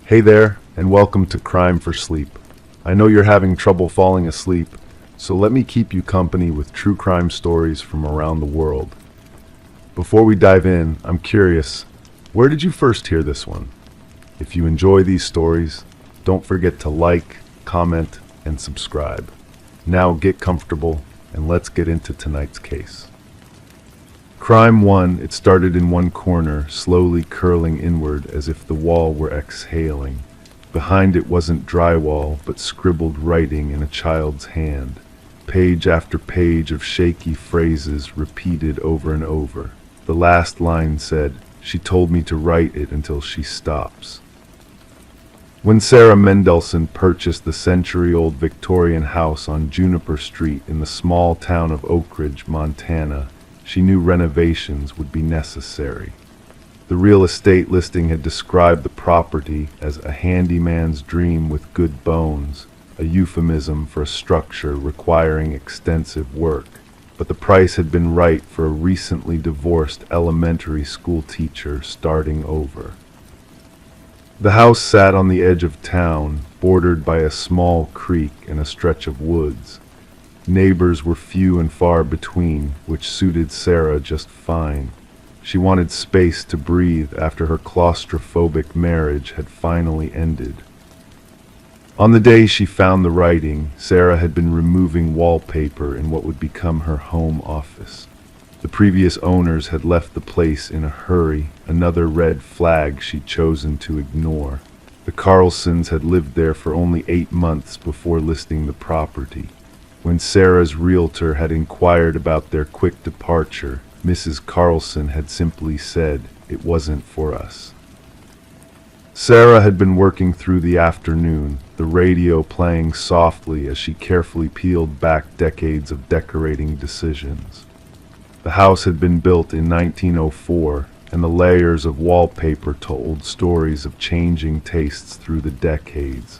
Hey there, and welcome to Crime for Sleep. I know you're having trouble falling asleep, so let me keep you company with true crime stories from around the world. Before we dive in, I'm curious, where did you first hear this one? If you enjoy these stories, don't forget to like, comment, and subscribe. Now get comfortable, and let's get into tonight's case. Crime 1, it started in one corner, slowly curling inward as if the wall were exhaling. Behind it wasn't drywall, but scribbled writing in a child's hand. Page after page of shaky phrases repeated over and over. The last line said, "She told me to write it until she stops." When Sarah Mendelsohn purchased the century-old Victorian house on Juniper Street in the small town of Oak Ridge, Montana, she knew renovations would be necessary. The real estate listing had described the property as a handyman's dream with good bones, a euphemism for a structure requiring extensive work. But the price had been right for a recently divorced elementary school teacher starting over. The house sat on the edge of town, bordered by a small creek and a stretch of woods. Neighbors were few and far between, which suited Sarah just fine. She wanted space to breathe after her claustrophobic marriage had finally ended. On the day she found the writing, Sarah had been removing wallpaper in what would become her home office. The previous owners had left the place in a hurry, another red flag she'd chosen to ignore. The Carlsons had lived there for only 8 months before listing the property. When Sarah's realtor had inquired about their quick departure, Mrs. Carlson had simply said, "It wasn't for us." Sarah had been working through the afternoon, the radio playing softly as she carefully peeled back decades of decorating decisions. The house had been built in 1904, and the layers of wallpaper told stories of changing tastes through the decades.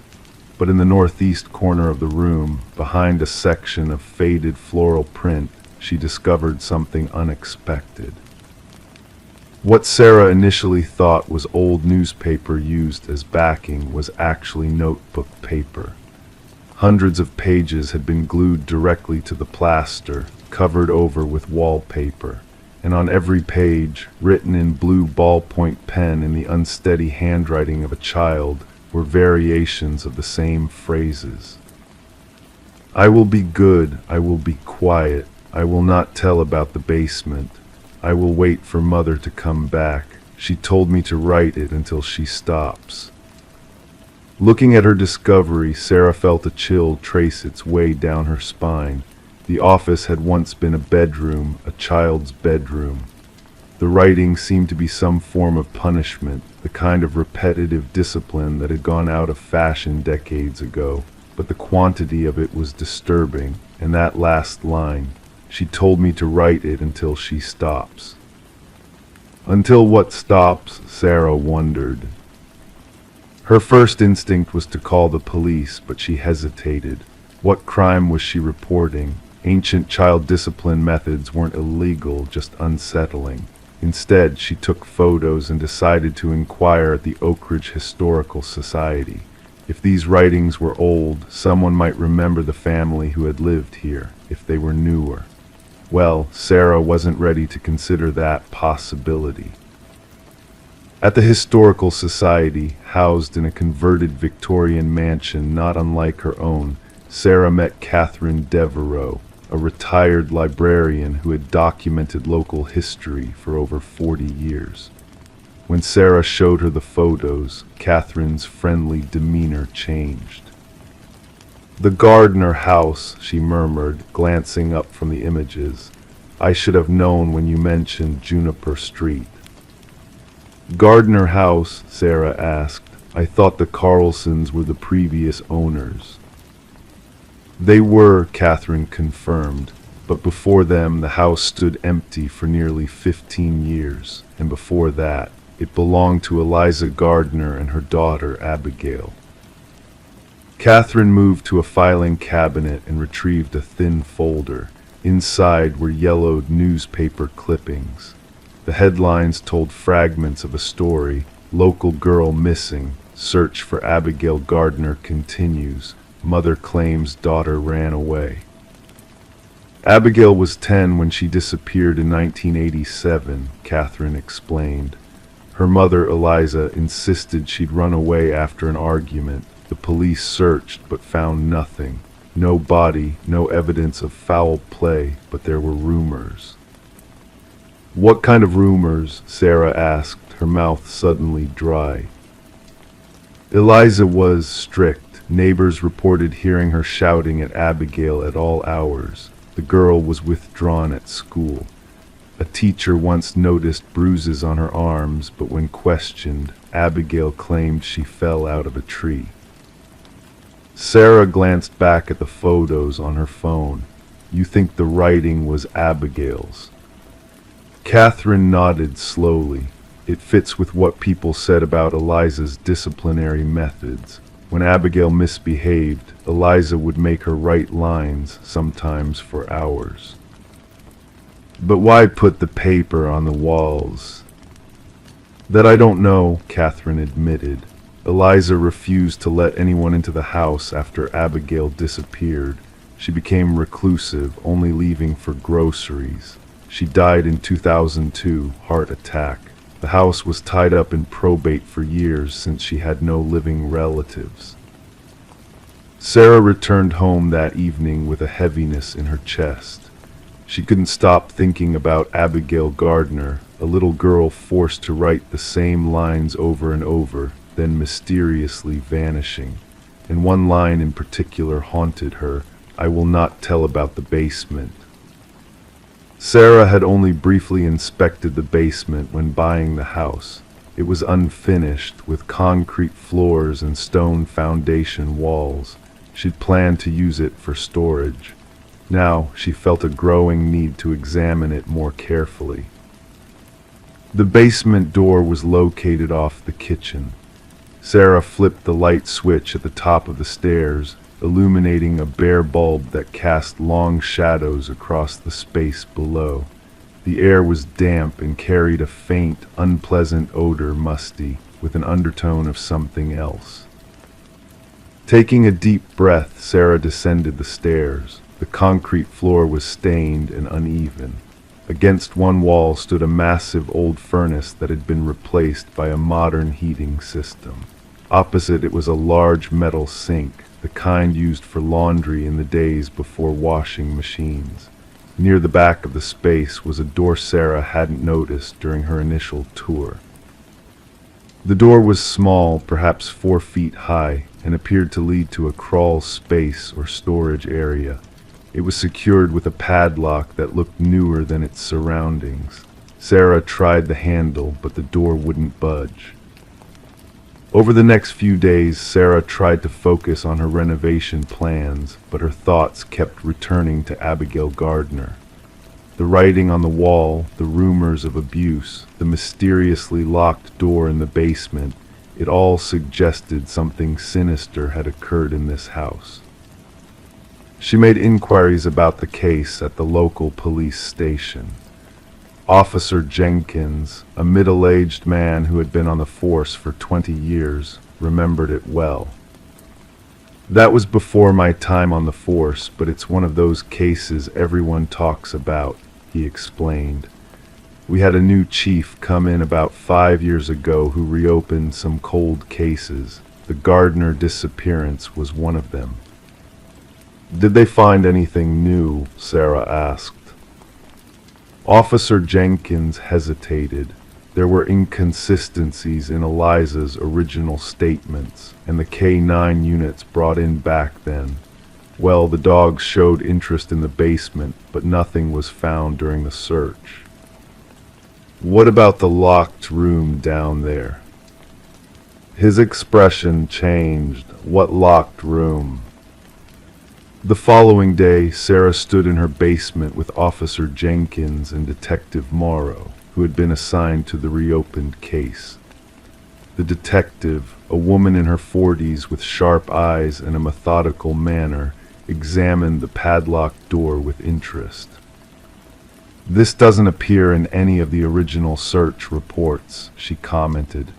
But in the northeast corner of the room, behind a section of faded floral print, she discovered something unexpected. What Sarah initially thought was old newspaper used as backing was actually notebook paper. Hundreds of pages had been glued directly to the plaster, covered over with wallpaper, and on every page, written in blue ballpoint pen in the unsteady handwriting of a child, were variations of the same phrases. "I will be good, I will be quiet, I will not tell about the basement. I will wait for Mother to come back. She told me to write it until she stops." Looking at her discovery, Sarah felt a chill trace its way down her spine. The office had once been a bedroom, a child's bedroom. The writing seemed to be some form of punishment, the kind of repetitive discipline that had gone out of fashion decades ago. But the quantity of it was disturbing, and that last line, "She told me to write it until she stops." Until what stops, Sarah wondered. Her first instinct was to call the police, but she hesitated. What crime was she reporting? Ancient child discipline methods weren't illegal, just unsettling. Instead, she took photos and decided to inquire at the Oak Ridge Historical Society. If these writings were old, someone might remember the family who had lived here. If they were newer, well, Sarah wasn't ready to consider that possibility. At the Historical Society, housed in a converted Victorian mansion not unlike her own, Sarah met Catherine Devereaux, a retired librarian who had documented local history for over 40 years. When Sarah showed her the photos, Catherine's friendly demeanor changed. "The Gardner house," she murmured, glancing up from the images. "I should have known when you mentioned Juniper Street." "Gardner house?" Sarah asked. "I thought the Carlsons were the previous owners." "They were," Catherine confirmed, "but before them the house stood empty for nearly 15 years, and before that, it belonged to Eliza Gardner and her daughter Abigail." Catherine moved to a filing cabinet and retrieved a thin folder. Inside were yellowed newspaper clippings. The headlines told fragments of a story, "Local girl missing, Search for Abigail Gardner continues. Mother claims daughter ran away. Abigail was 10 when she disappeared in 1987, Catherine explained. Her mother, Eliza, insisted she'd run away after an argument. The police searched but found nothing. No body, no evidence of foul play, but there were rumors. What kind of rumors? Sarah asked, her mouth suddenly dry. Eliza was strict. Neighbors reported hearing her shouting at Abigail at all hours. The girl was withdrawn at school. A teacher once noticed bruises on her arms, but when questioned, Abigail claimed she fell out of a tree. Sarah glanced back at the photos on her phone. You think the writing was Abigail's? Catherine nodded slowly. It fits with what people said about Eliza's disciplinary methods. When Abigail misbehaved, Eliza would make her write lines, sometimes for hours. But why put the paper on the walls? That I don't know, Catherine admitted. Eliza refused to let anyone into the house after Abigail disappeared. She became reclusive, only leaving for groceries. She died in 2002, heart attack. The house was tied up in probate for years since she had no living relatives. Sarah returned home that evening with a heaviness in her chest. She couldn't stop thinking about Abigail Gardner, a little girl forced to write the same lines over and over, then mysteriously vanishing. And one line in particular haunted her, "I will not tell about the basement." Sarah had only briefly inspected the basement when buying the house. It was unfinished, with concrete floors and stone foundation walls. She'd planned to use it for storage. Now she felt a growing need to examine it more carefully. The basement door was located off the kitchen. Sarah flipped the light switch at the top of the stairs, illuminating a bare bulb that cast long shadows across the space below. The air was damp and carried a faint, unpleasant odor, musty, with an undertone of something else. Taking a deep breath, Sarah descended the stairs. The concrete floor was stained and uneven. Against one wall stood a massive old furnace that had been replaced by a modern heating system. Opposite it was a large metal sink, the kind used for laundry in the days before washing machines. Near the back of the space was a door Sarah hadn't noticed during her initial tour. The door was small, perhaps 4 feet high, and appeared to lead to a crawl space or storage area. It was secured with a padlock that looked newer than its surroundings. Sarah tried the handle, but the door wouldn't budge. Over the next few days, Sarah tried to focus on her renovation plans, but her thoughts kept returning to Abigail Gardner. The writing on the wall, the rumors of abuse, the mysteriously locked door in the basement, it all suggested something sinister had occurred in this house. She made inquiries about the case at the local police station. Officer Jenkins, a middle-aged man who had been on the force for 20 years, remembered it well. "That was before my time on the force, but it's one of those cases everyone talks about," he explained. "We had a new chief come in about 5 years ago who reopened some cold cases. The Gardner disappearance was one of them." "Did they find anything new?" Sarah asked. Officer Jenkins hesitated. There were inconsistencies in Eliza's original statements, and the K-9 units brought in back then. Well, the dogs showed interest in the basement, but nothing was found during the search. "What about the locked room down there?" His expression changed. "What locked room?" The following day, Sarah stood in her basement with Officer Jenkins and Detective Morrow, who had been assigned to the reopened case. The detective, a woman in her 40s with sharp eyes and a methodical manner, examined the padlocked door with interest. "This doesn't appear in any of the original search reports," she commented.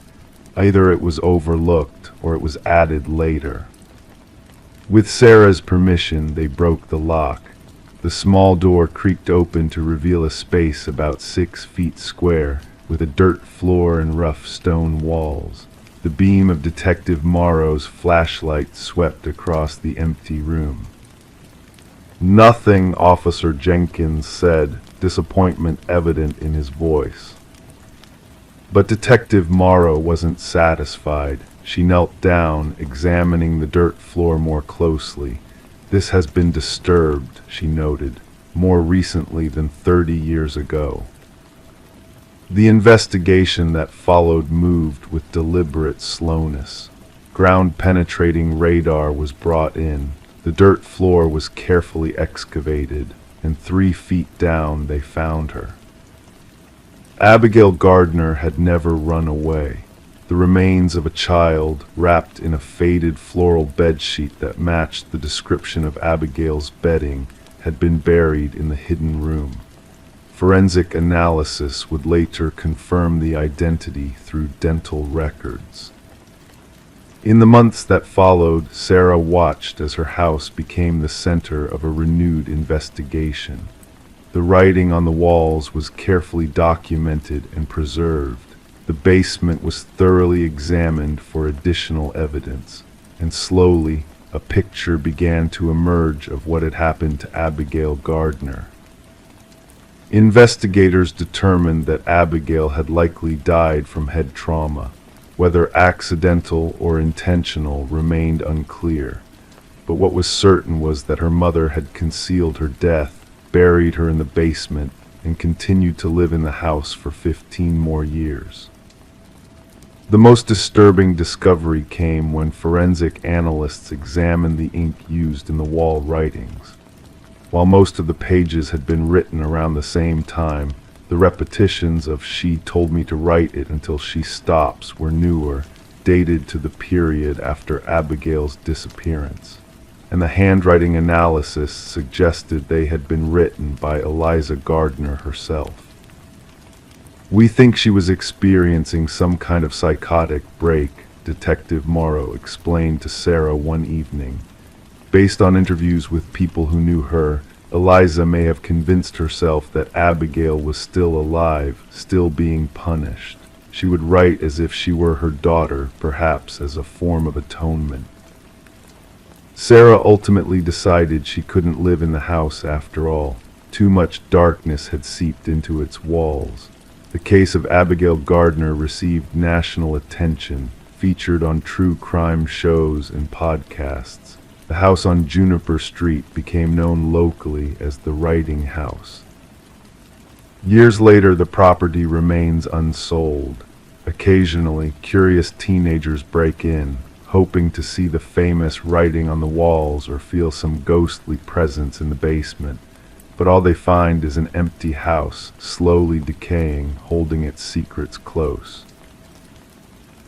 Either it was overlooked or it was added later. With Sarah's permission, they broke the lock. The small door creaked open to reveal a space about 6 feet square, with a dirt floor and rough stone walls. The beam of Detective Morrow's flashlight swept across the empty room. "Nothing," Officer Jenkins said, disappointment evident in his voice. But Detective Morrow wasn't satisfied. She knelt down, examining the dirt floor more closely. "This has been disturbed," she noted, "more recently than 30 years ago." The investigation that followed moved with deliberate slowness. Ground-penetrating radar was brought in. The dirt floor was carefully excavated, and 3 feet down they found her. Abigail Gardner had never run away. The remains of a child, wrapped in a faded floral bedsheet that matched the description of Abigail's bedding, had been buried in the hidden room. Forensic analysis would later confirm the identity through dental records. In the months that followed, Sarah watched as her house became the center of a renewed investigation. The writing on the walls was carefully documented and preserved. The basement was thoroughly examined for additional evidence, and slowly a picture began to emerge of what had happened to Abigail Gardner. Investigators determined that Abigail had likely died from head trauma. Whether accidental or intentional remained unclear, but what was certain was that her mother had concealed her death, buried her in the basement, and continued to live in the house for 15 more years. The most disturbing discovery came when forensic analysts examined the ink used in the wall writings. While most of the pages had been written around the same time, the repetitions of "she told me to write it until she stops" were newer, dated to the period after Abigail's disappearance, and the handwriting analysis suggested they had been written by Eliza Gardner herself. "We think she was experiencing some kind of psychotic break," Detective Morrow explained to Sarah one evening. Based on interviews with people who knew her, Eliza may have convinced herself that Abigail was still alive, still being punished. She would write as if she were her daughter, perhaps as a form of atonement. Sarah ultimately decided she couldn't live in the house after all. Too much darkness had seeped into its walls. The case of Abigail Gardner received national attention, featured on true crime shows and podcasts. The house on Juniper Street became known locally as the Writing House. Years later, the property remains unsold. Occasionally, curious teenagers break in, hoping to see the famous writing on the walls or feel some ghostly presence in the basement. But all they find is an empty house, slowly decaying, holding its secrets close.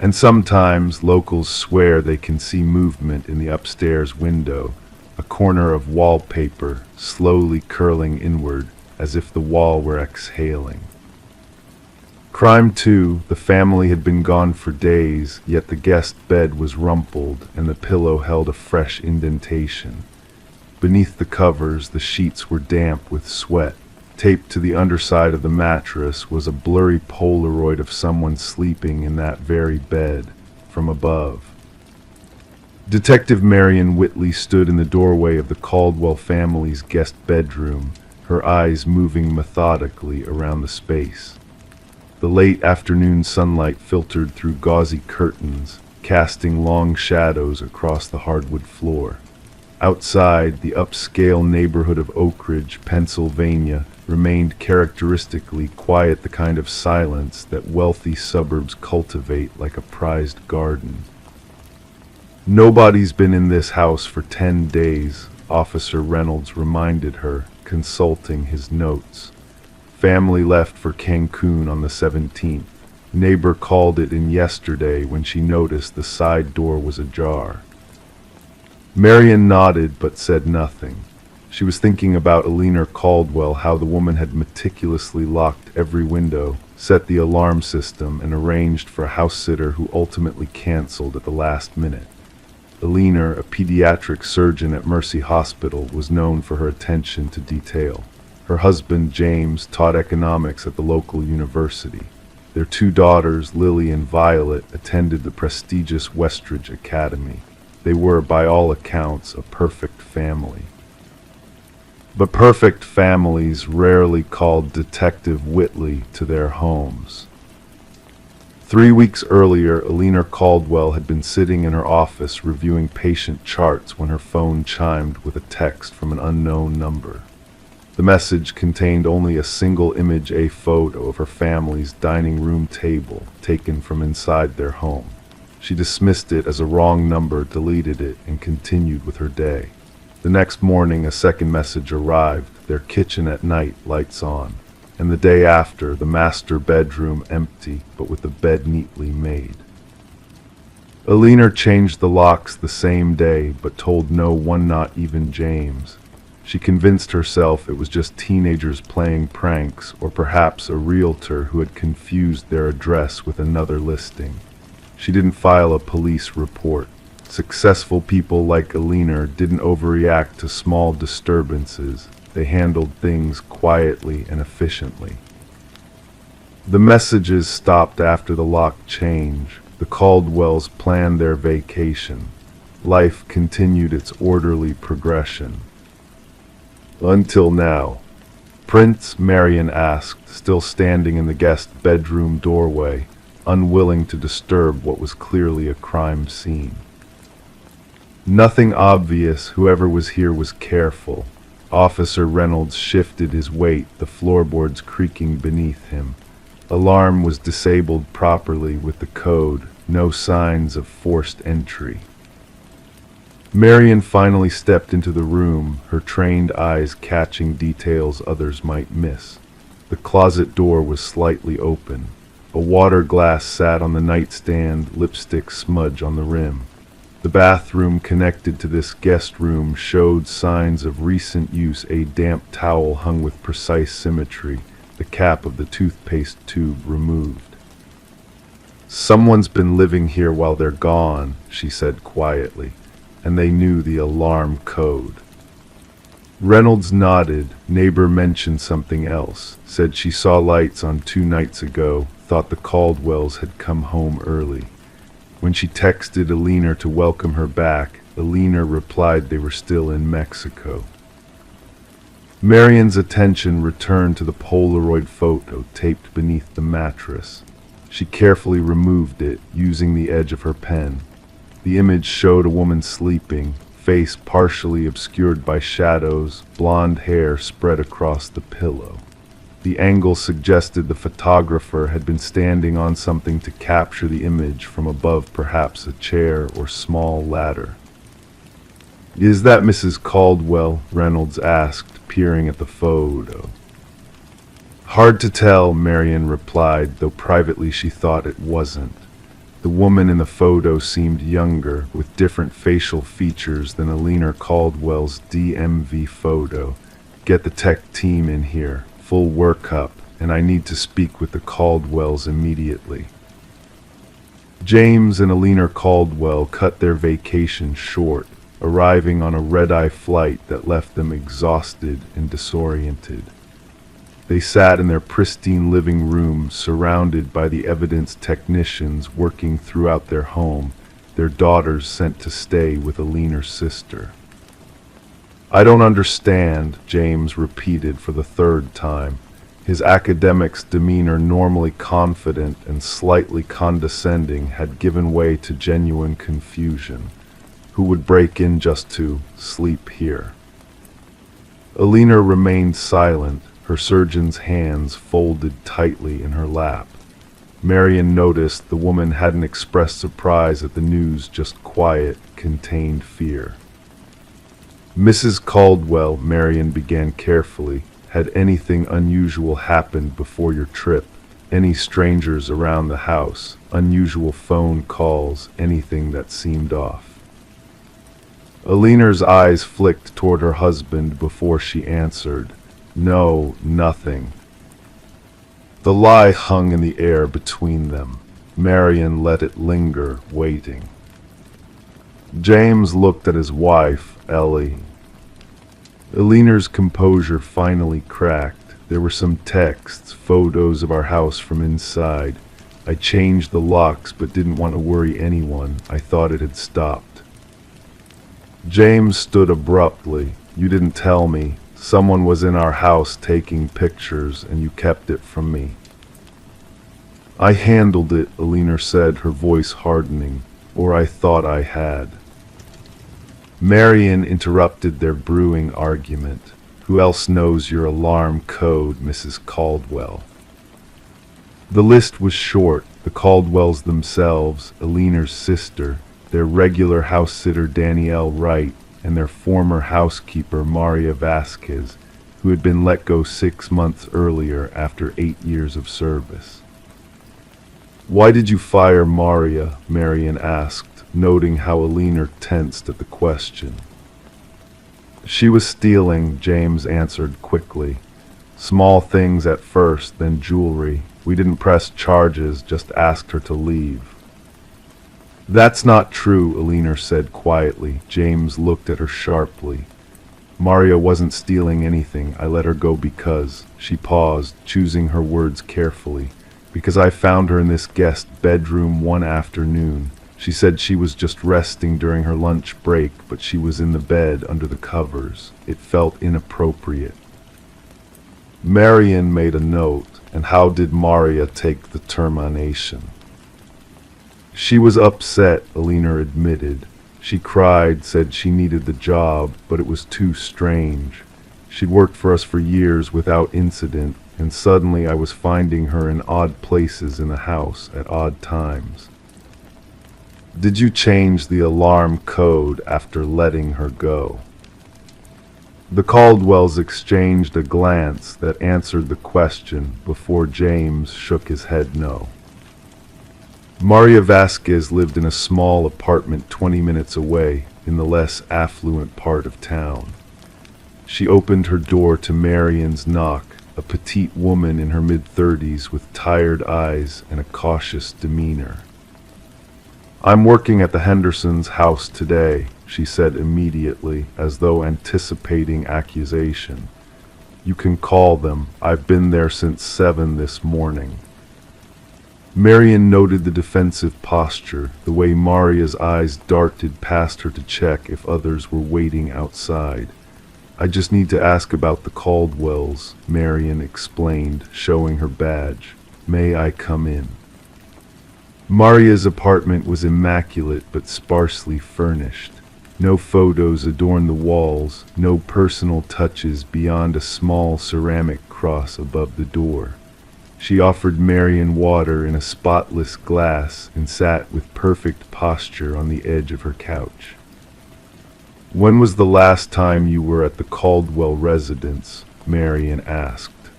And sometimes locals swear they can see movement in the upstairs window, a corner of wallpaper slowly curling inward as if the wall were exhaling. Crime 2, the family had been gone for days, yet the guest bed was rumpled and the pillow held a fresh indentation. Beneath the covers, the sheets were damp with sweat. Taped to the underside of the mattress was a blurry Polaroid of someone sleeping in that very bed, from above. Detective Marion Whitley stood in the doorway of the Caldwell family's guest bedroom, her eyes moving methodically around the space. The late afternoon sunlight filtered through gauzy curtains, casting long shadows across the hardwood floor. Outside, the upscale neighborhood of Oak Ridge, Pennsylvania, remained characteristically quiet, the kind of silence that wealthy suburbs cultivate like a prized garden. "Nobody's been in this house for 10 days, Officer Reynolds reminded her, consulting his notes. "Family left for Cancun on the 17th. Neighbor called it in yesterday when she noticed the side door was ajar." Marion nodded but said nothing. She was thinking about Eleanor Caldwell, how the woman had meticulously locked every window, set the alarm system, and arranged for a house sitter who ultimately canceled at the last minute. Alina, a pediatric surgeon at Mercy Hospital, was known for her attention to detail. Her husband, James, taught economics at the local university. Their two daughters, Lily and Violet, attended the prestigious Westridge Academy. They were, by all accounts, a perfect family. But perfect families rarely called Detective Whitley to their homes. 3 weeks earlier, Alina Caldwell had been sitting in her office reviewing patient charts when her phone chimed with a text from an unknown number. The message contained only a single image, a photo of her family's dining room table taken from inside their home. She dismissed it as a wrong number, deleted it, and continued with her day. The next morning, a second message arrived, their kitchen at night, lights on. And the day after, the master bedroom empty, but with the bed neatly made. Alina changed the locks the same day, but told no one, not even James. She convinced herself it was just teenagers playing pranks, or perhaps a realtor who had confused their address with another listing. She didn't file a police report. Successful people like Alina didn't overreact to small disturbances. They handled things quietly and efficiently. The messages stopped after the lock change. The Caldwells planned their vacation. Life continued its orderly progression. Until now. Prince, Marian asked, still standing in the guest bedroom doorway, unwilling to disturb what was clearly a crime scene. Nothing obvious. Whoever was here was careful. Officer Reynolds shifted his weight, the floorboards creaking beneath him. Alarm was disabled properly with the code, no signs of forced entry. Marian finally stepped into the room, her trained eyes catching details others might miss. The closet door was slightly open. A water glass sat on the nightstand, lipstick smudge on the rim. The bathroom connected to this guest room showed signs of recent use, a damp towel hung with precise symmetry, the cap of the toothpaste tube removed. "Someone's been living here while they're gone," she said quietly, and they knew the alarm code. Reynolds nodded. Neighbor mentioned something else, said she saw lights on 2 nights ago, thought the Caldwells had come home early. When she texted Alina to welcome her back, Alina replied they were still in Mexico. Marian's attention returned to the Polaroid photo taped beneath the mattress. She carefully removed it, using the edge of her pen. The image showed a woman sleeping, face partially obscured by shadows, blonde hair spread across the pillow. The angle suggested the photographer had been standing on something to capture the image from above, perhaps a chair or small ladder. "Is that Mrs. Caldwell?" Reynolds asked, peering at the photo. "Hard to tell," Marian replied, though privately she thought it wasn't. The woman in the photo seemed younger, with different facial features than Alina Caldwell's DMV photo. "Get the tech team in here. Full workup, and I need to speak with the Caldwells immediately." James and Alina Caldwell cut their vacation short, arriving on a red-eye flight that left them exhausted and disoriented. They sat in their pristine living room, surrounded by the evidence technicians working throughout their home, their daughters sent to stay with Alina's sister. "I don't understand," James repeated for the 3rd time. His academic's demeanor, normally confident and slightly condescending, had given way to genuine confusion. Who would break in just to sleep here? Alina remained silent, her surgeon's hands folded tightly in her lap. Marian noticed the woman hadn't expressed surprise at the news, just quiet, contained fear. "Mrs. Caldwell," Marian began carefully, "had anything unusual happened before your trip? Any strangers around the house? Unusual phone calls? Anything that seemed off?" Alina's eyes flicked toward her husband before she answered, "No, nothing." The lie hung in the air between them. Marion let it linger, waiting. James looked at his wife, Ellie. Eleanor's composure finally cracked. There were some texts, photos of our house from inside. I changed the locks but didn't want to worry anyone. I thought it had stopped. James stood abruptly. You didn't tell me. Someone was in our house taking pictures, and you kept it from me. I handled it, Eleanor said, her voice hardening. Or I thought I had. Marion interrupted their brewing argument. Who else knows your alarm code, Mrs. Caldwell? The list was short. The Caldwells themselves, Eleanor's sister, their regular house sitter Danielle Wright, and their former housekeeper Maria Vasquez, who had been let go 6 months earlier after 8 years of service. Why did you fire Maria? Marion asked, noting how Eleanor tensed at the question. She was stealing, James answered quickly. Small things at first, then jewelry. We didn't press charges, just asked her to leave. That's not true, Eleanor said quietly. James looked at her sharply. Maria wasn't stealing anything. I let her go because... She paused, choosing her words carefully. Because I found her in this guest bedroom one afternoon. She said she was just resting during her lunch break, but she was in the bed under the covers. It felt inappropriate. Marion made a note. And how did Maria take the termination? She was upset, Eleanor admitted. She cried, said she needed the job, but it was too strange. She'd worked for us for years without incident, and suddenly I was finding her in odd places in the house at odd times. Did you change the alarm code after letting her go? The Caldwells exchanged a glance that answered the question before James shook his head no. Maria Vasquez lived in a small apartment 20 minutes away in the less affluent part of town. She opened her door to Marion's knock, a petite woman in her mid-30s with tired eyes and a cautious demeanor. I'm working at the Hendersons' house today, she said immediately, as though anticipating accusation. You can call them. I've been there since 7 this morning. Marion noted the defensive posture, the way Maria's eyes darted past her to check if others were waiting outside. I just need to ask about the Caldwells, Marion explained, showing her badge. May I come in? Maria's apartment was immaculate but sparsely furnished. No photos adorned the walls, no personal touches beyond a small ceramic cross above the door. She offered Marion water in a spotless glass and sat with perfect posture on the edge of her couch. When was the last time you were at the Caldwell residence? Marion asked.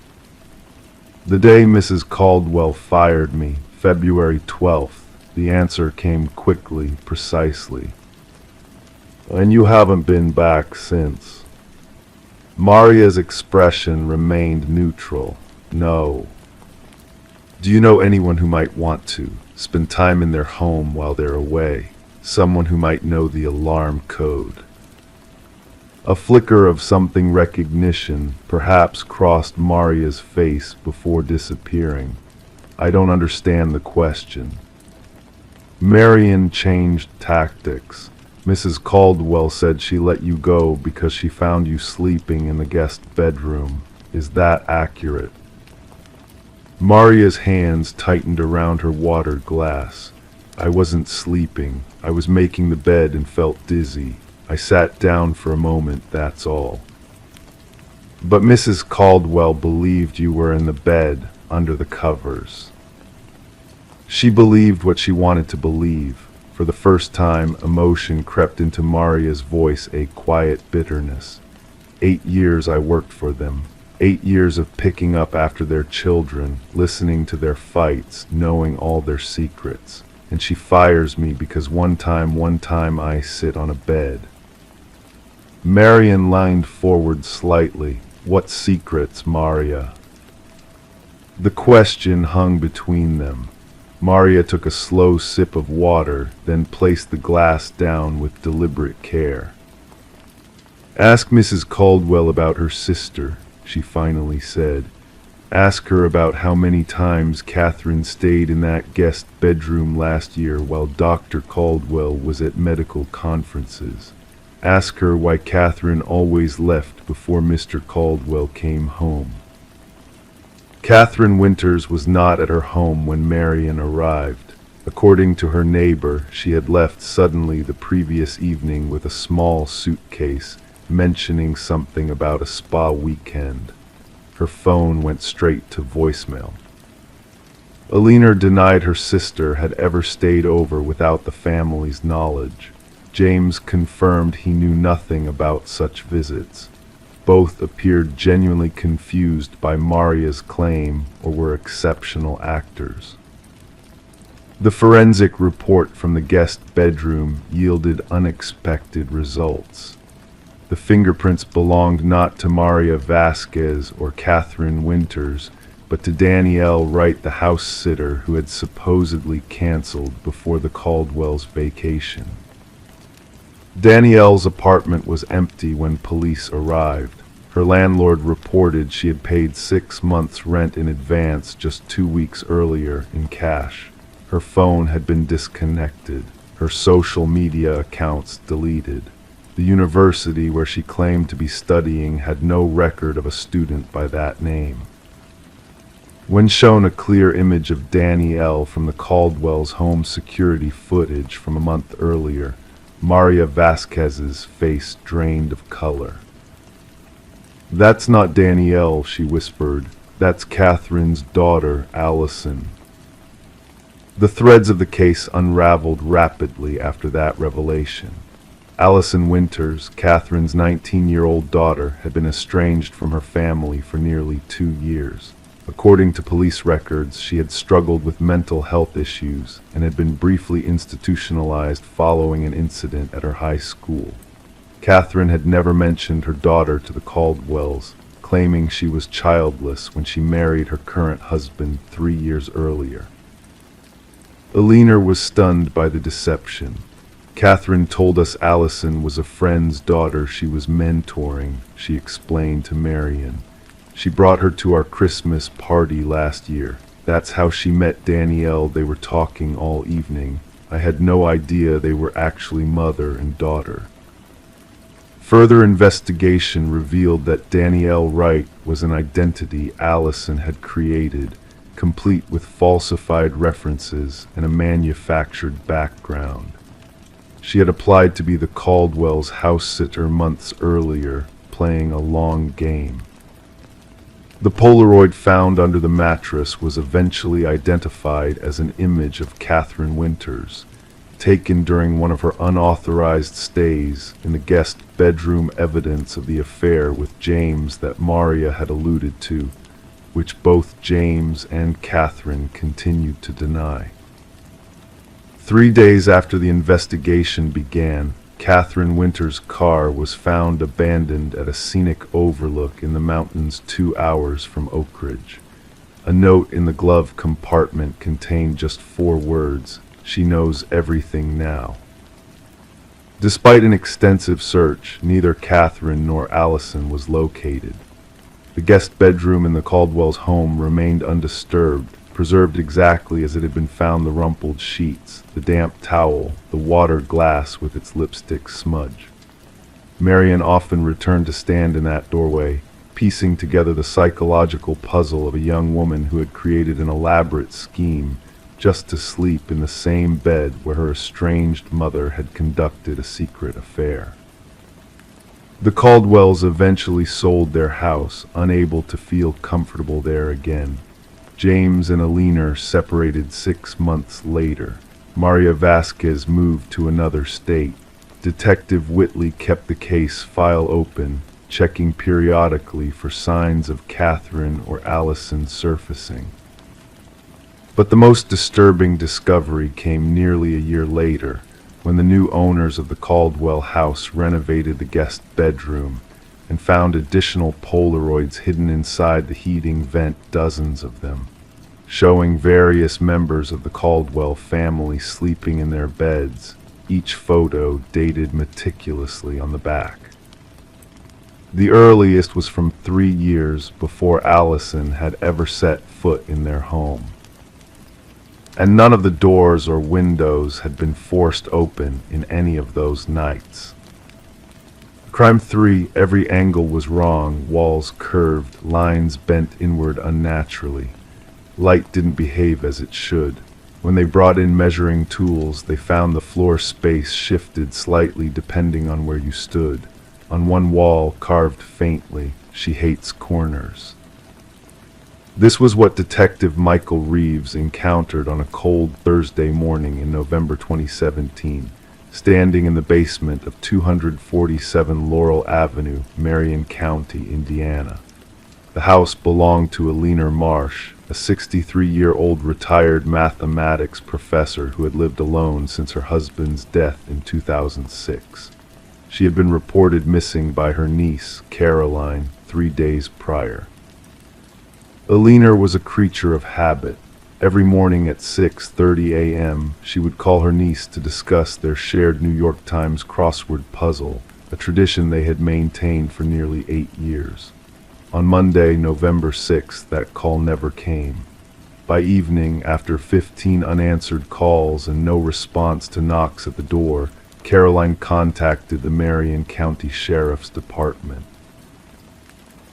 The day Mrs. Caldwell fired me, February 12th. The answer came quickly, precisely. And you haven't been back since. Maria's expression remained neutral. No. Do you know anyone who might want to spend time in their home while they're away? Someone who might know the alarm code? A flicker of something recognition perhaps crossed Maria's face before disappearing. I don't understand the question. Marion changed tactics. Mrs. Caldwell said she let you go because she found you sleeping in the guest bedroom. Is that accurate? Maria's hands tightened around her water glass. I wasn't sleeping. I was making the bed and felt dizzy. I sat down for a moment, that's all. But Mrs. Caldwell believed you were in the bed, under the covers. She believed what she wanted to believe. For the first time, emotion crept into Maria's voice, a quiet bitterness. 8 years I worked for them. 8 years of picking up after their children, listening to their fights, knowing all their secrets. And she fires me because one time I sit on a bed. Marion leaned forward slightly. What secrets, Maria? The question hung between them. Maria took a slow sip of water, then placed the glass down with deliberate care. "Ask Mrs. Caldwell about her sister," she finally said. "Ask her about how many times Catherine stayed in that guest bedroom last year while Dr. Caldwell was at medical conferences. Ask her why Catherine always left before Mr. Caldwell came home." Catherine Winters was not at her home when Marian arrived. According to her neighbor, she had left suddenly the previous evening with a small suitcase, mentioning something about a spa weekend. Her phone went straight to voicemail. Alina denied her sister had ever stayed over without the family's knowledge. James confirmed he knew nothing about such visits. Both appeared genuinely confused by Maria's claim or were exceptional actors. The forensic report from the guest bedroom yielded unexpected results. The fingerprints belonged not to Maria Vasquez or Catherine Winters, but to Danielle Wright, the house sitter who had supposedly canceled before the Caldwell's vacation. Danielle's apartment was empty when police arrived. Her landlord reported she had paid 6 months' rent in advance just 2 weeks earlier in cash. Her phone had been disconnected, her social media accounts deleted. The university where she claimed to be studying had no record of a student by that name. When shown a clear image of Danielle from the Caldwell's home security footage from a month earlier, Maria Vasquez's face drained of color. "That's not Danielle," she whispered. "That's Catherine's daughter, Allison." The threads of the case unraveled rapidly after that revelation. Allison Winters, Catherine's 19-year-old daughter, had been estranged from her family for nearly 2 years. According to police records, she had struggled with mental health issues and had been briefly institutionalized following an incident at her high school. Catherine had never mentioned her daughter to the Caldwells, claiming she was childless when she married her current husband 3 years earlier. Alina was stunned by the deception. Catherine told us Allison was a friend's daughter she was mentoring, she explained to Marian. She brought her to our Christmas party last year. That's how she met Danielle. They were talking all evening. I had no idea they were actually mother and daughter. Further investigation revealed that Danielle Wright was an identity Allison had created, complete with falsified references and a manufactured background. She had applied to be the Caldwell's house sitter months earlier, playing a long game. The Polaroid found under the mattress was eventually identified as an image of Catherine Winters, taken during one of her unauthorized stays in the guest bedroom, evidence of the affair with James that Maria had alluded to, which both James and Catherine continued to deny. 3 days after the investigation began, Catherine Winters' car was found abandoned at a scenic overlook in the mountains 2 hours from Oak Ridge. A note in the glove compartment contained just 4 words: "She knows everything now." Despite an extensive search, neither Catherine nor Allison was located. The guest bedroom in the Caldwell's home remained undisturbed, preserved exactly as it had been found: the rumpled sheets, the damp towel, the water glass with its lipstick smudge. Marian often returned to stand in that doorway, piecing together the psychological puzzle of a young woman who had created an elaborate scheme just to sleep in the same bed where her estranged mother had conducted a secret affair. The Caldwells eventually sold their house, unable to feel comfortable there again. James and Alina separated 6 months later. Maria Vasquez moved to another state. Detective Whitley kept the case file open, checking periodically for signs of Catherine or Allison surfacing. But the most disturbing discovery came nearly a year later, when the new owners of the Caldwell house renovated the guest bedroom and found additional Polaroids hidden inside the heating vent, dozens of them, showing various members of the Caldwell family sleeping in their beds, each photo dated meticulously on the back. The earliest was from 3 years before Allison had ever set foot in their home. And none of the doors or windows had been forced open in any of those nights. Crime 3, every angle was wrong, walls curved, lines bent inward unnaturally. Light didn't behave as it should. When they brought in measuring tools, they found the floor space shifted slightly depending on where you stood. On one wall, carved faintly, "She hates corners." This was what Detective Michael Reeves encountered on a cold Thursday morning in November 2017, standing in the basement of 247 Laurel Avenue, Marion County, Indiana. The house belonged to Alina Marsh, a 63-year-old retired mathematics professor who had lived alone since her husband's death in 2006. She had been reported missing by her niece, Caroline, 3 days prior. Alina was a creature of habit. Every morning at 6:30 a.m., she would call her niece to discuss their shared New York Times crossword puzzle, a tradition they had maintained for nearly 8 years. On Monday, November 6th, that call never came. By evening, after 15 unanswered calls and no response to knocks at the door, Caroline contacted the Marion County Sheriff's Department.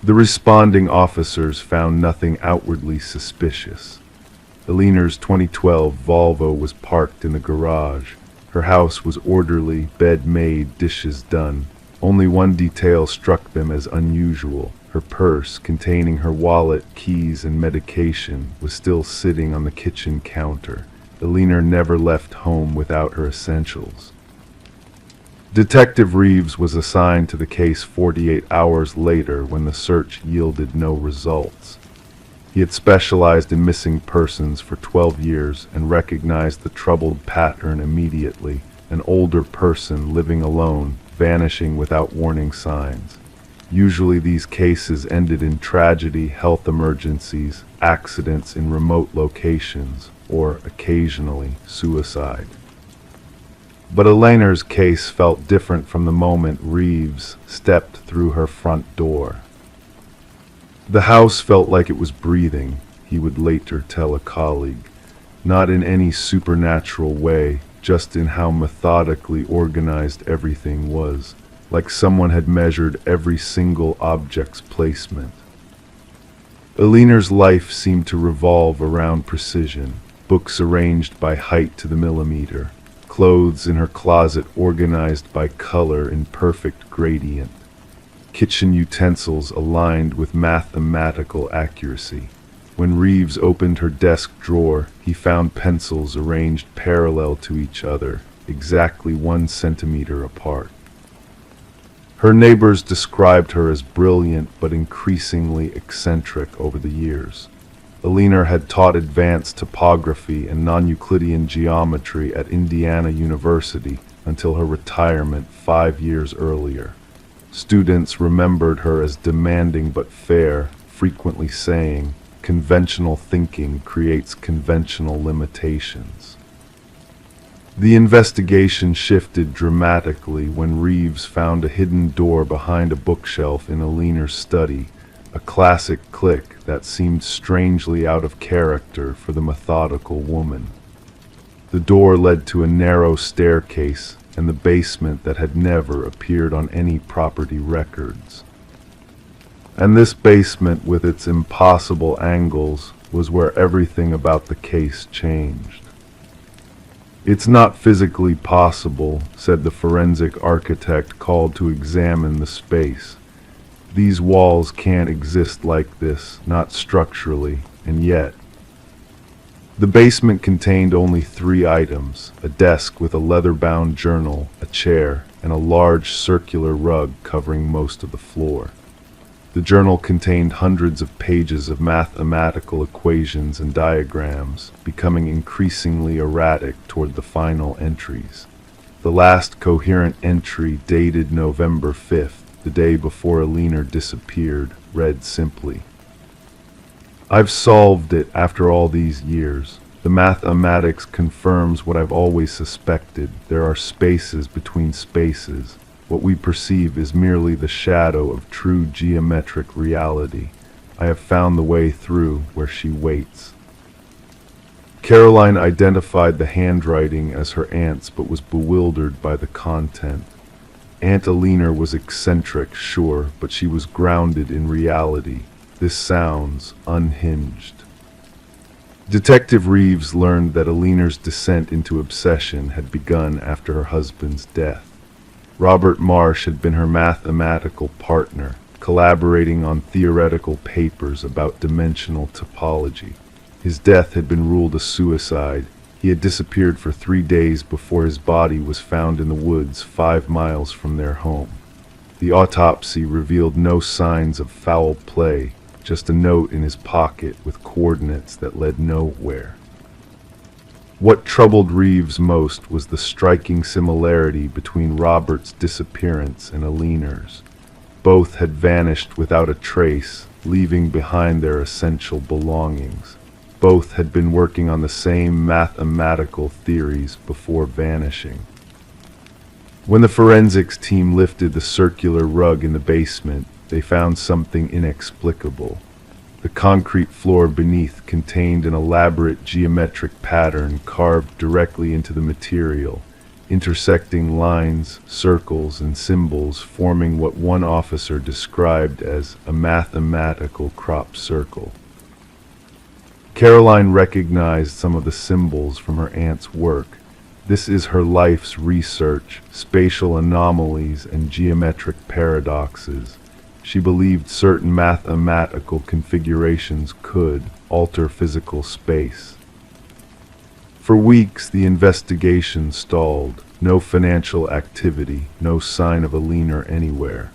The responding officers found nothing outwardly suspicious. Alina's 2012 Volvo was parked in the garage. Her house was orderly, bed made, dishes done. Only one detail struck them as unusual. Her purse, containing her wallet, keys, and medication, was still sitting on the kitchen counter. Alina never left home without her essentials. Detective Reeves was assigned to the case 48 hours later when the search yielded no results. He had specialized in missing persons for 12 years and recognized the troubled pattern immediately: an older person living alone, vanishing without warning signs. Usually these cases ended in tragedy, health emergencies, accidents in remote locations, or occasionally suicide. But Alina's case felt different from the moment Reeves stepped through her front door. The house felt like it was breathing, he would later tell a colleague, not in any supernatural way, just in how methodically organized everything was, like someone had measured every single object's placement. Alina's life seemed to revolve around precision, books arranged by height to the millimeter, clothes in her closet organized by color in perfect gradient, kitchen utensils aligned with mathematical accuracy. When Reeves opened her desk drawer, he found pencils arranged parallel to each other, exactly 1 centimeter apart. Her neighbors described her as brilliant but increasingly eccentric over the years. Alina had taught advanced topography and non-Euclidean geometry at Indiana University until her retirement 5 years earlier. Students remembered her as demanding but fair, frequently saying, "Conventional thinking creates conventional limitations." The investigation shifted dramatically when Reeves found a hidden door behind a bookshelf in Alina's study, a classic click that seemed strangely out of character for the methodical woman. The door led to a narrow staircase and the basement that had never appeared on any property records. And this basement, with its impossible angles, was where everything about the case changed. "It's not physically possible," said the forensic architect called to examine the space. "These walls can't exist like this, not structurally, and yet." The basement contained only 3 items: a desk with a leather-bound journal, a chair, and a large circular rug covering most of the floor. The journal contained hundreds of pages of mathematical equations and diagrams, becoming increasingly erratic toward the final entries. The last coherent entry, dated November 5th, the day before Alina disappeared, read simply, "I've solved it after all these years. The mathematics confirms what I've always suspected. There are spaces between spaces. What we perceive is merely the shadow of true geometric reality. I have found the way through where she waits." Caroline identified the handwriting as her aunt's but was bewildered by the content. Aunt Alina was eccentric, sure, but she was grounded in reality. This sounds unhinged. Detective Reeves learned that Alina's descent into obsession had begun after her husband's death. Robert Marsh had been her mathematical partner, collaborating on theoretical papers about dimensional topology. His death had been ruled a suicide. He had disappeared for 3 days before his body was found in the woods 5 miles from their home. The autopsy revealed no signs of foul play, just a note in his pocket with coordinates that led nowhere. What troubled Reeves most was the striking similarity between Robert's disappearance and Alina's. Both had vanished without a trace, leaving behind their essential belongings. Both had been working on the same mathematical theories before vanishing. When the forensics team lifted the circular rug in the basement, they found something inexplicable. The concrete floor beneath contained an elaborate geometric pattern carved directly into the material, intersecting lines, circles, and symbols forming what one officer described as a mathematical crop circle. Caroline recognized some of the symbols from her aunt's work. This is her life's research, spatial anomalies and geometric paradoxes. She believed certain mathematical configurations could alter physical space. For weeks, the investigation stalled. No financial activity, no sign of Alina anywhere.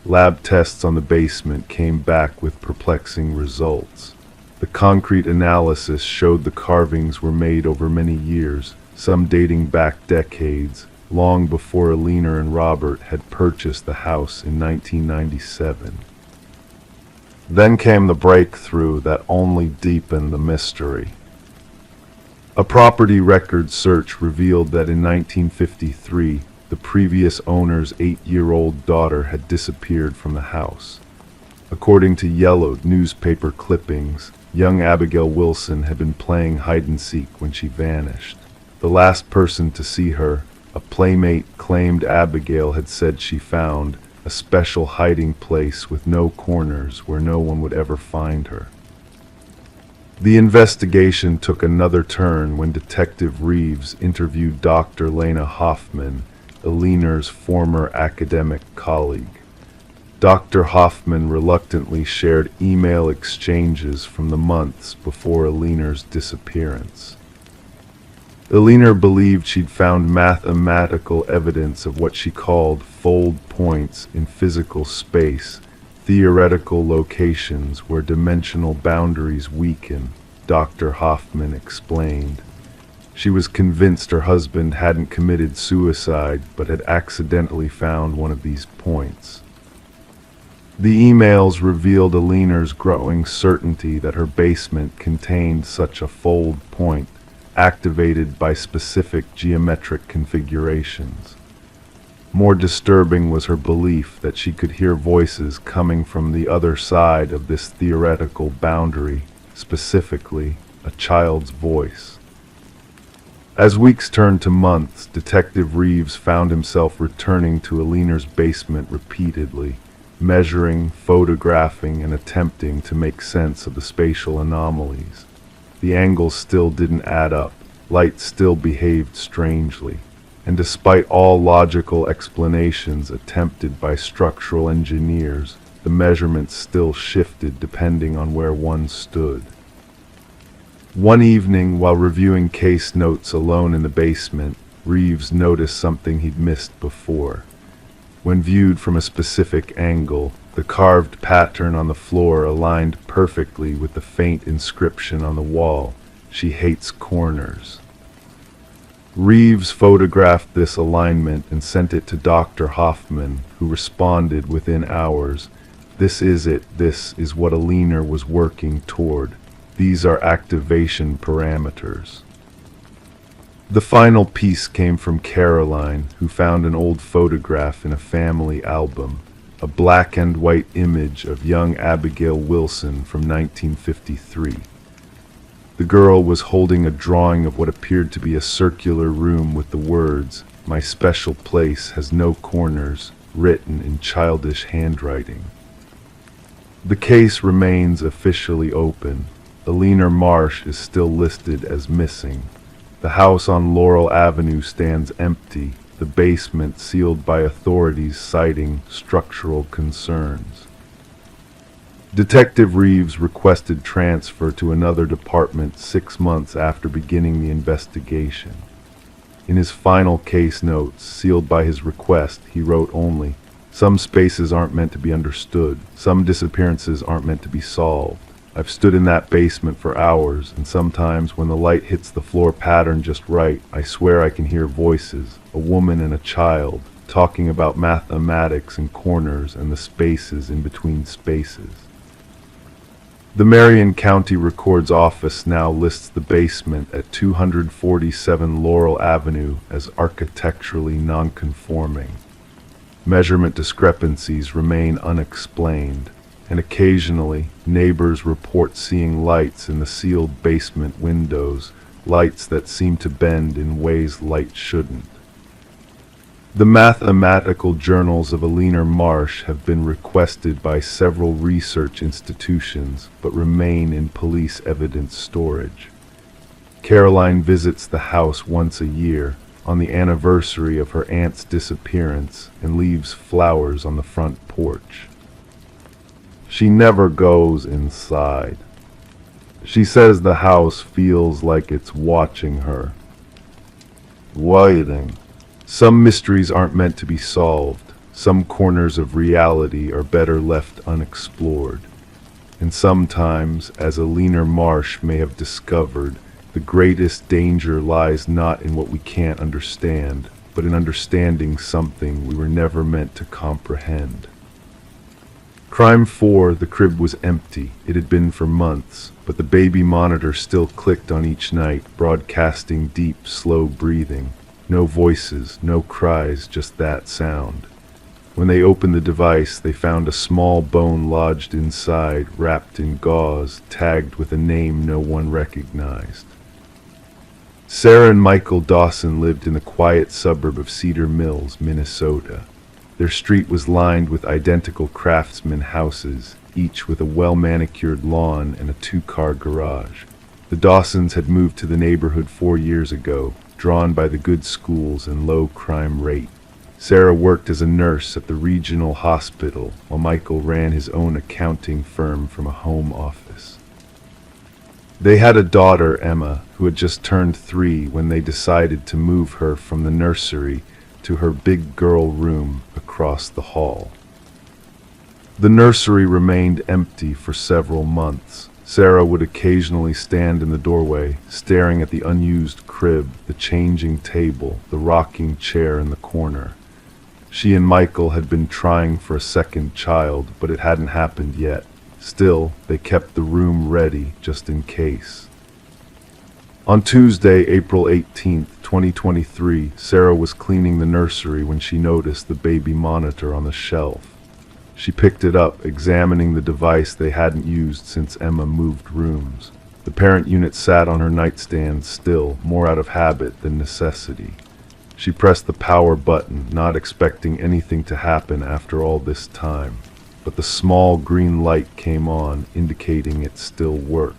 Lab tests on the basement came back with perplexing results. The concrete analysis showed the carvings were made over many years, some dating back decades, long before Alina and Robert had purchased the house in 1997. Then came the breakthrough that only deepened the mystery. A property record search revealed that in 1953, the previous owner's 8-year-old daughter had disappeared from the house. According to yellowed newspaper clippings, young Abigail Wilson had been playing hide-and-seek when she vanished. The last person to see her, a playmate, claimed Abigail had said she found a special hiding place with no corners where no one would ever find her. The investigation took another turn when Detective Reeves interviewed Dr. Lena Hoffman, Alina's former academic colleague. Dr. Hoffman reluctantly shared email exchanges from the months before Alina's disappearance. Alina believed she'd found mathematical evidence of what she called fold points in physical space, theoretical locations where dimensional boundaries weaken, Dr. Hoffman explained. She was convinced her husband hadn't committed suicide but had accidentally found one of these points. The emails revealed Alina's growing certainty that her basement contained such a fold point, activated by specific geometric configurations. More disturbing was her belief that she could hear voices coming from the other side of this theoretical boundary, specifically a child's voice. As weeks turned to months, Detective Reeves found himself returning to Alina's basement repeatedly, measuring, photographing, and attempting to make sense of the spatial anomalies. The angles still didn't add up, light still behaved strangely, and despite all logical explanations attempted by structural engineers, the measurements still shifted depending on where one stood. One evening, while reviewing case notes alone in the basement, Reeves noticed something he'd missed before. When viewed from a specific angle, the carved pattern on the floor aligned perfectly with the faint inscription on the wall, "She hates corners." Reeves photographed this alignment and sent it to Dr. Hoffman, who responded within hours. This is it. This is what a leaner was working toward. These are activation parameters. The final piece came from Caroline, who found an old photograph in a family album, a black and white image of young Abigail Wilson from 1953. The girl was holding a drawing of what appeared to be a circular room with the words, "My special place has no corners," written in childish handwriting. The case remains officially open. Alina Marsh is still listed as missing. The house on Laurel Avenue stands empty, the basement sealed by authorities citing structural concerns. Detective Reeves requested transfer to another department 6 months after beginning the investigation. In his final case notes, sealed by his request, he wrote only, "Some spaces aren't meant to be understood. Some disappearances aren't meant to be solved. I've stood in that basement for hours, and sometimes when the light hits the floor pattern just right, I swear I can hear voices, a woman and a child, talking about mathematics and corners and the spaces in between spaces." The Marion County Records Office now lists the basement at 247 Laurel Avenue as architecturally nonconforming. Measurement discrepancies remain unexplained, and occasionally neighbors report seeing lights in the sealed basement windows, lights that seem to bend in ways light shouldn't. The mathematical journals of Alina Marsh have been requested by several research institutions but remain in police evidence storage. Caroline visits the house once a year on the anniversary of her aunt's disappearance and leaves flowers on the front porch. She never goes inside. She says the house feels like it's watching her, waiting. Some mysteries aren't meant to be solved. Some corners of reality are better left unexplored. And sometimes, as Alina Marsh may have discovered, the greatest danger lies not in what we can't understand, but in understanding something we were never meant to comprehend. Crime 4, the crib was empty. It had been for months, but the baby monitor still clicked on each night, broadcasting deep, slow breathing. No voices, no cries, just that sound. When they opened the device, they found a small bone lodged inside, wrapped in gauze, tagged with a name no one recognized. Sarah and Michael Dawson lived in the quiet suburb of Cedar Mills, Minnesota. Their street was lined with identical craftsman houses, each with a well-manicured lawn and a 2-car garage. The Dawsons had moved to the neighborhood 4 years ago, drawn by the good schools and low crime rate. Sarah worked as a nurse at the regional hospital, while Michael ran his own accounting firm from a home office. They had a daughter, Emma, who had just turned 3 when they decided to move her from the nursery to her big girl room across the hall. The nursery remained empty for several months. Sarah would occasionally stand in the doorway, staring at the unused crib, the changing table, the rocking chair in the corner. She and Michael had been trying for a second child, but it hadn't happened yet. Still, they kept the room ready, just in case. On Tuesday, April 18th, 2023, Sarah was cleaning the nursery when she noticed the baby monitor on the shelf. She picked it up, examining the device they hadn't used since Emma moved rooms. The parent unit sat on her nightstand still, more out of habit than necessity. She pressed the power button, not expecting anything to happen after all this time. But the small green light came on, indicating it still worked.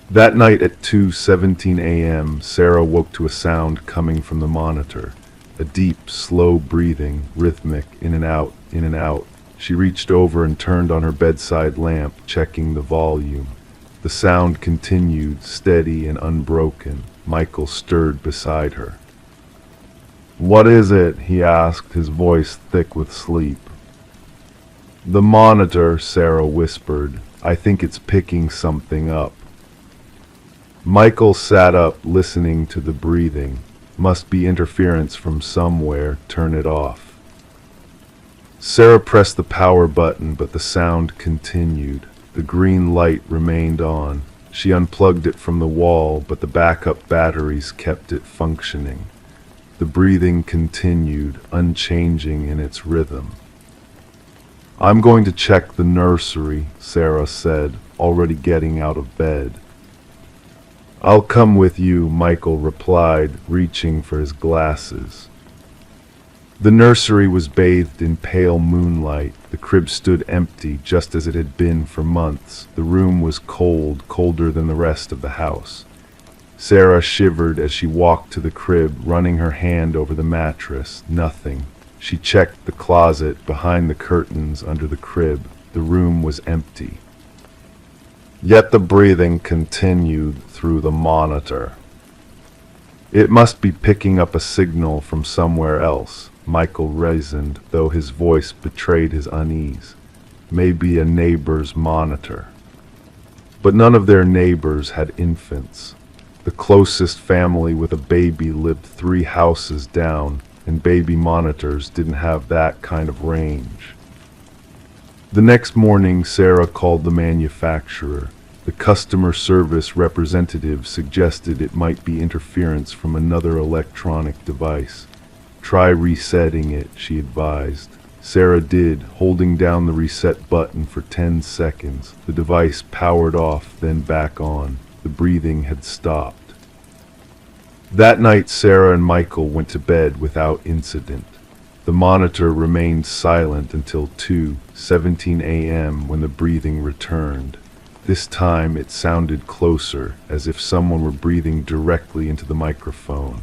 That night at 2:17 a.m., Sarah woke to a sound coming from the monitor. A deep, slow breathing, rhythmic, in and out, in and out. She reached over and turned on her bedside lamp, checking the volume. The sound continued, steady and unbroken. Michael stirred beside her. "What is it?" he asked, his voice thick with sleep. "The monitor," Sarah whispered. "I think it's picking something up." Michael sat up, listening to the breathing. Must be interference from somewhere. Turn it off. Sarah pressed the power button, but the sound continued. The green light remained on. She unplugged it from the wall, but the backup batteries kept it functioning. The breathing continued, unchanging in its rhythm. "I'm going to check the nursery," Sarah said, already getting out of bed. "I'll come with you," Michael replied, reaching for his glasses. The nursery was bathed in pale moonlight. The crib stood empty, just as it had been for months. The room was cold, colder than the rest of the house. Sarah shivered as she walked to the crib, running her hand over the mattress. Nothing. She checked the closet behind the curtains under the crib. The room was empty. Yet the breathing continued through the monitor. "It must be picking up a signal from somewhere else," Michael reasoned, though his voice betrayed his unease. "Maybe a neighbor's monitor." But none of their neighbors had infants. The closest family with a baby lived 3 houses down, and baby monitors didn't have that kind of range. The next morning, Sarah called the manufacturer. The customer service representative suggested it might be interference from another electronic device. "Try resetting it," she advised. Sarah did, holding down the reset button for 10 seconds. The device powered off, then back on. The breathing had stopped. That night, Sarah and Michael went to bed without incident. The monitor remained silent until 2:17 a.m. when the breathing returned. This time it sounded closer, as if someone were breathing directly into the microphone.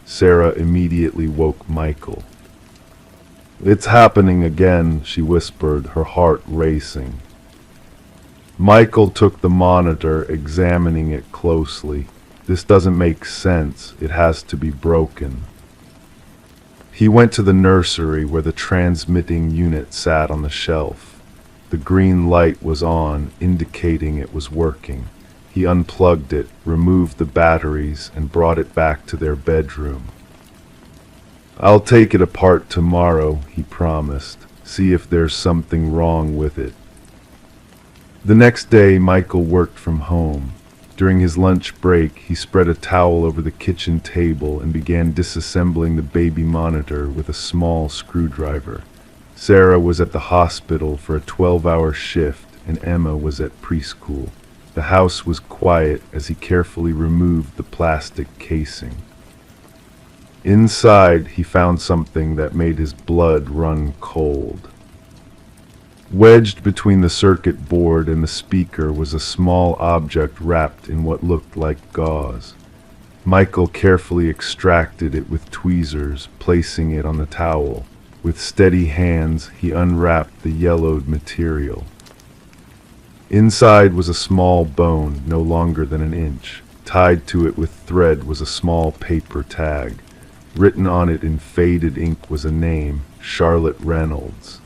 Sarah immediately woke Michael. "It's happening again," she whispered, her heart racing. Michael took the monitor, examining it closely. "This doesn't make sense. It has to be broken." He went to the nursery where the transmitting unit sat on the shelf. The green light was on, indicating it was working. He unplugged it, removed the batteries, and brought it back to their bedroom. "I'll take it apart tomorrow," he promised. "See if there's something wrong with it." The next day, Michael worked from home. During his lunch break, he spread a towel over the kitchen table and began disassembling the baby monitor with a small screwdriver. Sarah was at the hospital for a 12-hour shift, and Emma was at preschool. The house was quiet as he carefully removed the plastic casing. Inside, he found something that made his blood run cold. Wedged between the circuit board and the speaker was a small object wrapped in what looked like gauze. Michael carefully extracted it with tweezers, placing it on the towel. With steady hands, he unwrapped the yellowed material. Inside was a small bone, no longer than an inch. Tied to it with thread was a small paper tag. Written on it in faded ink was a name, Charlotte Reynolds.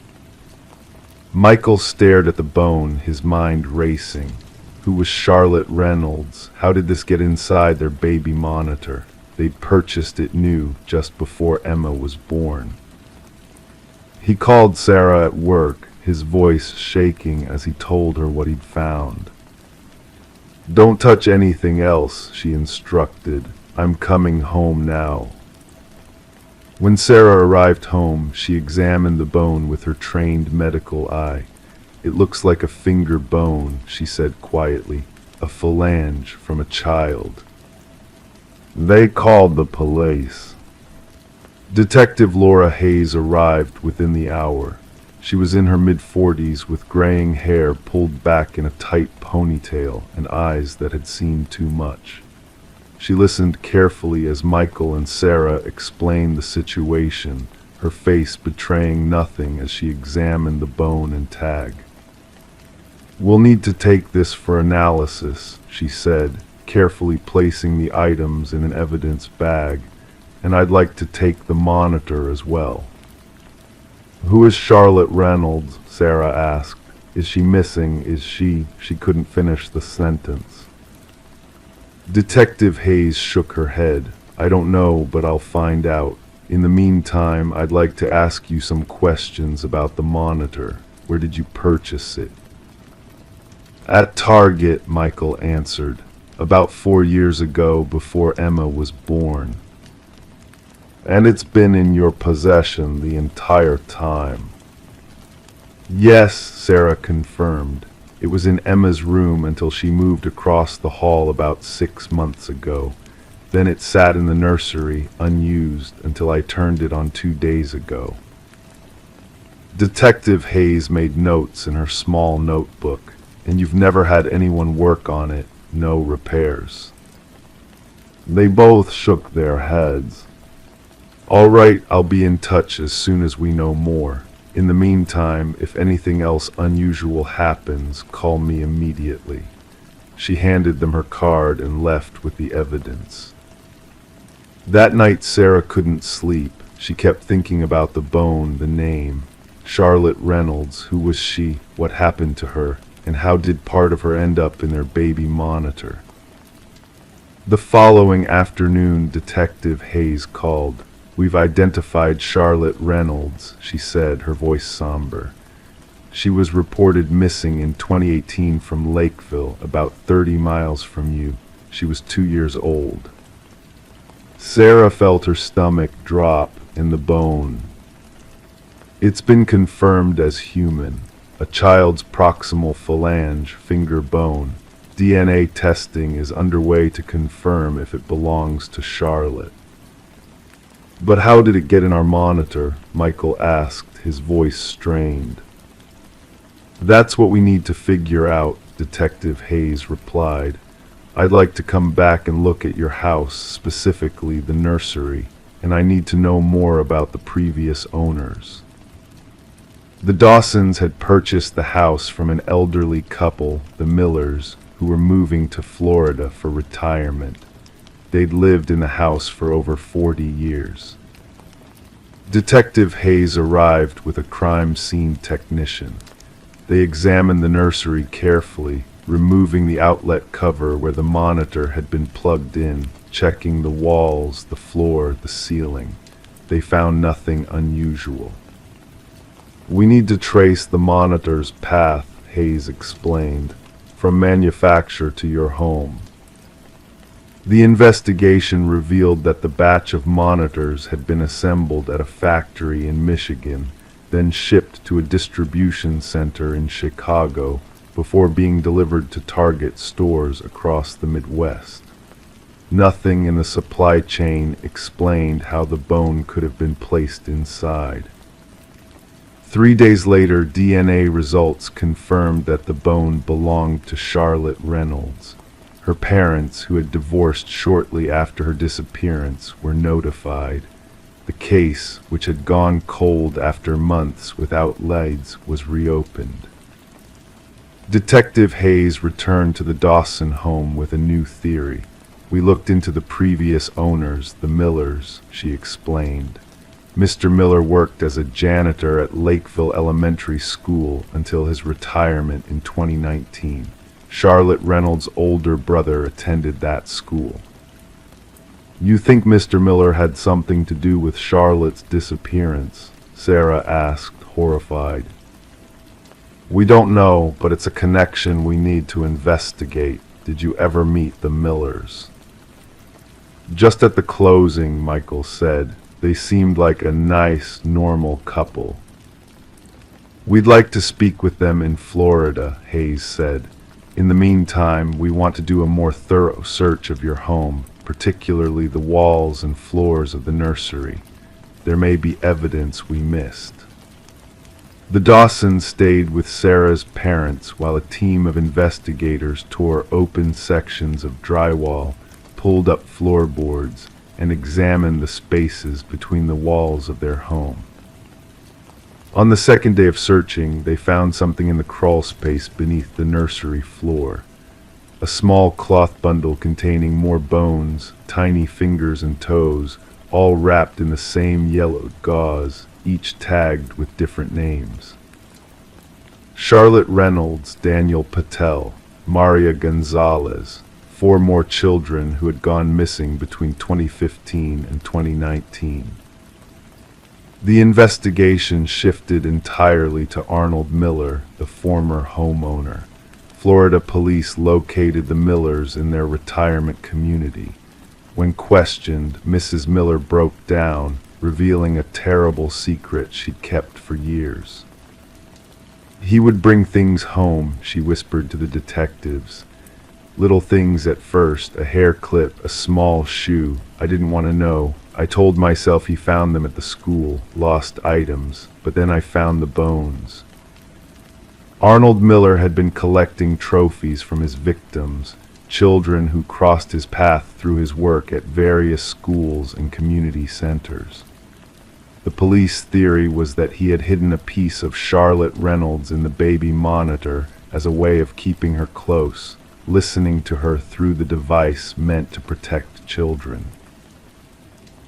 Michael stared at the bone, his mind racing. Who was Charlotte Reynolds? How did this get inside their baby monitor? They'd purchased it new, just before Emma was born. He called Sarah at work, his voice shaking as he told her what he'd found. "Don't touch anything else," she instructed. "I'm coming home now." When Sarah arrived home, she examined the bone with her trained medical eye. "It looks like a finger bone," she said quietly. "A phalange from a child." They called the police. Detective Laura Hayes arrived within the hour. She was in her mid-40s with graying hair pulled back in a tight ponytail and eyes that had seen too much. She listened carefully as Michael and Sarah explained the situation, her face betraying nothing as she examined the bone and tag. "We'll need to take this for analysis," she said, carefully placing the items in an evidence bag. "And I'd like to take the monitor as well." "Who is Charlotte Reynolds?" Sarah asked. "Is she missing? Is she..." She couldn't finish the sentence. Detective Hayes shook her head. I don't know, but I'll find out. In the meantime, I'd like to ask you some questions about the monitor. Where did you purchase it? At Target, Michael answered. About 4 years ago, before Emma was born. And it's been in your possession the entire time. Yes, Sarah confirmed. It was in Emma's room until she moved across the hall about 6 months ago. Then it sat in the nursery, unused, until I turned it on 2 days ago. Detective Hayes made notes in her small notebook. And you've never had anyone work on it, no repairs. They both shook their heads. All right, I'll be in touch as soon as we know more. In the meantime, if anything else unusual happens, call me immediately. She handed them her card and left with the evidence. That night, Sarah couldn't sleep. She kept thinking about the bone, the name. Charlotte Reynolds, who was she? What happened to her? And how did part of her end up in their baby monitor? The following afternoon, Detective Hayes called. We've identified Charlotte Reynolds, she said, her voice somber. She was reported missing in 2018 from Lakeville, about 30 miles from you. She was 2 years old. Sarah felt her stomach drop in the bone. It's been confirmed as human. A child's proximal phalange, finger bone. DNA testing is underway to confirm if it belongs to Charlotte. But how did it get in our monitor? Michael asked, his voice strained. That's what we need to figure out, Detective Hayes replied. I'd like to come back and look at your house, specifically the nursery, and I need to know more about the previous owners. The Dawsons had purchased the house from an elderly couple, the Millers, who were moving to Florida for retirement. They'd lived in the house for over 40 years. Detective Hayes arrived with a crime scene technician. They examined the nursery carefully, removing the outlet cover where the monitor had been plugged in, checking the walls, the floor, the ceiling. They found nothing unusual. We need to trace the monitor's path, Hayes explained, from manufacture to your home. The investigation revealed that the batch of monitors had been assembled at a factory in Michigan, then shipped to a distribution center in Chicago before being delivered to Target stores across the Midwest. Nothing in the supply chain explained how the bone could have been placed inside. 3 days later, DNA results confirmed that the bone belonged to Charlotte Reynolds. Her parents, who had divorced shortly after her disappearance, were notified. The case, which had gone cold after months without leads, was reopened. Detective Hayes returned to the Dawson home with a new theory. We looked into the previous owners, the Millers, she explained. Mr. Miller worked as a janitor at Lakeville Elementary School until his retirement in 2019. Charlotte Reynolds' older brother attended that school. You think Mr. Miller had something to do with Charlotte's disappearance? Sarah asked, horrified. We don't know, but it's a connection we need to investigate. Did you ever meet the Millers? Just at the closing, Michael said. They seemed like a nice, normal couple. We'd like to speak with them in Florida, Hayes said. In the meantime, we want to do a more thorough search of your home, particularly the walls and floors of the nursery. There may be evidence we missed. The Dawsons stayed with Sarah's parents while a team of investigators tore open sections of drywall, pulled up floorboards, and examined the spaces between the walls of their home. On the second day of searching, they found something in the crawl space beneath the nursery floor. A small cloth bundle containing more bones, tiny fingers and toes, all wrapped in the same yellowed gauze, each tagged with different names. Charlotte Reynolds, Daniel Patel, Maria Gonzalez, 4 more children who had gone missing between 2015 and 2019. The investigation shifted entirely to Arnold Miller, the former homeowner. Florida police located the Millers in their retirement community. When questioned, Mrs. Miller broke down, revealing a terrible secret she'd kept for years. "He would bring things home," she whispered to the detectives. "Little things at first, a hair clip, a small shoe. I didn't want to know. I told myself he found them at the school, lost items, but then I found the bones." Arnold Miller had been collecting trophies from his victims, children who crossed his path through his work at various schools and community centers. The police theory was that he had hidden a piece of Charlotte Reynolds in the baby monitor as a way of keeping her close, listening to her through the device meant to protect children.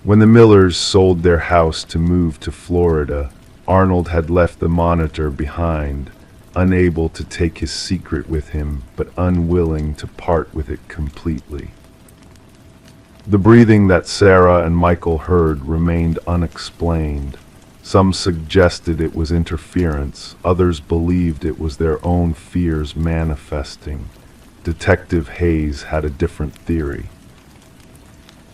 When the Millers sold their house to move to Florida, Arnold had left the monitor behind, unable to take his secret with him, but unwilling to part with it completely. The breathing that Sarah and Michael heard remained unexplained. Some suggested it was interference, others believed it was their own fears manifesting. Detective Hayes had a different theory.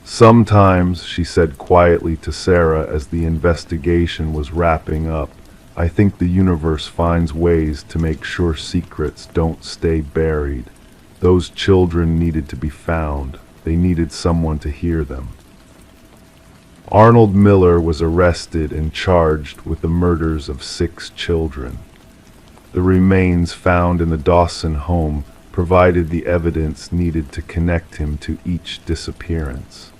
"Sometimes," she said quietly to Sarah as the investigation was wrapping up, "I think the universe finds ways to make sure secrets don't stay buried. Those children needed to be found. They needed someone to hear them." Arnold Miller was arrested and charged with the murders of 6 children. The remains found in the Dawson home provided the evidence needed to connect him to each disappearance.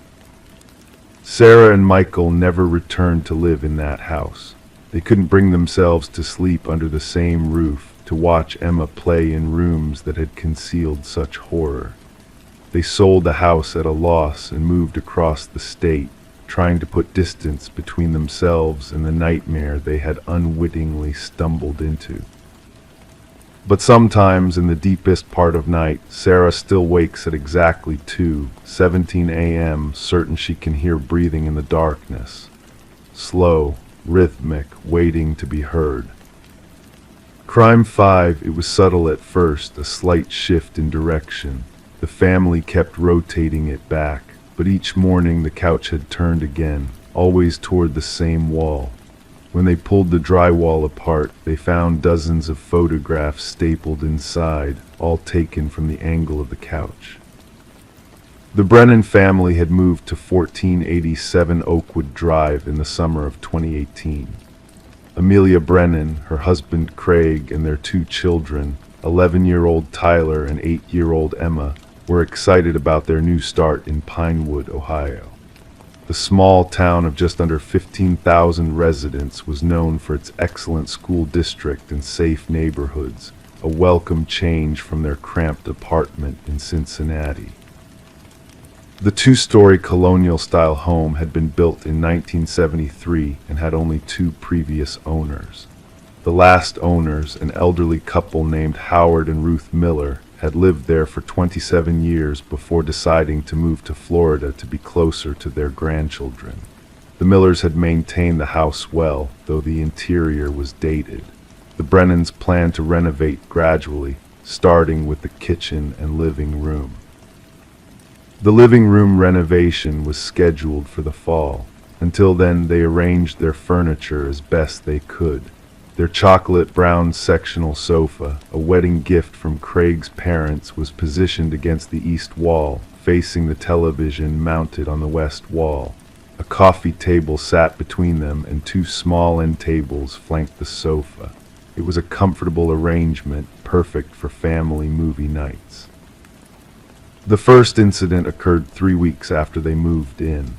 Sarah and Michael never returned to live in that house. They couldn't bring themselves to sleep under the same roof, to watch Emma play in rooms that had concealed such horror. They sold the house at a loss and moved across the state, trying to put distance between themselves and the nightmare they had unwittingly stumbled into. But sometimes in the deepest part of night, Sarah still wakes at exactly 2:17 a.m., certain she can hear breathing in the darkness. Slow, rhythmic, waiting to be heard. Crime 5, it was subtle at first, a slight shift in direction. The family kept rotating it back, but each morning the couch had turned again, always toward the same wall. When they pulled the drywall apart, they found dozens of photographs stapled inside, all taken from the angle of the couch. The Brennan family had moved to 1487 Oakwood Drive in the summer of 2018. Amelia Brennan, her husband Craig, and their 2 children, 11-year-old Tyler and 8-year-old Emma, were excited about their new start in Pinewood, Ohio. The small town of just under 15,000 residents was known for its excellent school district and safe neighborhoods, a welcome change from their cramped apartment in Cincinnati. The 2-story colonial-style home had been built in 1973 and had only 2 previous owners. The last owners, an elderly couple named Howard and Ruth Miller, had lived there for 27 years before deciding to move to Florida to be closer to their grandchildren. The Millers had maintained the house well, though the interior was dated. The Brennans planned to renovate gradually, starting with the kitchen and living room. The living room renovation was scheduled for the fall. Until then, they arranged their furniture as best they could. Their chocolate brown sectional sofa, a wedding gift from Craig's parents, was positioned against the east wall, facing the television mounted on the west wall. A coffee table sat between them, and 2 small end tables flanked the sofa. It was a comfortable arrangement, perfect for family movie nights. The first incident occurred 3 weeks after they moved in.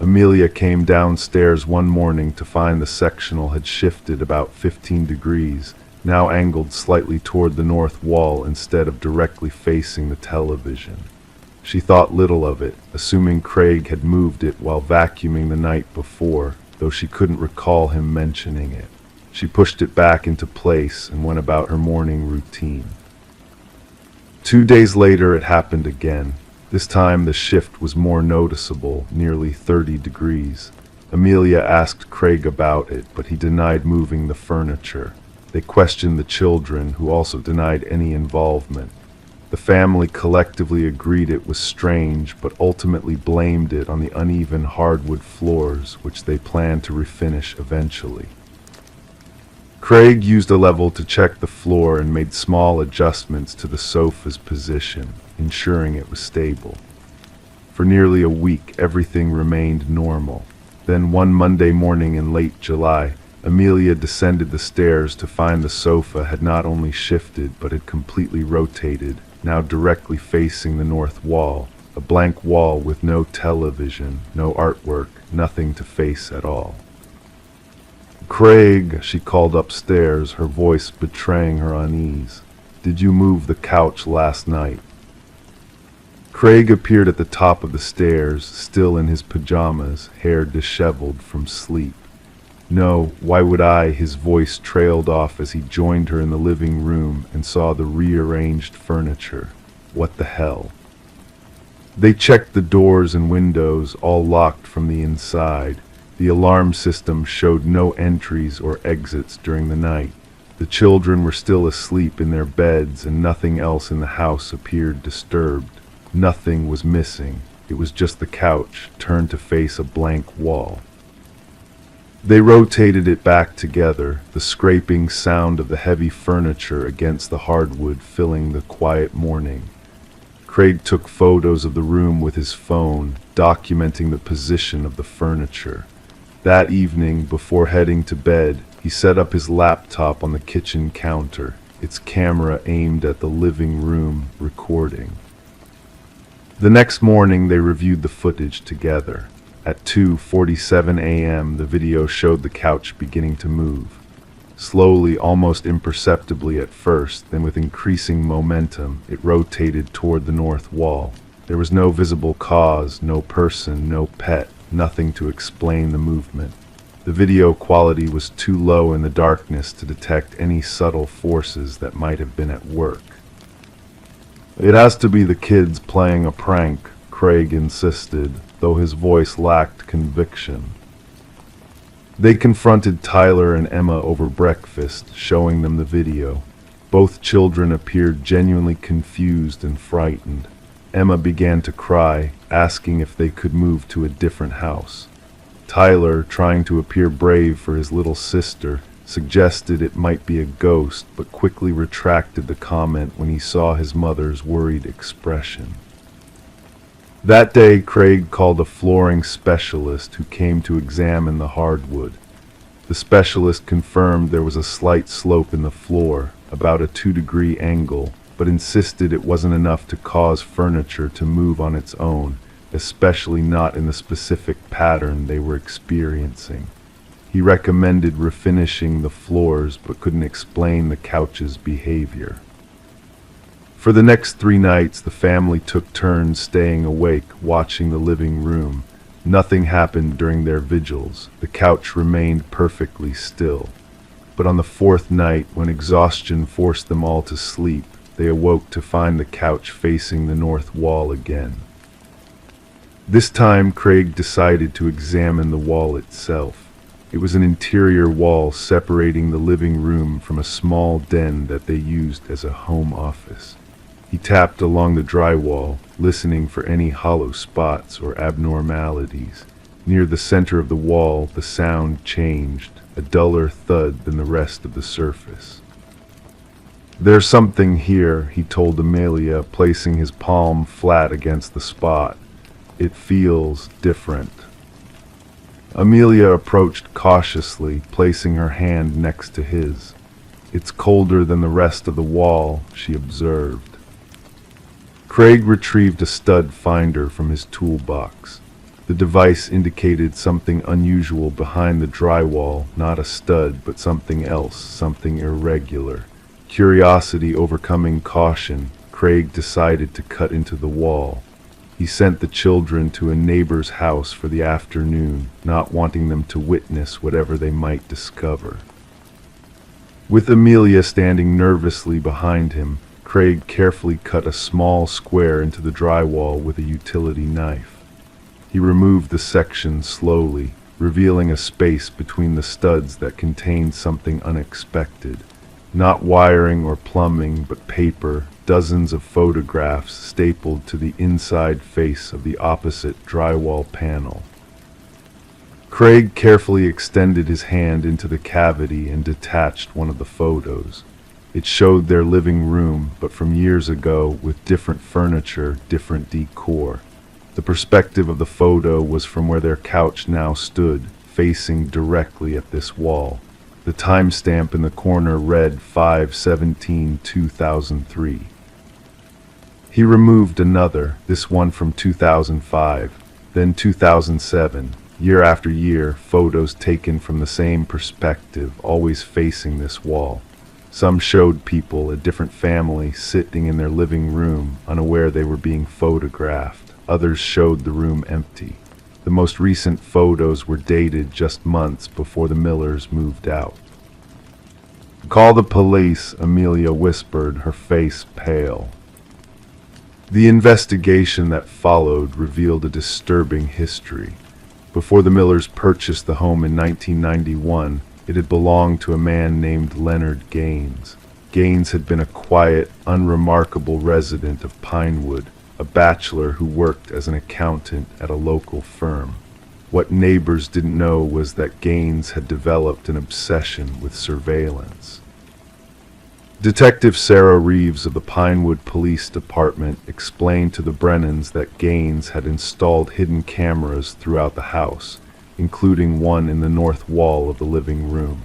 Amelia came downstairs one morning to find the sectional had shifted about 15 degrees, now angled slightly toward the north wall instead of directly facing the television. She thought little of it, assuming Craig had moved it while vacuuming the night before, though she couldn't recall him mentioning it. She pushed it back into place and went about her morning routine. 2 days later, it happened again. This time the shift was more noticeable, nearly 30 degrees. Amelia asked Craig about it, but he denied moving the furniture. They questioned the children, who also denied any involvement. The family collectively agreed it was strange, but ultimately blamed it on the uneven hardwood floors, which they planned to refinish eventually. Craig used a level to check the floor and made small adjustments to the sofa's position, ensuring it was stable. For nearly a week, everything remained normal. Then one Monday morning in late July, Amelia descended the stairs to find the sofa had not only shifted, but had completely rotated, now directly facing the north wall, a blank wall with no television, no artwork, nothing to face at all. "Craig," she called upstairs, her voice betraying her unease. "Did you move the couch last night?" Craig appeared at the top of the stairs, still in his pajamas, hair disheveled from sleep. "No, why would I?" His voice trailed off as he joined her in the living room and saw the rearranged furniture. What the hell? They checked the doors and windows, all locked from the inside. The alarm system showed no entries or exits during the night. The children were still asleep in their beds, and nothing else in the house appeared disturbed. Nothing was missing. It was just the couch, turned to face a blank wall. They rotated it back together, the scraping sound of the heavy furniture against the hardwood filling the quiet morning. Craig took photos of the room with his phone, documenting the position of the furniture. That evening, before heading to bed, he set up his laptop on the kitchen counter, its camera aimed at the living room, recording. The next morning, they reviewed the footage together. At 2:47 a.m., the video showed the couch beginning to move. Slowly, almost imperceptibly at first, then with increasing momentum, it rotated toward the north wall. There was no visible cause, no person, no pet, nothing to explain the movement. The video quality was too low in the darkness to detect any subtle forces that might have been at work. "It has to be the kids playing a prank," Craig insisted, though his voice lacked conviction. They confronted Tyler and Emma over breakfast, showing them the video. Both children appeared genuinely confused and frightened. Emma began to cry, asking if they could move to a different house. Tyler, trying to appear brave for his little sister, suggested it might be a ghost, but quickly retracted the comment when he saw his mother's worried expression. That day, Craig called a flooring specialist who came to examine the hardwood. The specialist confirmed there was a slight slope in the floor, about a 2-degree angle, but insisted it wasn't enough to cause furniture to move on its own, especially not in the specific pattern they were experiencing. He recommended refinishing the floors, but couldn't explain the couch's behavior. For the next 3 nights, the family took turns staying awake, watching the living room. Nothing happened during their vigils. The couch remained perfectly still. But on the 4th night, when exhaustion forced them all to sleep, they awoke to find the couch facing the north wall again. This time, Craig decided to examine the wall itself. It was an interior wall separating the living room from a small den that they used as a home office. He tapped along the drywall, listening for any hollow spots or abnormalities. Near the center of the wall, the sound changed, a duller thud than the rest of the surface. "There's something here," he told Amelia, placing his palm flat against the spot. "It feels different." Amelia approached cautiously, placing her hand next to his. "It's colder than the rest of the wall," she observed. Craig retrieved a stud finder from his toolbox. The device indicated something unusual behind the drywall, not a stud, but something else, something irregular. Curiosity overcoming caution, Craig decided to cut into the wall. He sent the children to a neighbor's house for the afternoon, not wanting them to witness whatever they might discover. With Amelia standing nervously behind him, Craig carefully cut a small square into the drywall with a utility knife. He removed the section slowly, revealing a space between the studs that contained something unexpected. Not wiring or plumbing, but paper, dozens of photographs stapled to the inside face of the opposite drywall panel. Craig carefully extended his hand into the cavity and detached one of the photos. It showed their living room, but from years ago, with different furniture, different decor. The perspective of the photo was from where their couch now stood, facing directly at this wall. The timestamp in the corner read 5/17/2003. He removed another, this one from 2005, then 2007. Year after year, photos taken from the same perspective, always facing this wall. Some showed people, a different family, sitting in their living room, unaware they were being photographed. Others showed the room empty. The most recent photos were dated just months before the Millers moved out. "Call the police," Amelia whispered, her face pale. The investigation that followed revealed a disturbing history. Before the Millers purchased the home in 1991, it had belonged to a man named Leonard Gaines. Gaines had been a quiet, unremarkable resident of Pinewood, a bachelor who worked as an accountant at a local firm. What neighbors didn't know was that Gaines had developed an obsession with surveillance. Detective Sarah Reeves of the Pinewood Police Department explained to the Brennans that Gaines had installed hidden cameras throughout the house, including one in the north wall of the living room.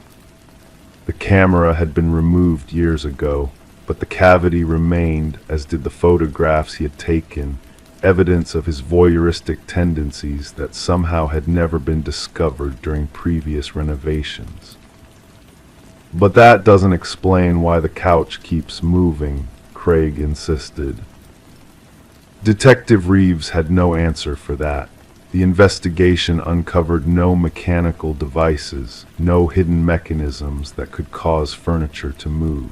The camera had been removed years ago, but the cavity remained, as did the photographs he had taken, evidence of his voyeuristic tendencies that somehow had never been discovered during previous renovations. "But that doesn't explain why the couch keeps moving," Craig insisted. Detective Reeves had no answer for that. The investigation uncovered no mechanical devices, no hidden mechanisms that could cause furniture to move.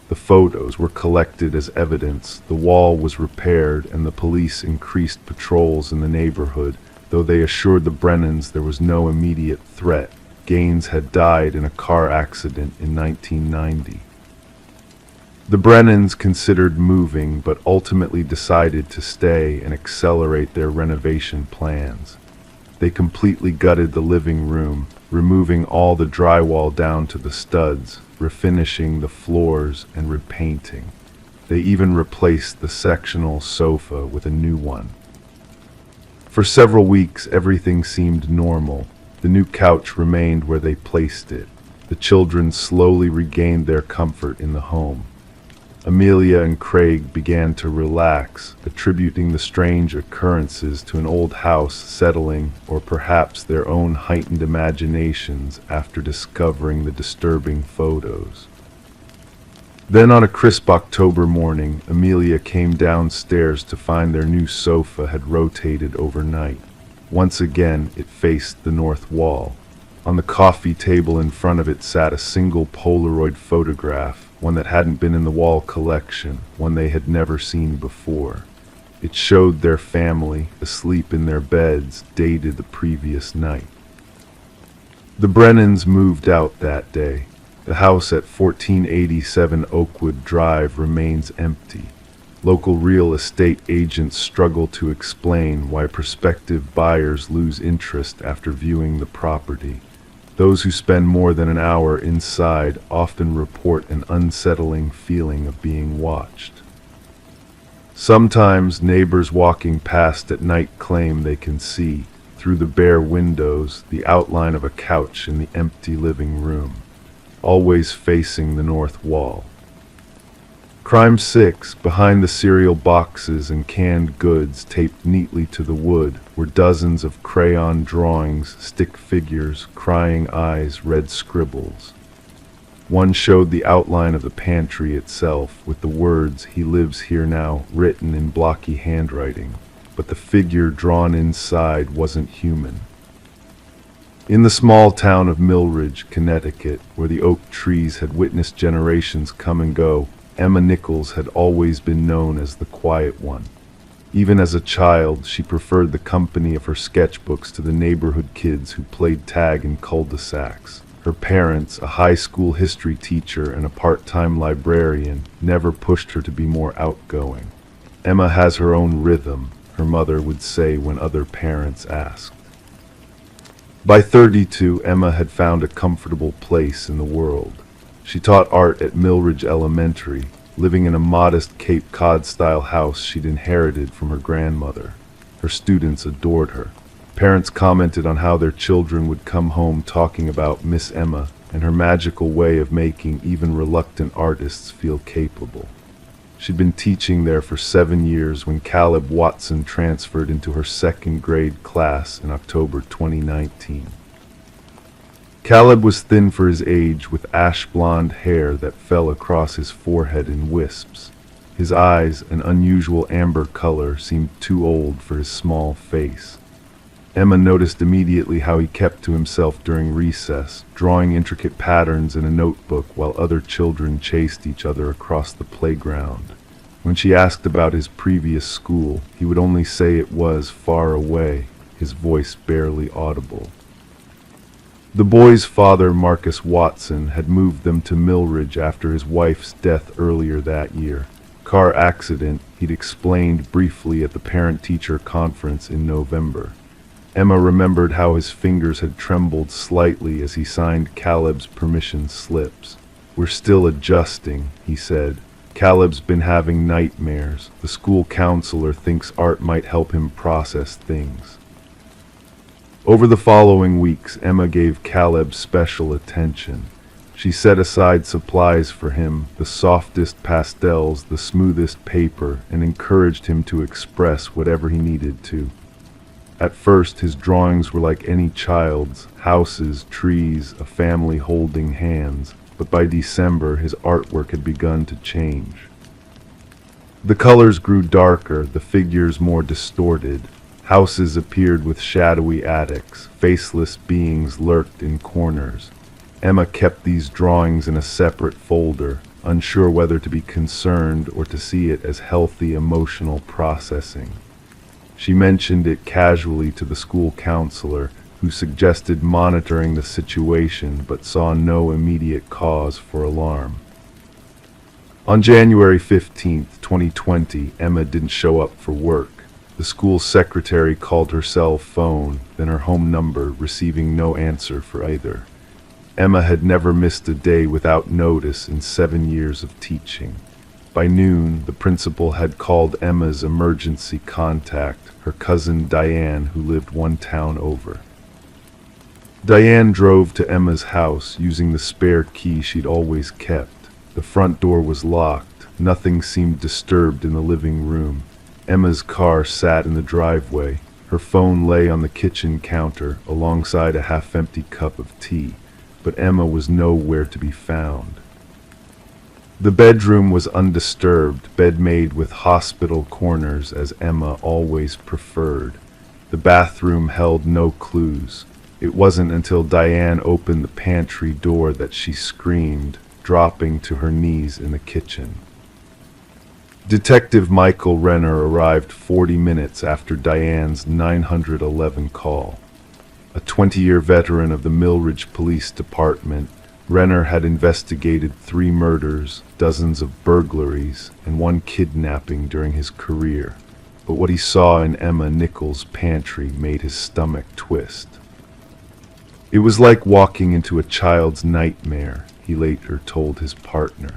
The photos were collected as evidence, the wall was repaired, and the police increased patrols in the neighborhood, though they assured the Brennans there was no immediate threat. Gaines had died in a car accident in 1990. The Brennans considered moving, but ultimately decided to stay and accelerate their renovation plans. They completely gutted the living room, removing all the drywall down to the studs, refinishing the floors and repainting. They even replaced the sectional sofa with a new one. For several weeks, everything seemed normal. The new couch remained where they placed it. The children slowly regained their comfort in the home. Amelia and Craig began to relax, attributing the strange occurrences to an old house settling, or perhaps their own heightened imaginations after discovering the disturbing photos. Then on a crisp October morning, Amelia came downstairs to find their new sofa had rotated overnight. Once again, it faced the north wall. On the coffee table in front of it sat a single Polaroid photograph, one that hadn't been in the wall collection, one they had never seen before. It showed their family, asleep in their beds, dated the previous night. The Brennans moved out that day. The house at 1487 Oakwood Drive remains empty. Local real estate agents struggle to explain why prospective buyers lose interest after viewing the property. Those who spend more than an hour inside often report an unsettling feeling of being watched. Sometimes neighbors walking past at night claim they can see, through the bare windows, the outline of a couch in the empty living room, always facing the north wall. Crime 6, behind the cereal boxes and canned goods taped neatly to the wood, were dozens of crayon drawings, stick figures, crying eyes, red scribbles. One showed the outline of the pantry itself, with the words, "He lives here now," written in blocky handwriting, but the figure drawn inside wasn't human. In the small town of Millridge, Connecticut, where the oak trees had witnessed generations come and go, Emma Nichols had always been known as the quiet one. Even as a child, she preferred the company of her sketchbooks to the neighborhood kids who played tag in cul-de-sacs. Her parents, a high school history teacher and a part-time librarian, never pushed her to be more outgoing. Emma has her own rhythm, her mother would say when other parents asked. By 32, Emma had found a comfortable place in the world. She taught art at Millridge Elementary, living in a modest Cape Cod-style house she'd inherited from her grandmother. Her students adored her. Parents commented on how their children would come home talking about Miss Emma and her magical way of making even reluctant artists feel capable. She'd been teaching there for 7 years when Caleb Watson transferred into her second grade class in October 2019. Caleb was thin for his age, with ash blonde hair that fell across his forehead in wisps. His eyes, an unusual amber color, seemed too old for his small face. Emma noticed immediately how he kept to himself during recess, drawing intricate patterns in a notebook while other children chased each other across the playground. When she asked about his previous school, he would only say it was far away, his voice barely audible. The boys' father, Marcus Watson, had moved them to Millridge after his wife's death earlier that year. Car accident, he'd explained briefly at the parent-teacher conference in November. Emma remembered how his fingers had trembled slightly as he signed Caleb's permission slips. "We're still adjusting," he said. "Caleb's been having nightmares. The school counselor thinks art might help him process things." Over the following weeks, Emma gave Caleb special attention. She set aside supplies for him, the softest pastels, the smoothest paper, and encouraged him to express whatever he needed to. At first, his drawings were like any child's, houses, trees, a family holding hands, but by December, his artwork had begun to change. The colors grew darker, the figures more distorted. Houses appeared with shadowy attics, faceless beings lurked in corners. Emma kept these drawings in a separate folder, unsure whether to be concerned or to see it as healthy emotional processing. She mentioned it casually to the school counselor, who suggested monitoring the situation but saw no immediate cause for alarm. On January 15, 2020, Emma didn't show up for work. The school secretary called her cell phone, then her home number, receiving no answer for either. Emma had never missed a day without notice in 7 years of teaching. By noon, the principal had called Emma's emergency contact, her cousin Diane, who lived one town over. Diane drove to Emma's house using the spare key she'd always kept. The front door was locked. Nothing seemed disturbed in the living room. Emma's car sat in the driveway. Her phone lay on the kitchen counter alongside a half-empty cup of tea, but Emma was nowhere to be found. The bedroom was undisturbed, bed made with hospital corners as Emma always preferred. The bathroom held no clues. It wasn't until Diane opened the pantry door that she screamed, dropping to her knees in the kitchen. Detective Michael Renner arrived 40 minutes after Diane's 911 call. A 20-year veteran of the Millridge Police Department, Renner had investigated 3 murders, dozens of burglaries, and 1 kidnapping during his career. But what he saw in Emma Nichols' pantry made his stomach twist. It was like walking into a child's nightmare, he later told his partner.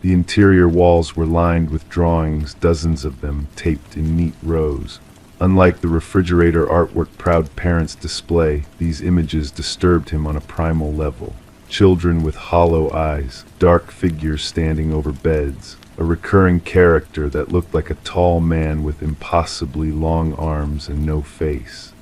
The interior walls were lined with drawings, dozens of them taped in neat rows. Unlike the refrigerator artwork proud parents display, these images disturbed him on a primal level. Children with hollow eyes, dark figures standing over beds, a recurring character that looked like a tall man with impossibly long arms and no face.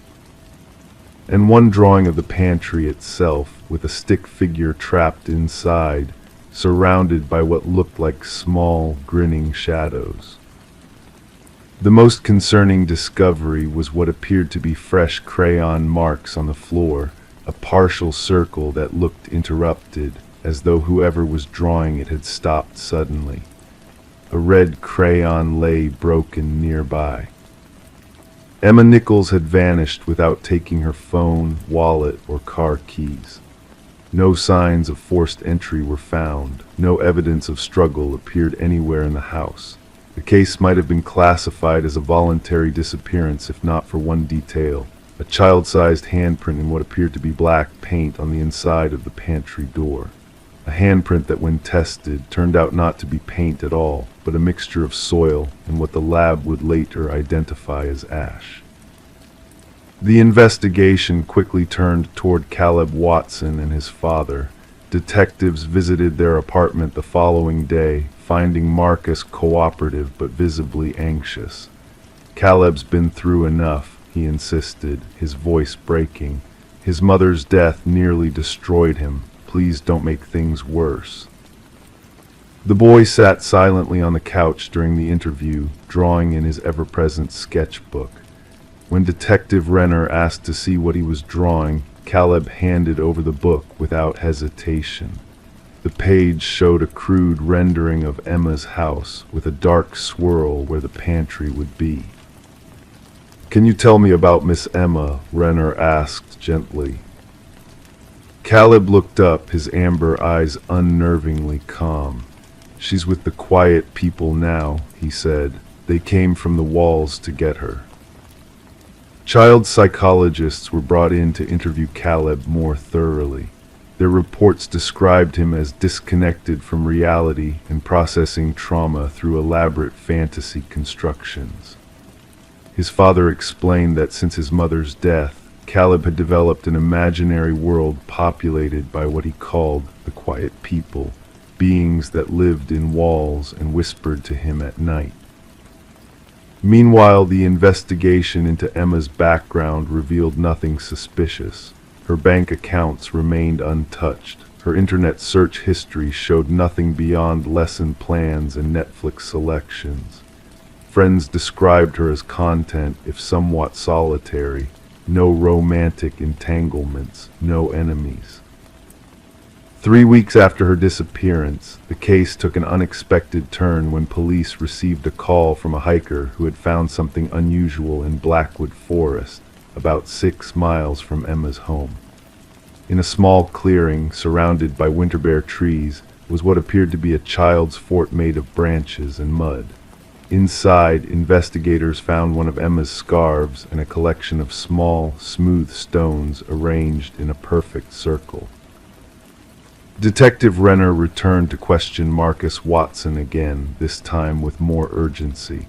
And one drawing of the pantry itself, with a stick figure trapped inside, surrounded by what looked like small, grinning shadows. The most concerning discovery was what appeared to be fresh crayon marks on the floor, a partial circle that looked interrupted, as though whoever was drawing it had stopped suddenly. A red crayon lay broken nearby. Emma Nichols had vanished without taking her phone, wallet, or car keys. No signs of forced entry were found. No evidence of struggle appeared anywhere in the house. The case might have been classified as a voluntary disappearance if not for one detail: a child-sized handprint in what appeared to be black paint on the inside of the pantry door. A handprint that, when tested, turned out not to be paint at all, but a mixture of soil and what the lab would later identify as ash. The investigation quickly turned toward Caleb Watson and his father. Detectives visited their apartment the following day, finding Marcus cooperative but visibly anxious. "Caleb's been through enough," he insisted, his voice breaking. "His mother's death nearly destroyed him. Please don't make things worse." The boy sat silently on the couch during the interview, drawing in his ever-present sketchbook. When Detective Renner asked to see what he was drawing, Caleb handed over the book without hesitation. The page showed a crude rendering of Emma's house, with a dark swirl where the pantry would be. "Can you tell me about Miss Emma?" Renner asked gently. Caleb looked up, his amber eyes unnervingly calm. "She's with the quiet people now," he said. "They came from the walls to get her." Child psychologists were brought in to interview Caleb more thoroughly. Their reports described him as disconnected from reality and processing trauma through elaborate fantasy constructions. His father explained that since his mother's death, Caleb had developed an imaginary world populated by what he called the quiet people, beings that lived in walls and whispered to him at night. Meanwhile, the investigation into Emma's background revealed nothing suspicious. Her bank accounts remained untouched. Her internet search history showed nothing beyond lesson plans and Netflix selections. Friends described her as content, if somewhat solitary. No romantic entanglements, no enemies. 3 weeks after her disappearance, the case took an unexpected turn when police received a call from a hiker who had found something unusual in Blackwood Forest, about 6 miles from Emma's home. In a small clearing surrounded by winter-bear trees was what appeared to be a child's fort made of branches and mud. Inside, investigators found one of Emma's scarves and a collection of small, smooth stones arranged in a perfect circle. Detective Renner returned to question Marcus Watson again, this time with more urgency.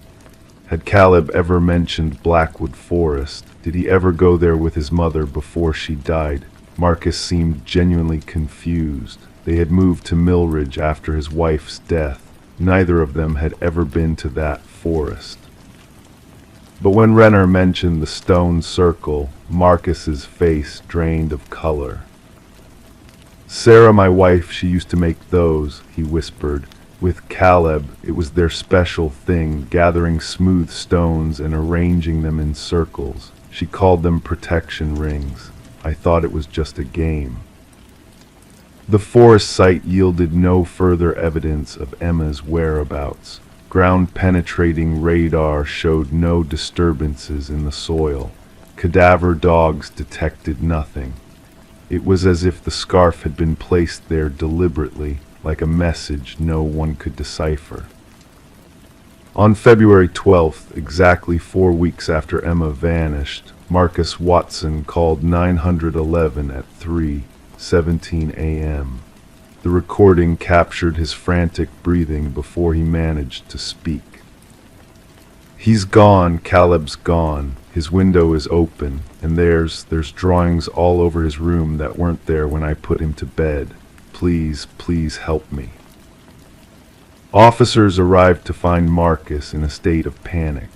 Had Caleb ever mentioned Blackwood Forest? Did he ever go there with his mother before she died? Marcus seemed genuinely confused. They had moved to Millridge after his wife's death. Neither of them had ever been to that forest. But when Renner mentioned the stone circle, Marcus's face drained of color. "Sarah, my wife, she used to make those," he whispered. "With Caleb, it was their special thing, gathering smooth stones and arranging them in circles. She called them protection rings. I thought it was just a game." The forest site yielded no further evidence of Emma's whereabouts. Ground-penetrating radar showed no disturbances in the soil. Cadaver dogs detected nothing. It was as if the scarf had been placed there deliberately, like a message no one could decipher. On February 12th, exactly 4 weeks after Emma vanished, Marcus Watson called 911 at 3:17 a.m. The recording captured his frantic breathing before he managed to speak. "He's gone, Caleb's gone. His window is open, and there's drawings all over his room that weren't there when I put him to bed. Please, please help me." Officers arrived to find Marcus in a state of panic.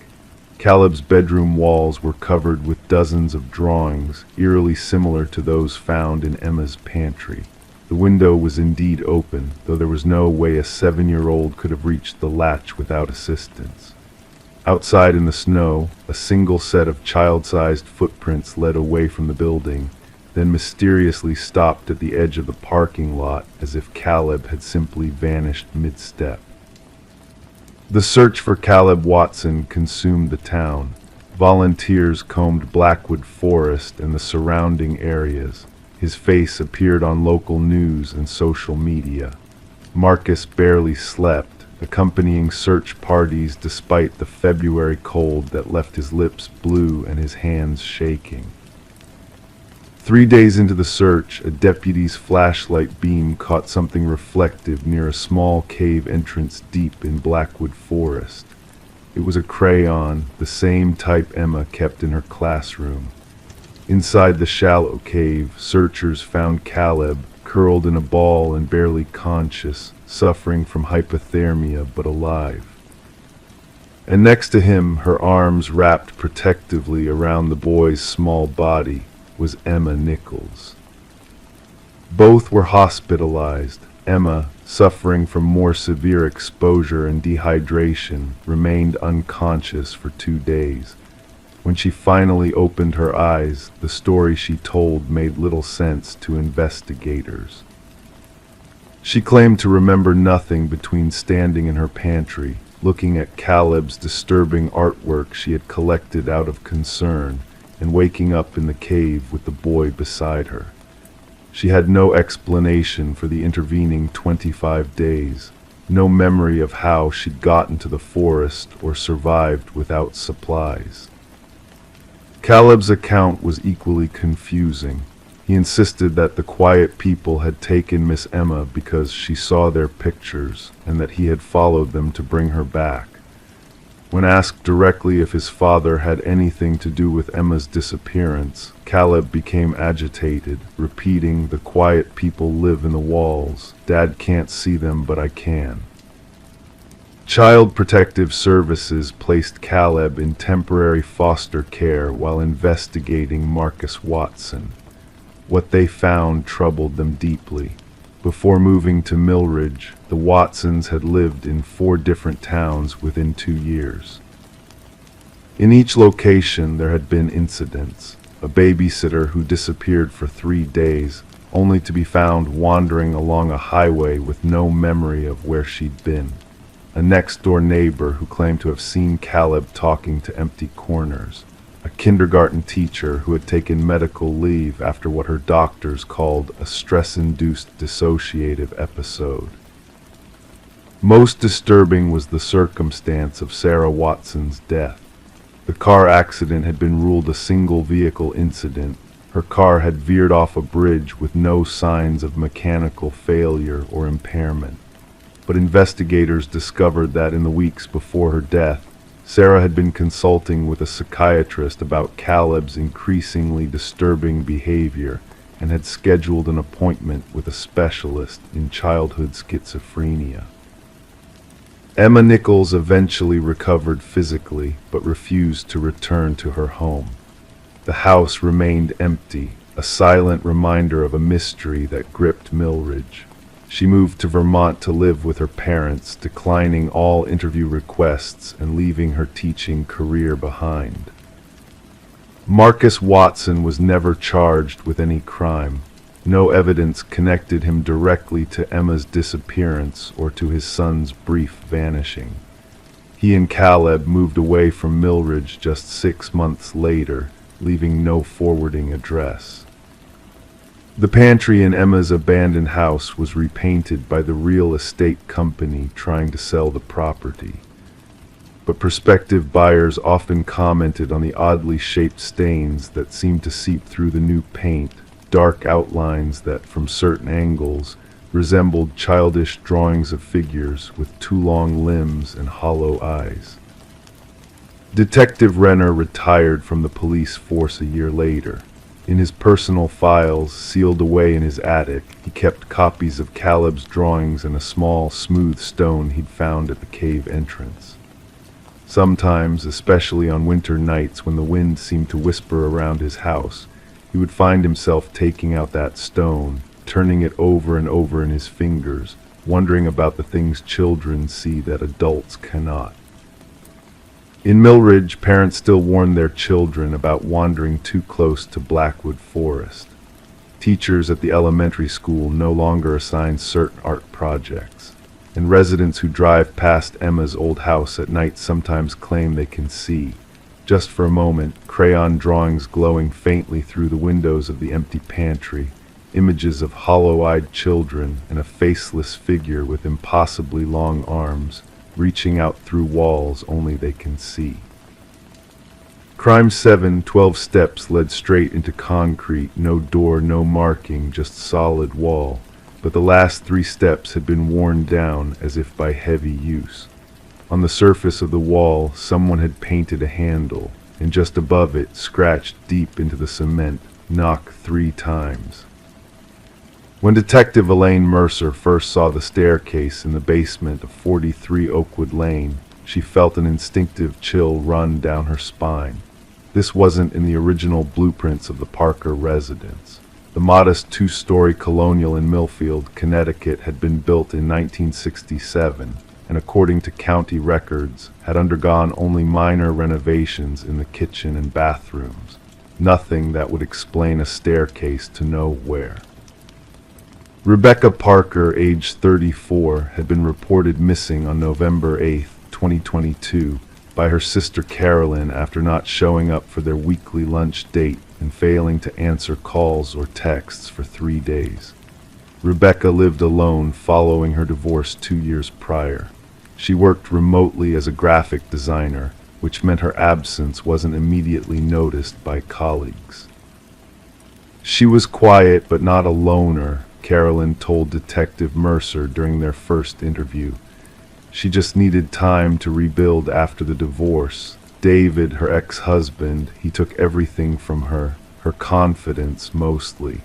Caleb's bedroom walls were covered with dozens of drawings, eerily similar to those found in Emma's pantry. The window was indeed open, though there was no way a 7-year-old could have reached the latch without assistance. Outside in the snow, a single set of child-sized footprints led away from the building, then mysteriously stopped at the edge of the parking lot as if Caleb had simply vanished mid-step. The search for Caleb Watson consumed the town. Volunteers combed Blackwood Forest and the surrounding areas. His face appeared on local news and social media. Marcus barely slept, accompanying search parties despite the February cold that left his lips blue and his hands shaking. 3 days into the search, a deputy's flashlight beam caught something reflective near a small cave entrance deep in Blackwood Forest. It was a crayon, the same type Emma kept in her classroom. Inside the shallow cave, searchers found Caleb, curled in a ball and barely conscious, suffering from hypothermia but alive. And next to him, her arms wrapped protectively around the boy's small body, was Emma Nichols. Both were hospitalized. Emma, suffering from more severe exposure and dehydration, remained unconscious for 2 days. When she finally opened her eyes, the story she told made little sense to investigators. She claimed to remember nothing between standing in her pantry, looking at Caleb's disturbing artwork she had collected out of concern, and waking up in the cave with the boy beside her. She had no explanation for the intervening 25 days, no memory of how she'd gotten to the forest or survived without supplies. Caleb's account was equally confusing. He insisted that the quiet people had taken Miss Emma because she saw their pictures and that he had followed them to bring her back. When asked directly if his father had anything to do with Emma's disappearance, Caleb became agitated, repeating, "The quiet people live in the walls. Dad can't see them, but I can." Child Protective Services placed Caleb in temporary foster care while investigating Marcus Watson. What they found troubled them deeply. Before moving to Millridge, the Watsons had lived in 4 different towns within 2 years. In each location there had been incidents. A babysitter who disappeared for 3 days, only to be found wandering along a highway with no memory of where she'd been. A next-door neighbor who claimed to have seen Caleb talking to empty corners. A kindergarten teacher who had taken medical leave after what her doctors called a stress-induced dissociative episode. Most disturbing was the circumstance of Sarah Watson's death. The car accident had been ruled a single-vehicle incident. Her car had veered off a bridge with no signs of mechanical failure or impairment. But investigators discovered that in the weeks before her death, Sarah had been consulting with a psychiatrist about Caleb's increasingly disturbing behavior and had scheduled an appointment with a specialist in childhood schizophrenia. Emma Nichols eventually recovered physically but refused to return to her home. The house remained empty, a silent reminder of a mystery that gripped Millridge. She moved to Vermont to live with her parents, declining all interview requests and leaving her teaching career behind. Marcus Watson was never charged with any crime. No evidence connected him directly to Emma's disappearance or to his son's brief vanishing. He and Caleb moved away from Millridge just 6 months later, leaving no forwarding address. The pantry in Emma's abandoned house was repainted by the real estate company trying to sell the property. But prospective buyers often commented on the oddly shaped stains that seemed to seep through the new paint, dark outlines that, from certain angles, resembled childish drawings of figures with too long limbs and hollow eyes. Detective Renner retired from the police force a year later. In his personal files, sealed away in his attic, he kept copies of Caleb's drawings and a small, smooth stone he'd found at the cave entrance. Sometimes, especially on winter nights when the wind seemed to whisper around his house, he would find himself taking out that stone, turning it over and over in his fingers, wondering about the things children see that adults cannot. In Millridge, parents still warned their children about wandering too close to Blackwood Forest. Teachers at the elementary school no longer assign certain art projects, and residents who drive past Emma's old house at night sometimes claim they can see, just for a moment, crayon drawings glowing faintly through the windows of the empty pantry, images of hollow-eyed children and a faceless figure with impossibly long arms, reaching out through walls only they can see. Crime 7, 12 steps led straight into concrete, no door, no marking, just solid wall, but the last 3 steps had been worn down as if by heavy use. On the surface of the wall, someone had painted a handle, and just above it, scratched deep into the cement, knock 3 times. When Detective Elaine Mercer first saw the staircase in the basement of 43 Oakwood Lane, she felt an instinctive chill run down her spine. This wasn't in the original blueprints of the Parker residence. The modest 2-story colonial in Millfield, Connecticut, had been built in 1967, and according to county records, had undergone only minor renovations in the kitchen and bathrooms. Nothing that would explain a staircase to nowhere. Rebecca Parker, age 34, had been reported missing on November 8, 2022, by her sister Carolyn after not showing up for their weekly lunch date and failing to answer calls or texts for 3 days. Rebecca lived alone following her divorce 2 years prior. She worked remotely as a graphic designer, which meant her absence wasn't immediately noticed by colleagues. She was quiet but not a loner, Carolyn told Detective Mercer during their first interview. She just needed time to rebuild after the divorce. David, her ex-husband, he took everything from her confidence mostly.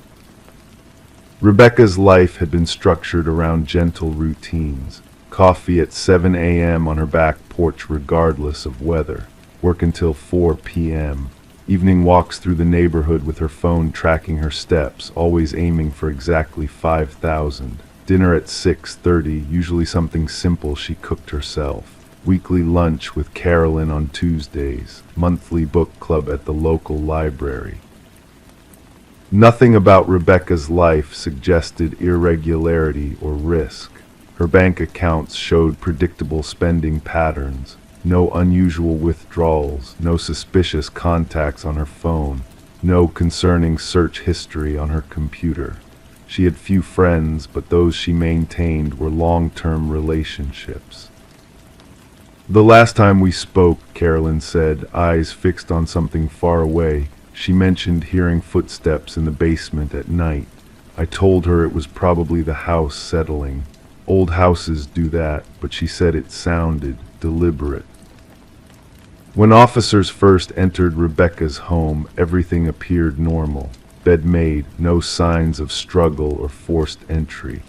Rebecca's life had been structured around gentle routines. Coffee at 7 a.m. on her back porch regardless of weather. Work until 4 p.m. Evening walks through the neighborhood with her phone tracking her steps, always aiming for exactly 5,000. Dinner at 6:30, usually something simple she cooked herself. Weekly lunch with Carolyn on Tuesdays. Monthly book club at the local library. Nothing about Rebecca's life suggested irregularity or risk. Her bank accounts showed predictable spending patterns. No unusual withdrawals, no suspicious contacts on her phone, no concerning search history on her computer. She had few friends, but those she maintained were long-term relationships. The last time we spoke, Carolyn said, eyes fixed on something far away, she mentioned hearing footsteps in the basement at night. I told her it was probably the house settling. Old houses do that, but she said it sounded deliberate. When officers first entered Rebecca's home, everything appeared normal. Bed made, no signs of struggle or forced entry.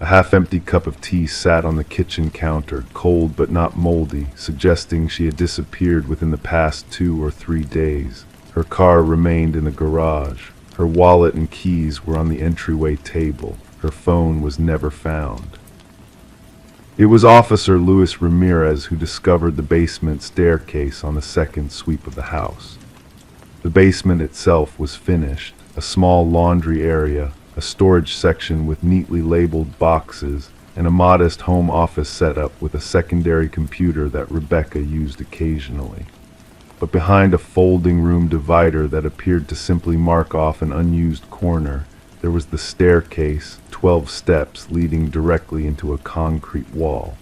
A half-empty cup of tea sat on the kitchen counter, cold but not moldy, suggesting she had disappeared within the past 2 or 3 days. Her car remained in the garage. Her wallet and keys were on the entryway table. Her phone was never found. It was Officer Luis Ramirez who discovered the basement staircase on the second sweep of the house. The basement itself was finished, a small laundry area, a storage section with neatly labeled boxes, and a modest home office setup with a secondary computer that Rebecca used occasionally. But behind a folding room divider that appeared to simply mark off an unused corner, there was the staircase, 12 steps leading directly into a concrete wall.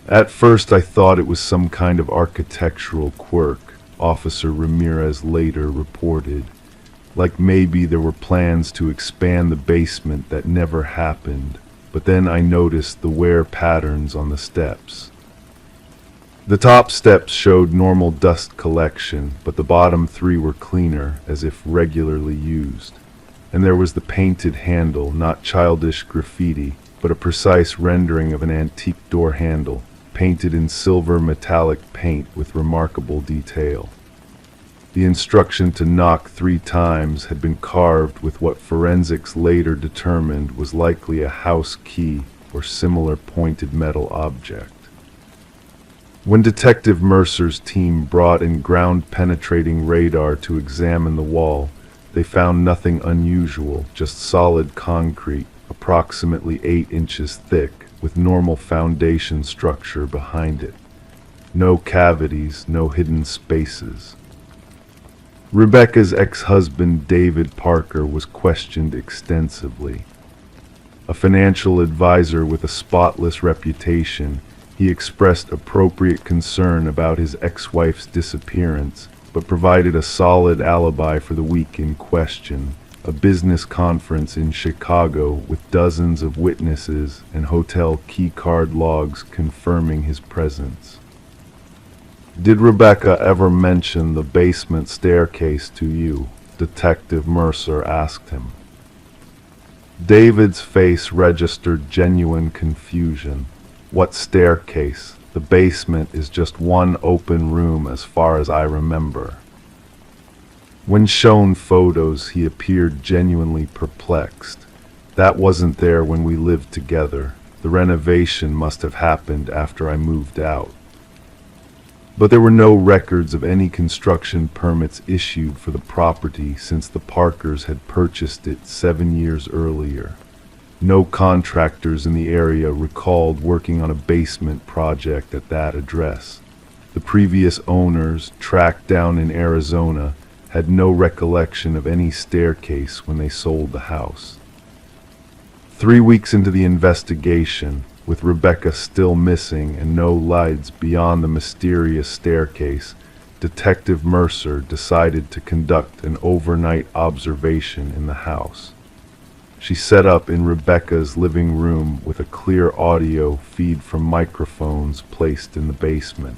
At first I thought it was some kind of architectural quirk, Officer Ramirez later reported. Like maybe there were plans to expand the basement that never happened, but then I noticed the wear patterns on the steps. The top steps showed normal dust collection, but the bottom 3 were cleaner, as if regularly used. And there was the painted handle, not childish graffiti, but a precise rendering of an antique door handle, painted in silver metallic paint with remarkable detail. The instruction to knock 3 times had been carved with what forensics later determined was likely a house key or similar pointed metal object. When Detective Mercer's team brought in ground-penetrating radar to examine the wall, They found nothing unusual, just solid concrete, approximately 8 inches thick, with normal foundation structure behind it. No cavities, no hidden spaces. Rebecca's ex-husband, David Parker, was questioned extensively. A financial advisor with a spotless reputation, he expressed appropriate concern about his ex-wife's disappearance, but provided a solid alibi for the week in question, a business conference in Chicago with dozens of witnesses and hotel keycard logs confirming his presence. "Did Rebecca ever mention the basement staircase to you?" Detective Mercer asked him. David's face registered genuine confusion. "What staircase? The basement is just one open room as far as I remember." When shown photos, he appeared genuinely perplexed. "That wasn't there when we lived together. The renovation must have happened after I moved out." But there were no records of any construction permits issued for the property since the Parkers had purchased it 7 years earlier. No contractors in the area recalled working on a basement project at that address. The previous owners, tracked down in Arizona, had no recollection of any staircase when they sold the house. 3 weeks into the investigation, with Rebecca still missing and no lights beyond the mysterious staircase, Detective Mercer decided to conduct an overnight observation in the house. She set up in Rebecca's living room with a clear audio feed from microphones placed in the basement.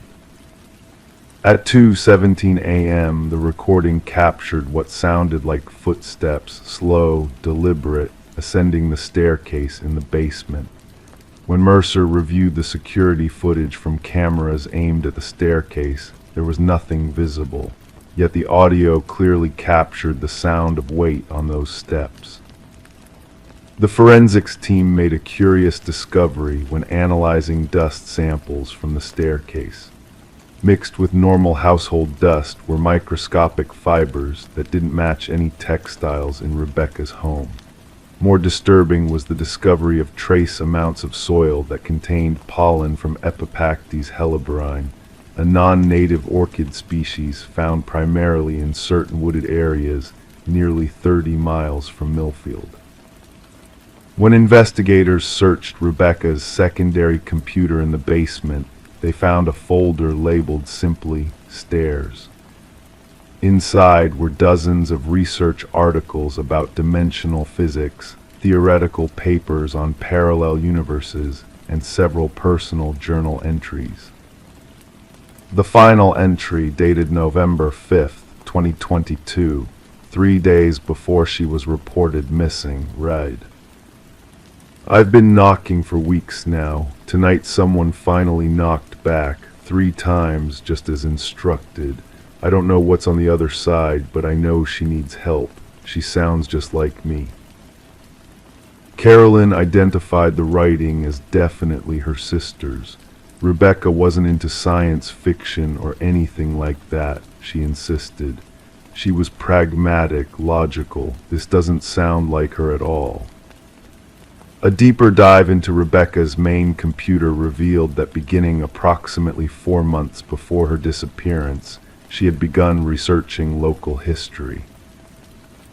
At 2:17 a.m., the recording captured what sounded like footsteps, slow, deliberate, ascending the staircase in the basement. When Mercer reviewed the security footage from cameras aimed at the staircase, there was nothing visible, yet the audio clearly captured the sound of weight on those steps. The forensics team made a curious discovery when analyzing dust samples from the staircase. Mixed with normal household dust were microscopic fibers that didn't match any textiles in Rebecca's home. More disturbing was the discovery of trace amounts of soil that contained pollen from Epipactes helleborine, a non-native orchid species found primarily in certain wooded areas nearly 30 miles from Millfield. When investigators searched Rebecca's secondary computer in the basement, they found a folder labeled simply "Stairs." Inside were dozens of research articles about dimensional physics, theoretical papers on parallel universes, and several personal journal entries. The final entry, dated November 5, 2022, 3 days before she was reported missing, read, "I've been knocking for weeks now. Tonight someone finally knocked back, 3 times just as instructed. I don't know what's on the other side, but I know she needs help. She sounds just like me." Carolyn identified the writing as definitely her sister's. Rebecca wasn't into science fiction or anything like that, she insisted. She was pragmatic, logical. This doesn't sound like her at all. A deeper dive into Rebecca's main computer revealed that beginning approximately 4 months before her disappearance, she had begun researching local history.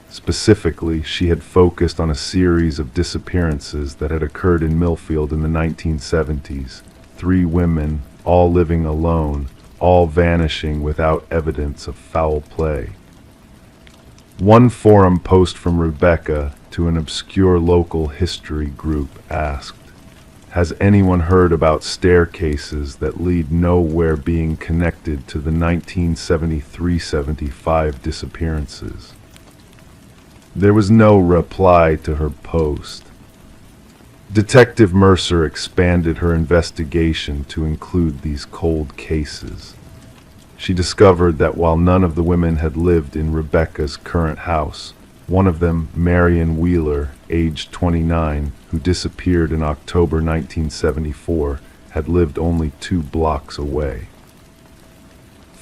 Specifically, she had focused on a series of disappearances that had occurred in Millfield in the 1970s. 3 women, all living alone, all vanishing without evidence of foul play. One forum post from Rebecca to an obscure local history group asked, "Has anyone heard about staircases that lead nowhere being connected to the 1973-75 disappearances?" There was no reply to her post. Detective Mercer expanded her investigation to include these cold cases. She discovered that while none of the women had lived in Rebecca's current house, one of them, Marion Wheeler, aged 29, who disappeared in October 1974, had lived only 2 blocks away.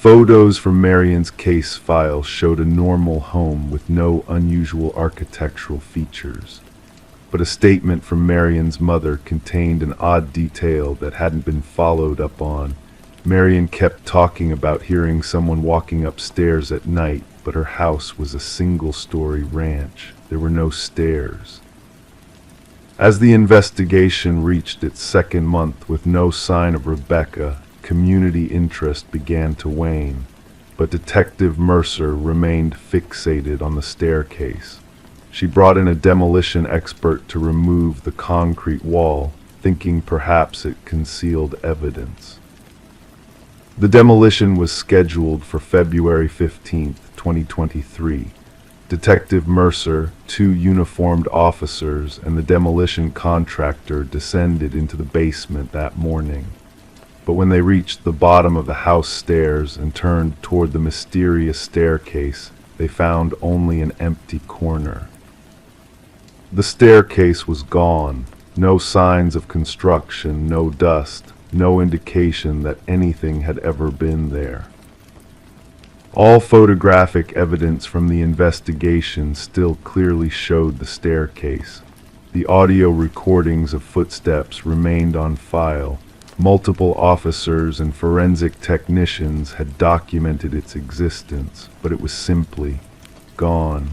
Photos from Marion's case file showed a normal home with no unusual architectural features. But a statement from Marion's mother contained an odd detail that hadn't been followed up on. Marion kept talking about hearing someone walking upstairs at night, but her house was a single-story ranch. There were no stairs. As the investigation reached its second month with no sign of Rebecca, community interest began to wane, but Detective Mercer remained fixated on the staircase. She brought in a demolition expert to remove the concrete wall, thinking perhaps it concealed evidence. The demolition was scheduled for February 15, 2023. Detective Mercer, 2 uniformed officers, and the demolition contractor descended into the basement that morning. But when they reached the bottom of the house stairs and turned toward the mysterious staircase, they found only an empty corner. The staircase was gone. No signs of construction, no dust, no indication that anything had ever been there. All photographic evidence from the investigation still clearly showed the staircase. The audio recordings of footsteps remained on file. Multiple officers and forensic technicians had documented its existence, but it was simply gone.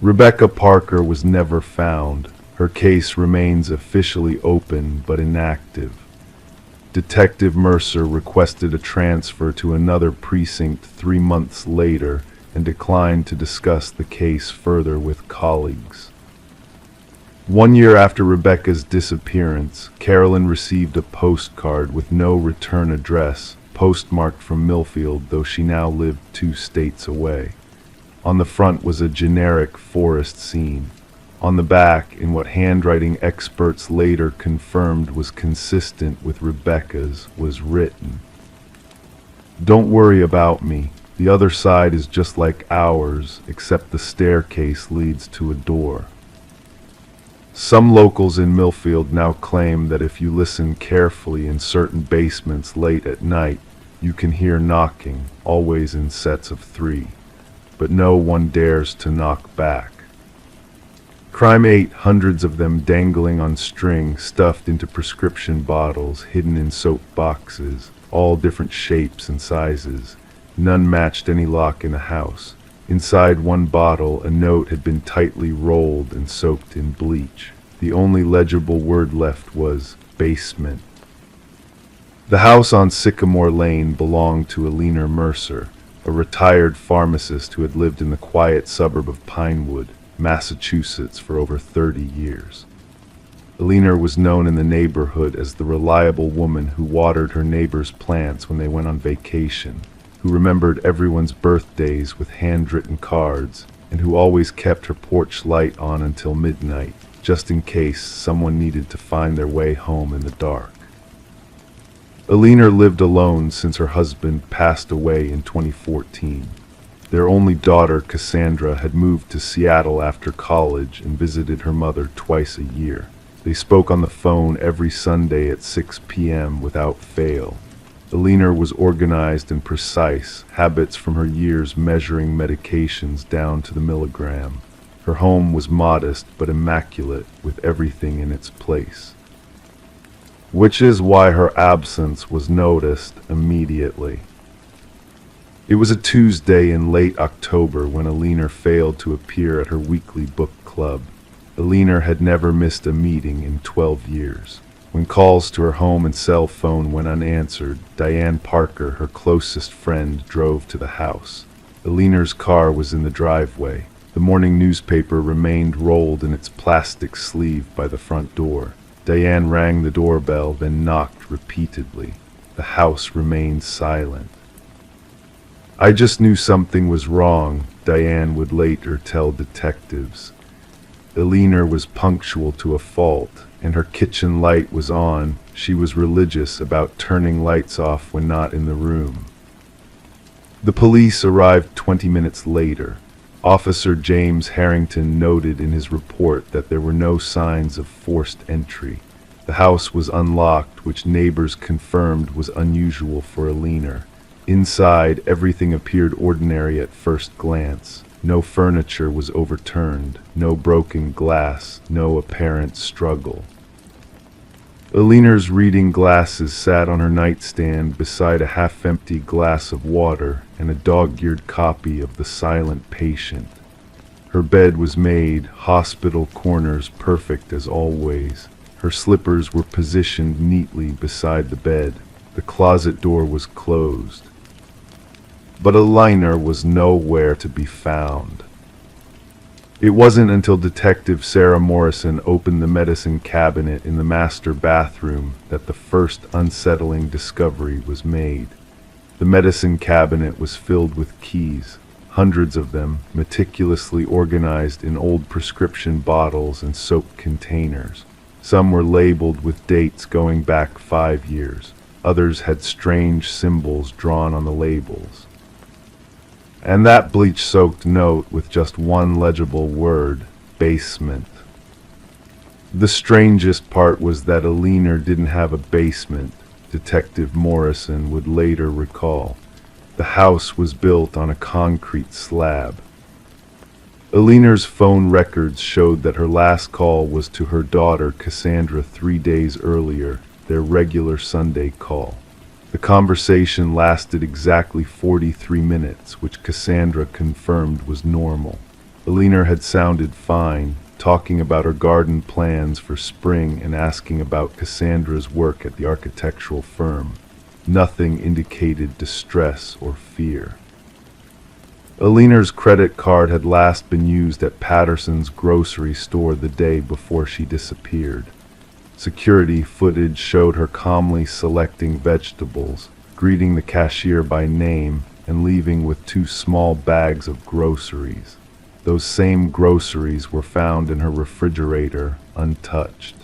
Rebecca Parker was never found. Her case remains officially open but inactive. Detective Mercer requested a transfer to another precinct 3 months later and declined to discuss the case further with colleagues. 1 year after Rebecca's disappearance, Carolyn received a postcard with no return address, postmarked from Millfield, though she now lived 2 states away. On the front was a generic forest scene. On the back, in what handwriting experts later confirmed was consistent with Rebecca's, was written, "Don't worry about me. The other side is just like ours, except the staircase leads to a door." Some locals in Millfield now claim that if you listen carefully in certain basements late at night, you can hear knocking, always in sets of 3. But no one dares to knock back. Crime ate hundreds of them dangling on string, stuffed into prescription bottles, hidden in soap boxes, all different shapes and sizes. None matched any lock in the house. Inside one bottle, a note had been tightly rolled and soaked in bleach. The only legible word left was basement. The house on Sycamore Lane belonged to Alina Mercer, a retired pharmacist who had lived in the quiet suburb of Pinewood, Massachusetts, for over 30 years. Alina was known in the neighborhood as the reliable woman who watered her neighbors' plants when they went on vacation, who remembered everyone's birthdays with handwritten cards, and who always kept her porch light on until midnight, just in case someone needed to find their way home in the dark. Alina lived alone since her husband passed away in 2014. Their only daughter, Cassandra, had moved to Seattle after college and visited her mother twice a year. They spoke on the phone every Sunday at 6 p.m. without fail. Alina was organized and precise, habits from her years measuring medications down to the milligram. Her home was modest but immaculate, with everything in its place. Which is why her absence was noticed immediately. It was a Tuesday in late October when Alina failed to appear at her weekly book club. Alina had never missed a meeting in 12 years. When calls to her home and cell phone went unanswered, Diane Parker, her closest friend, drove to the house. Alina's car was in the driveway. The morning newspaper remained rolled in its plastic sleeve by the front door. Diane rang the doorbell, then knocked repeatedly. The house remained silent. "I just knew something was wrong," Diane would later tell detectives. Alina was punctual to a fault, and her kitchen light was on. She was religious about turning lights off when not in the room. The police arrived 20 minutes later. Officer James Harrington noted in his report that there were no signs of forced entry. The house was unlocked, which neighbors confirmed was unusual for Alina. Inside, everything appeared ordinary at first glance. No furniture was overturned, no broken glass, no apparent struggle. Alina's reading glasses sat on her nightstand beside a half-empty glass of water and a dog-eared copy of The Silent Patient. Her bed was made, hospital corners perfect as always. Her slippers were positioned neatly beside the bed. The closet door was closed. But Alina was nowhere to be found. It wasn't until Detective Sarah Morrison opened the medicine cabinet in the master bathroom that the first unsettling discovery was made. The medicine cabinet was filled with keys, hundreds of them, meticulously organized in old prescription bottles and soap containers. Some were labeled with dates going back 5 years. Others had strange symbols drawn on the labels. And that bleach-soaked note with just one legible word, basement. The strangest part was that Alina didn't have a basement, Detective Morrison would later recall. The house was built on a concrete slab. Alina's phone records showed that her last call was to her daughter Cassandra 3 days earlier, their regular Sunday call. The conversation lasted exactly 43 minutes, which Cassandra confirmed was normal. Alina had sounded fine, talking about her garden plans for spring and asking about Cassandra's work at the architectural firm. Nothing indicated distress or fear. Alina's credit card had last been used at Patterson's grocery store the day before she disappeared. Security footage showed her calmly selecting vegetables, greeting the cashier by name, and leaving with 2 small bags of groceries. Those same groceries were found in her refrigerator, untouched.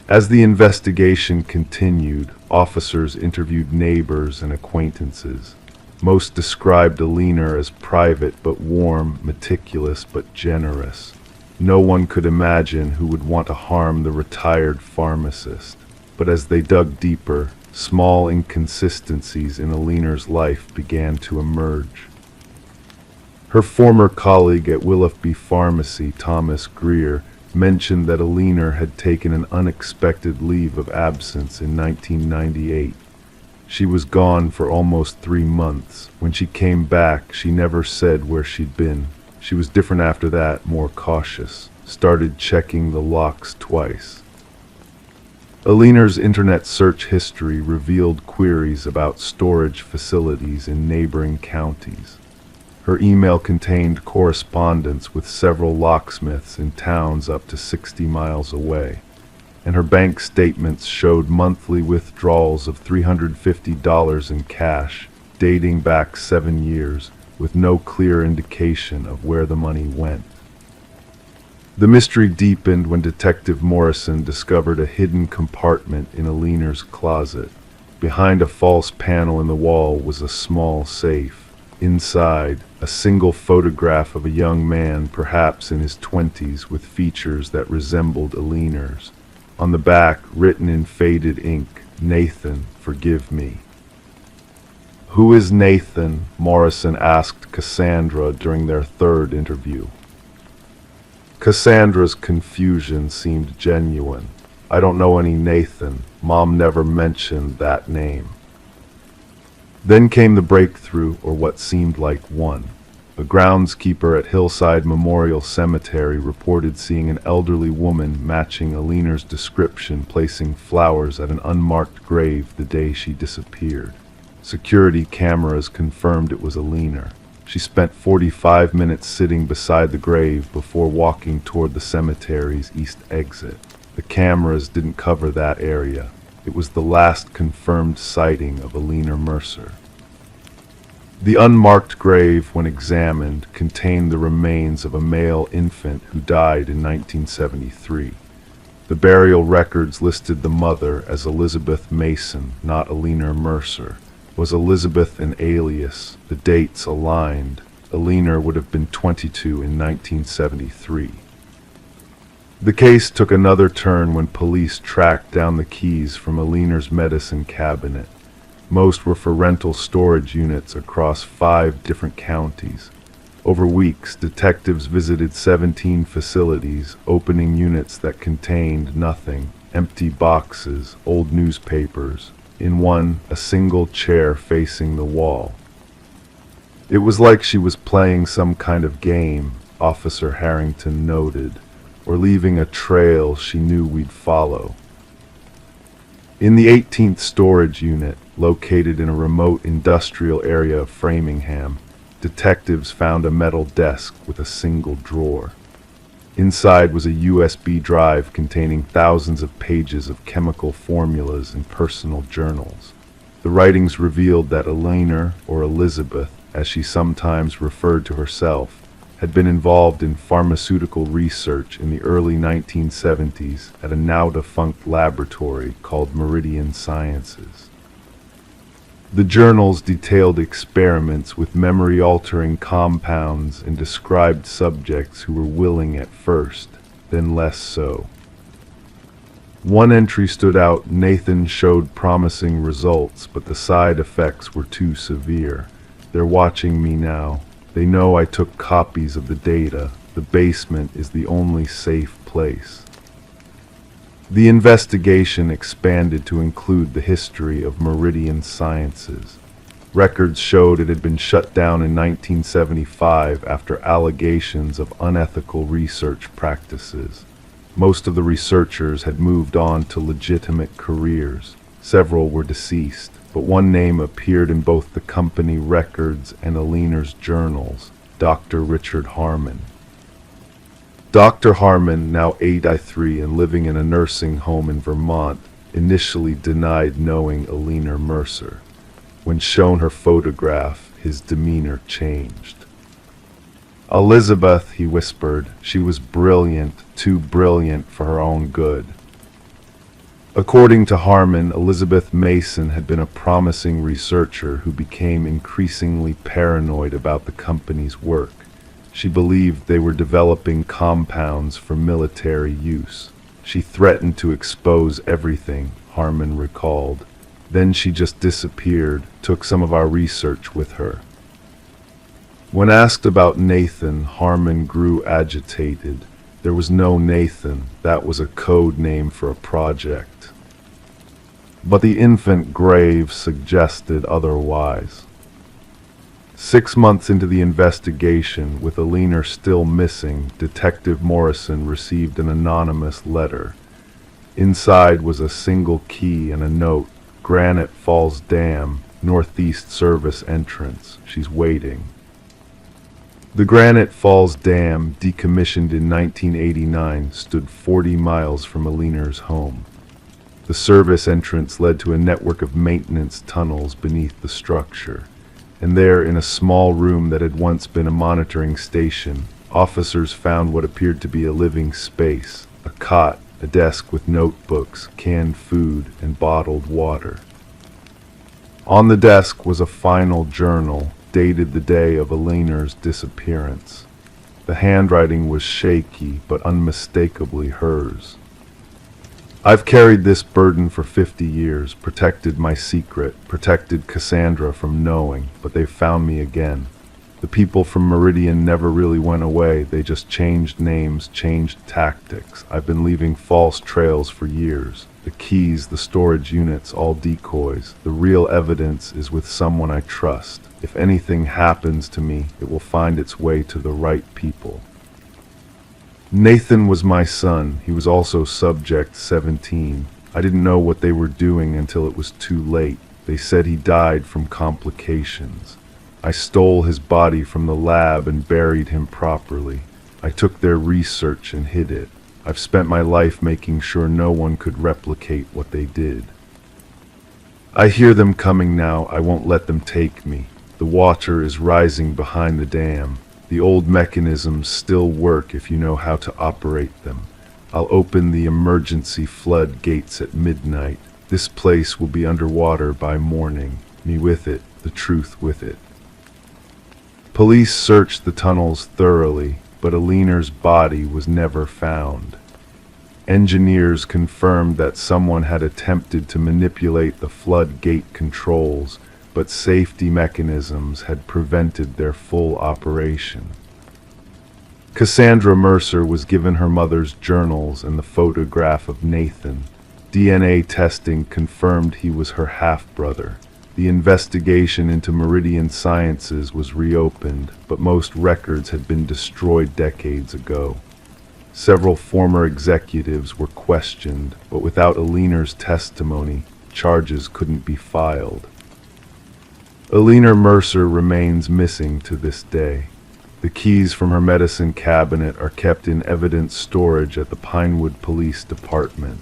As the investigation continued, officers interviewed neighbors and acquaintances. Most described Alina as private but warm, meticulous but generous. No one could imagine who would want to harm the retired pharmacist. But as they dug deeper, small inconsistencies in Alina's life began to emerge. Her former colleague at Willoughby Pharmacy, Thomas Greer, mentioned that Alina had taken an unexpected leave of absence in 1998. She was gone for almost 3 months. When she came back, she never said where she'd been. She was different after that, more cautious, started checking the locks twice. Alina's internet search history revealed queries about storage facilities in neighboring counties. Her email contained correspondence with several locksmiths in towns up to 60 miles away, and her bank statements showed monthly withdrawals of $350 in cash, dating back 7 years, with no clear indication of where the money went. The mystery deepened when Detective Morrison discovered a hidden compartment in Alina's closet. Behind a false panel in the wall was a small safe. Inside, a single photograph of a young man, perhaps in his 20s, with features that resembled Alina's. On the back, written in faded ink, "Nathan, forgive me." "Who is Nathan?" Morrison asked Cassandra during their 3rd interview. Cassandra's confusion seemed genuine. "I don't know any Nathan. Mom never mentioned that name." Then came the breakthrough, or what seemed like one. A groundskeeper at Hillside Memorial Cemetery reported seeing an elderly woman matching Alina's description placing flowers at an unmarked grave the day she disappeared. Security cameras confirmed it was Alina. She spent 45 minutes sitting beside the grave before walking toward the cemetery's east exit. The cameras didn't cover that area. It was the last confirmed sighting of Alina Mercer. The unmarked grave, when examined, contained the remains of a male infant who died in 1973. The burial records listed the mother as Elizabeth Mason, not Alina Mercer. Was Elizabeth an alias? The dates aligned. Alina would have been 22 in 1973. The case took another turn when police tracked down the keys from Alina's medicine cabinet. Most were for rental storage units across 5 different counties. Over weeks, detectives visited 17 facilities, opening units that contained nothing, empty boxes, old newspapers. In one, a single chair facing the wall. It was like she was playing some kind of game, Officer Harrington noted, or leaving a trail she knew we'd follow. In the 18th storage unit, located in a remote industrial area of Framingham, detectives found a metal desk with a single drawer. Inside was a USB drive containing thousands of pages of chemical formulas and personal journals. The writings revealed that Elena, or Elizabeth, as she sometimes referred to herself, had been involved in pharmaceutical research in the early 1970s at a now-defunct laboratory called Meridian Sciences. The journals detailed experiments with memory-altering compounds and described subjects who were willing at first, then less so. One entry stood out. Nathan showed promising results, but the side effects were too severe. They're watching me now. They know I took copies of the data. The basement is the only safe place. The investigation expanded to include the history of Meridian Sciences. Records showed it had been shut down in 1975 after allegations of unethical research practices. Most of the researchers had moved on to legitimate careers. Several were deceased, but one name appeared in both the company records and Elena's journals, Dr. Richard Harmon. Dr. Harmon, now 83 and living in a nursing home in Vermont, initially denied knowing Elena Mercer. When shown her photograph, his demeanor changed. "Elizabeth," he whispered, "she was brilliant, too brilliant for her own good." According to Harmon, Elizabeth Mason had been a promising researcher who became increasingly paranoid about the company's work. She believed they were developing compounds for military use. She threatened to expose everything, Harmon recalled. Then she just disappeared, took some of our research with her. When asked about Nathan, Harmon grew agitated. There was no Nathan. That was a code name for a project. But the infant grave suggested otherwise. 6 months into the investigation, with Elena still missing, Detective Morrison received an anonymous letter. Inside was a single key and a note. "Granite Falls Dam, Northeast Service entrance. She's waiting." The Granite Falls Dam, decommissioned in 1989, stood 40 miles from Elena's home. The service entrance led to a network of maintenance tunnels beneath the structure. And there, in a small room that had once been a monitoring station, officers found what appeared to be a living space: a cot, a desk with notebooks, canned food, and bottled water. On the desk was a final journal, dated the day of Elena's disappearance. The handwriting was shaky, but unmistakably hers. "I've carried this burden for 50 years, protected my secret, protected Cassandra from knowing, but they've found me again. The people from Meridian never really went away, they just changed names, changed tactics. I've been leaving false trails for years. The keys, the storage units, all decoys. The real evidence is with someone I trust. If anything happens to me, it will find its way to the right people." Nathan was my son. He was also subject 17. I didn't know what they were doing until it was too late. They said he died from complications. I stole his body from the lab and buried him properly. I took their research and hid it. I've spent my life making sure no one could replicate what they did. I hear them coming now. I won't let them take me. The water is rising behind the dam. The old mechanisms still work if you know how to operate them. I'll open the emergency flood gates at midnight. This place will be underwater by morning. Me with it, the truth with it. Police searched the tunnels thoroughly, but Elena's body was never found. Engineers confirmed that someone had attempted to manipulate the floodgate controls, but safety mechanisms had prevented their full operation. Cassandra Mercer was given her mother's journals and the photograph of Nathan. DNA testing confirmed he was her half-brother. The investigation into Meridian Sciences was reopened, but most records had been destroyed decades ago. Several former executives were questioned, but without Alina's testimony, charges couldn't be filed. Alina Mercer remains missing to this day. The keys from her medicine cabinet are kept in evidence storage at the Pinewood Police Department.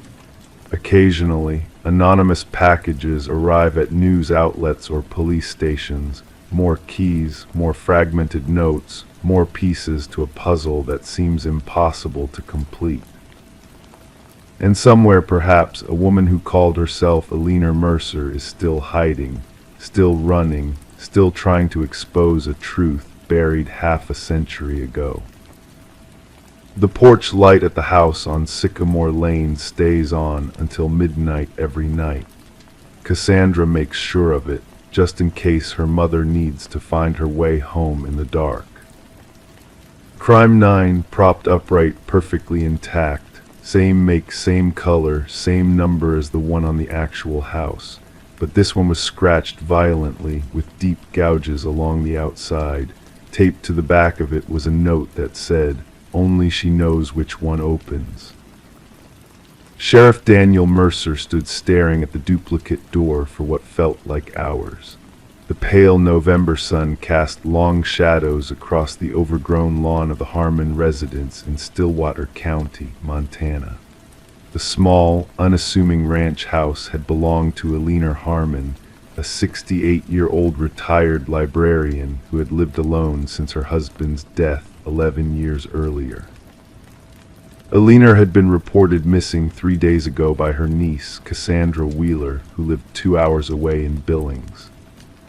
Occasionally, anonymous packages arrive at news outlets or police stations. More keys, more fragmented notes, more pieces to a puzzle that seems impossible to complete. And somewhere, perhaps, a woman who called herself Alina Mercer is still hiding, still running, still trying to expose a truth buried half a century ago. The porch light at the house on Sycamore Lane stays on until midnight every night. Cassandra makes sure of it, just in case her mother needs to find her way home in the dark. Crime 9, propped upright, perfectly intact. Same make, same color, same number as the one on the actual house. But this one was scratched violently, with deep gouges along the outside. Taped to the back of it was a note that said, "Only she knows which one opens." Sheriff Daniel Mercer stood staring at the duplicate door for what felt like hours. The pale November sun cast long shadows across the overgrown lawn of the Harmon residence in Stillwater County, Montana. The small, unassuming ranch house had belonged to Alina Harmon, a 68-year-old retired librarian who had lived alone since her husband's death 11 years earlier. Alina had been reported missing 3 days ago by her niece, Cassandra Wheeler, who lived 2 hours away in Billings.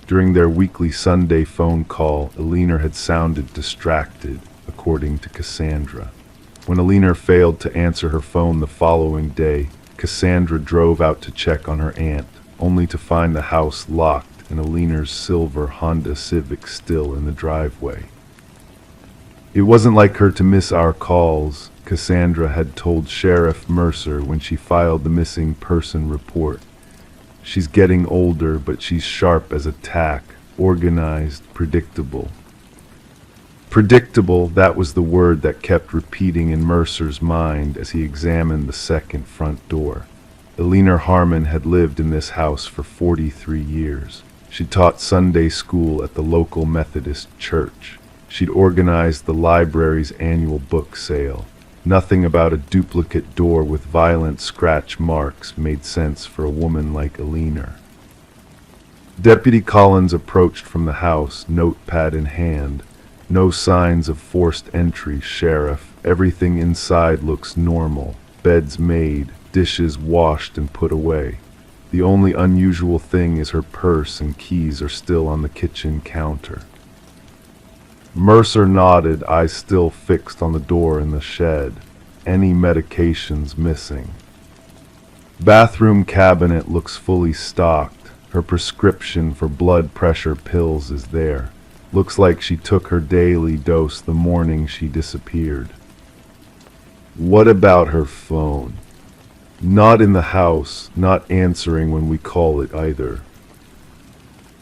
During their weekly Sunday phone call, Alina had sounded distracted, according to Cassandra. When Alina failed to answer her phone the following day, Cassandra drove out to check on her aunt, only to find the house locked and Alina's silver Honda Civic still in the driveway. "It wasn't like her to miss our calls," Cassandra had told Sheriff Mercer when she filed the missing person report. "She's getting older, but she's sharp as a tack, organized, predictable." Predictable, that was the word that kept repeating in Mercer's mind as he examined the second front door. Alina Harmon had lived in this house for 43 years. She taught Sunday school at the local Methodist church. She'd organized the library's annual book sale. Nothing about a duplicate door with violent scratch marks made sense for a woman like Alina. Deputy Collins approached from the house, notepad in hand. "No signs of forced entry, Sheriff. Everything inside looks normal. Beds made, dishes washed and put away. The only unusual thing is her purse and keys are still on the kitchen counter." Mercer nodded, eyes still fixed on the door in the shed. "Any medications missing?" "Bathroom cabinet looks fully stocked. Her prescription for blood pressure pills is there. Looks like she took her daily dose the morning she disappeared." "What about her phone?" "Not in the house, not answering when we call it either."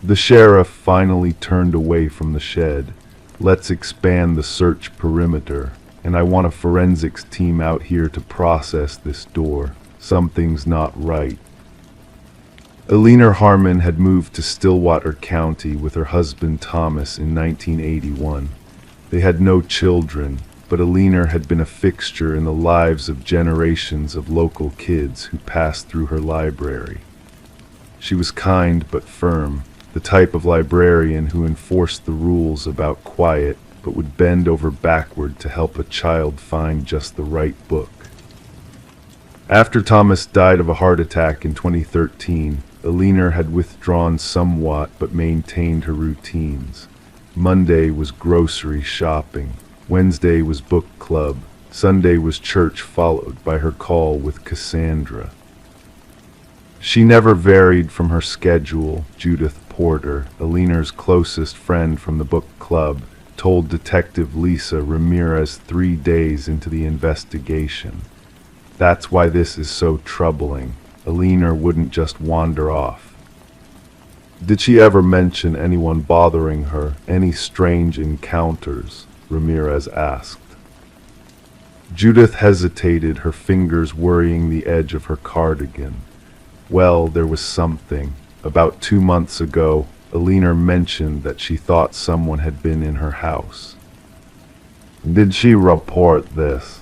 The sheriff finally turned away from the shed. "Let's expand the search perimeter, and I want a forensics team out here to process this door. Something's not right." Alina Harmon had moved to Stillwater County with her husband Thomas in 1981. They had no children, but Alina had been a fixture in the lives of generations of local kids who passed through her library. She was kind but firm, the type of librarian who enforced the rules about quiet but would bend over backward to help a child find just the right book. After Thomas died of a heart attack in 2013, Alina had withdrawn somewhat but maintained her routines. Monday was grocery shopping. Wednesday was book club. Sunday was church, followed by her call with Cassandra. She never varied from her schedule. Judith Porter, Alina's closest friend from the book club, told Detective Lisa Ramirez 3 days into the investigation. That's why this is so troubling. Alina wouldn't just wander off. Did she ever mention anyone bothering her, any strange encounters? Ramirez asked. Judith hesitated, her fingers worrying the edge of her cardigan. Well, there was something. About 2 months ago, Alina mentioned that she thought someone had been in her house. Did she report this?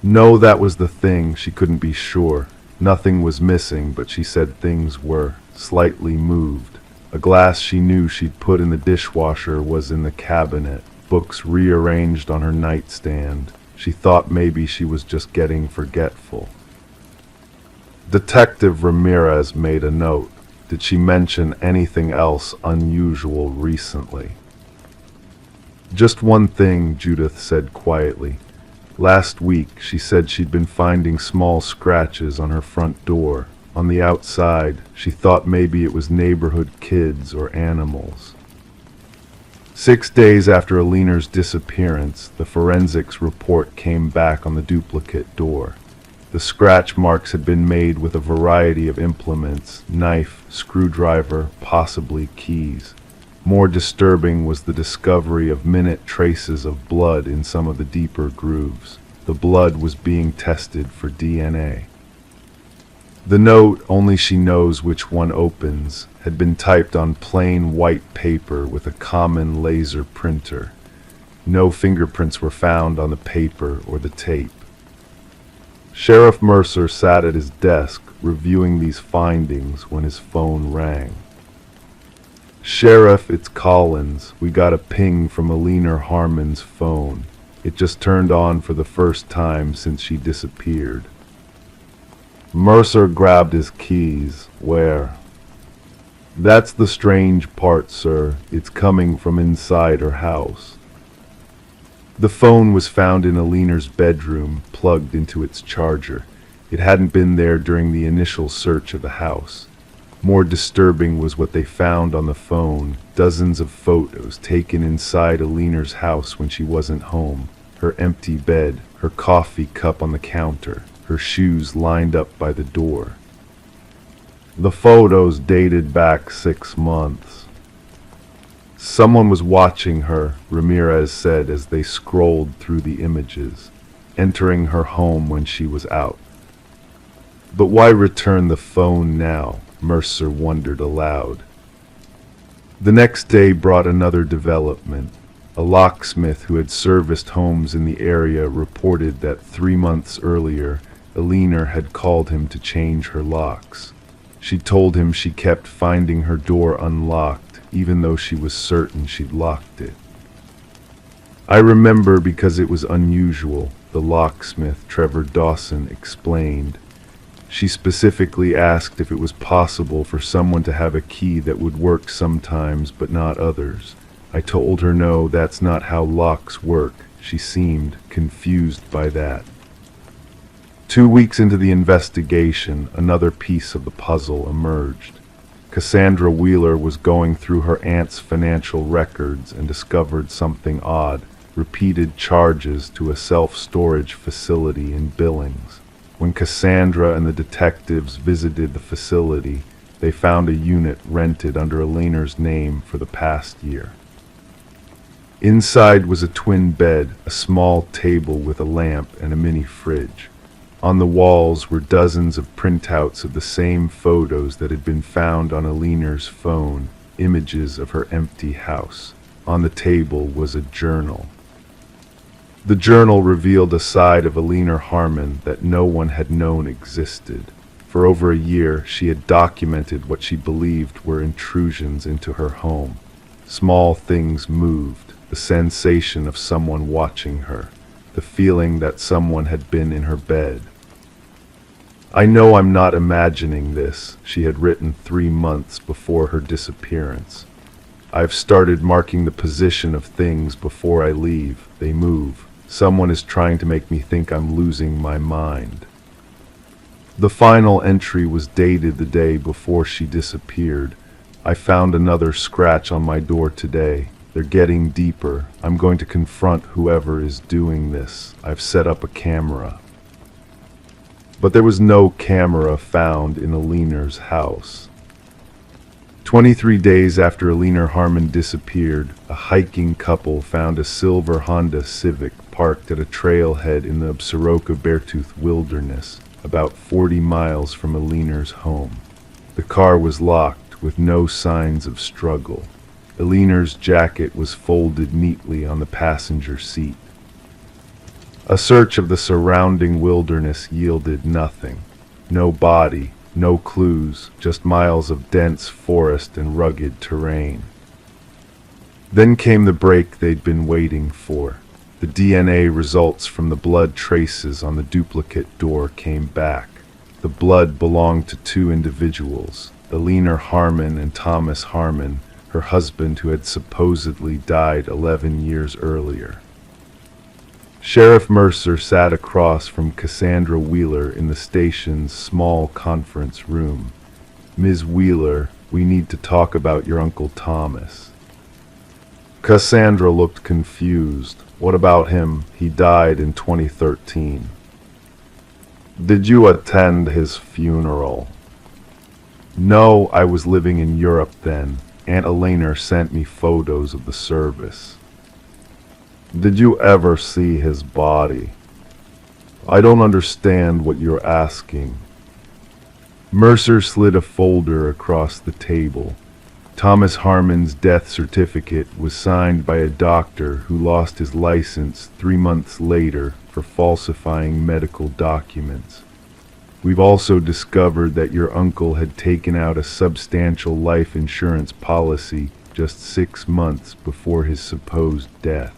No, that was the thing. She couldn't be sure. Nothing was missing, but she said things were slightly moved. A glass she knew she'd put in the dishwasher was in the cabinet, books rearranged on her nightstand. She thought maybe she was just getting forgetful. Detective Ramirez made a note. Did she mention anything else unusual recently? Just one thing, Judith said quietly. Last week, she said she'd been finding small scratches on her front door. On the outside, she thought maybe it was neighborhood kids or animals. 6 days after Alina's disappearance, the forensics report came back on the duplicate door. The scratch marks had been made with a variety of implements, knife, screwdriver, possibly keys. More disturbing was the discovery of minute traces of blood in some of the deeper grooves. The blood was being tested for DNA. The note, "Only she knows which one opens," had been typed on plain white paper with a common laser printer. No fingerprints were found on the paper or the tape. Sheriff Mercer sat at his desk reviewing these findings when his phone rang. "Sheriff, it's Collins. We got a ping from Alina Harmon's phone. It just turned on for the first time since she disappeared." Mercer grabbed his keys. "Where?" "That's the strange part, sir. It's coming from inside her house." The phone was found in Alina's bedroom, plugged into its charger. It hadn't been there during the initial search of the house. More disturbing was what they found on the phone, dozens of photos taken inside Alina's house when she wasn't home. Her empty bed, her coffee cup on the counter, her shoes lined up by the door. The photos dated back 6 months. "Someone was watching her," Ramirez said as they scrolled through the images, entering her home when she was out. "But why return the phone now?" Mercer wondered aloud. The next day brought another development. A locksmith who had serviced homes in the area reported that 3 months earlier, Alina had called him to change her locks. She told him she kept finding her door unlocked, even though she was certain she'd locked it. "I remember because it was unusual," the locksmith, Trevor Dawson, explained. "She specifically asked if it was possible for someone to have a key that would work sometimes but not others. I told her no, that's not how locks work." She seemed confused by that. 2 weeks into the investigation, another piece of the puzzle emerged. Cassandra Wheeler was going through her aunt's financial records and discovered something odd: repeated charges to a self-storage facility in Billings. When Cassandra and the detectives visited the facility, they found a unit rented under Alina's name for the past year. Inside was a twin bed, a small table with a lamp, and a mini fridge. On the walls were dozens of printouts of the same photos that had been found on Alina's phone, images of her empty house. On the table was a journal. The journal revealed a side of Alina Harmon that no one had known existed. For over a year, she had documented what she believed were intrusions into her home. Small things moved, the sensation of someone watching her, the feeling that someone had been in her bed. "I know I'm not imagining this," she had written 3 months before her disappearance. "I've started marking the position of things before I leave. They move. Someone is trying to make me think I'm losing my mind. The final entry was dated the day before she disappeared. I found another scratch on my door today. They're getting deeper. I'm going to confront whoever is doing this. I've set up a camera. But there was no camera found in Aliner's house. 23 days after Aliner Harmon disappeared, a hiking couple found a silver Honda Civic parked at a trailhead in the Absaroka-Beartooth Wilderness, about 40 miles from Aliner's home. The car was locked, with no signs of struggle. Aliner's jacket was folded neatly on the passenger seat. A search of the surrounding wilderness yielded nothing. No body, no clues, just miles of dense forest and rugged terrain. Then came the break they'd been waiting for. The DNA results from the blood traces on the duplicate door came back. The blood belonged to two individuals, Aliner Harmon and Thomas Harmon, her husband who had supposedly died 11 years earlier. Sheriff Mercer sat across from Cassandra Wheeler in the station's small conference room. "Ms. Wheeler, we need to talk about your Uncle Thomas." Cassandra looked confused. "What about him? He died in 2013. "Did you attend his funeral?" "No, I was living in Europe then. Aunt Aliner sent me photos of the service." "Did you ever see his body?" "I don't understand what you're asking." Mercer slid a folder across the table. Thomas Harmon's death certificate was signed by a doctor who lost his license 3 months later for falsifying medical documents. We've also discovered that your uncle had taken out a substantial life insurance policy just 6 months before his supposed death.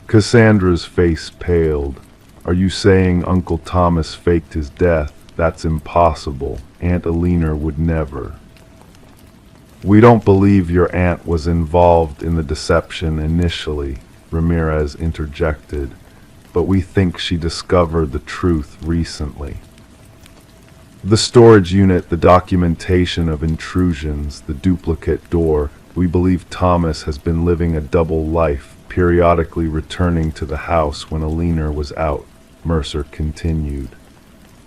Cassandra's face paled. "Are you saying Uncle Thomas faked his death? That's impossible. Aunt Aliner would never." "We don't believe your aunt was involved in the deception initially," Ramirez interjected, "but we think she discovered the truth recently. The storage unit, the documentation of intrusions, the duplicate door, we believe Thomas has been living a double life, periodically returning to the house when Aliner was out," Mercer continued.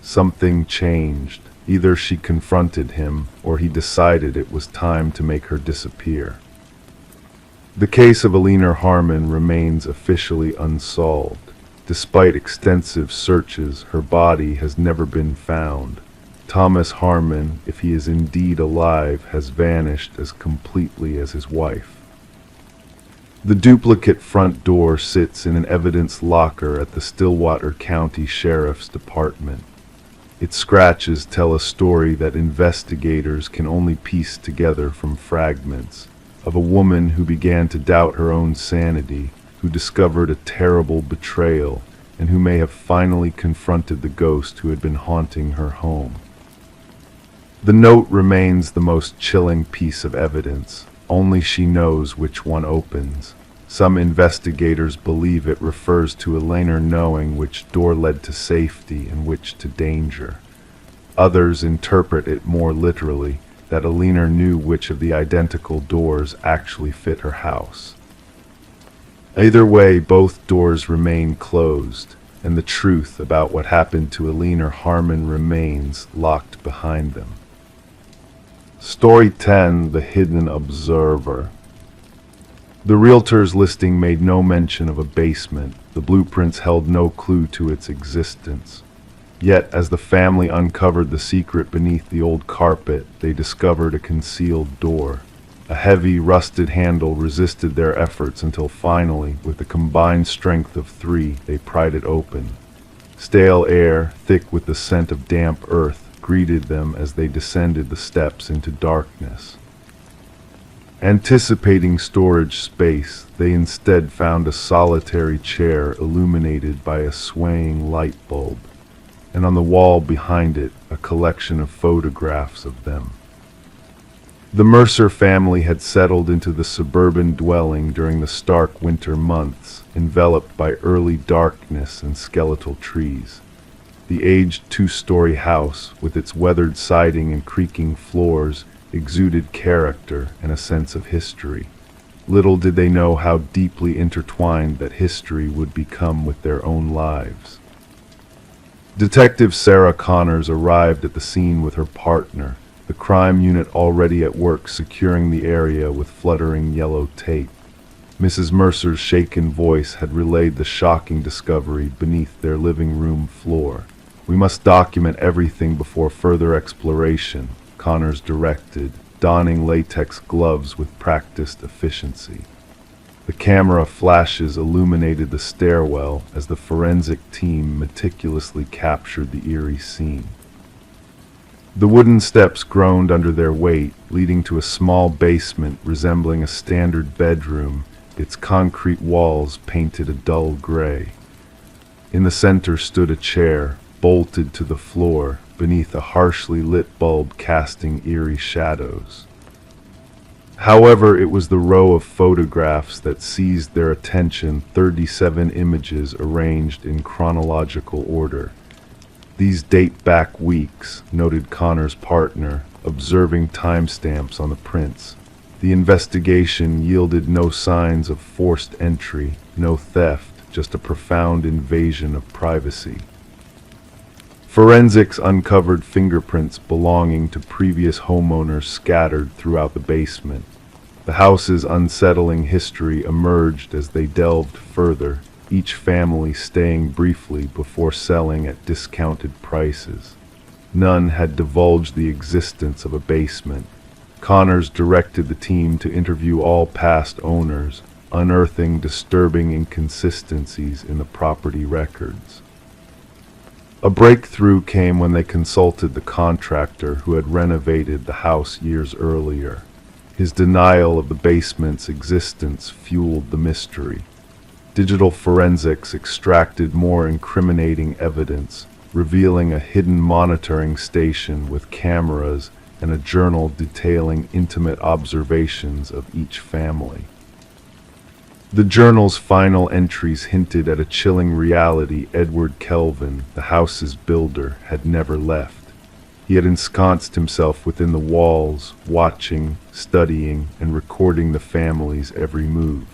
"Something changed. Either she confronted him, or he decided it was time to make her disappear." The case of Aliner Harmon remains officially unsolved. Despite extensive searches, her body has never been found. Thomas Harmon, if he is indeed alive, has vanished as completely as his wife. The duplicate front door sits in an evidence locker at the Stillwater County Sheriff's Department. Its scratches tell a story that investigators can only piece together from fragments, of a woman who began to doubt her own sanity, who discovered a terrible betrayal, and who may have finally confronted the ghost who had been haunting her home. The note remains the most chilling piece of evidence. Only she knows which one opens. Some investigators believe it refers to Aliner knowing which door led to safety and which to danger. Others interpret it more literally, that Aliner knew which of the identical doors actually fit her house. Either way, both doors remain closed, and the truth about what happened to Aliner Harmon remains locked behind them. Story 10: The Hidden Observer. The realtor's listing made no mention of a basement. The blueprints held no clue to its existence. Yet, as the family uncovered the secret beneath the old carpet, they discovered a concealed door. A heavy, rusted handle resisted their efforts until finally, with the combined strength of 3, they pried it open. Stale air, thick with the scent of damp earth, greeted them as they descended the steps into darkness. Anticipating storage space, they instead found a solitary chair illuminated by a swaying light bulb, and on the wall behind it, a collection of photographs of them. The Mercer family had settled into the suburban dwelling during the stark winter months, enveloped by early darkness and skeletal trees. The aged two-story house, with its weathered siding and creaking floors, exuded character and a sense of history. Little did they know how deeply intertwined that history would become with their own lives. Detective Sarah Connors arrived at the scene with her partner, the crime unit already at work securing the area with fluttering yellow tape. Mrs. Mercer's shaken voice had relayed the shocking discovery beneath their living room floor. "We must document everything before further exploration," Connors directed, donning latex gloves with practiced efficiency. The camera flashes illuminated the stairwell as the forensic team meticulously captured the eerie scene. The wooden steps groaned under their weight, leading to a small basement resembling a standard bedroom, its concrete walls painted a dull gray. In the center stood a chair, bolted to the floor, beneath a harshly lit bulb casting eerie shadows. However, it was the row of photographs that seized their attention, 37 images arranged in chronological order. "These date back weeks," noted Connor's partner, observing timestamps on the prints. The investigation yielded no signs of forced entry, no theft, just a profound invasion of privacy. Forensics uncovered fingerprints belonging to previous homeowners scattered throughout the basement. The house's unsettling history emerged as they delved further, each family staying briefly before selling at discounted prices. None had divulged the existence of a basement. Connors directed the team to interview all past owners, unearthing disturbing inconsistencies in the property records. A breakthrough came when they consulted the contractor who had renovated the house years earlier. His denial of the basement's existence fueled the mystery. Digital forensics extracted more incriminating evidence, revealing a hidden monitoring station with cameras and a journal detailing intimate observations of each family. The journal's final entries hinted at a chilling reality. Edward Kelvin, the house's builder, had never left. He had ensconced himself within the walls, watching, studying, and recording the family's every move.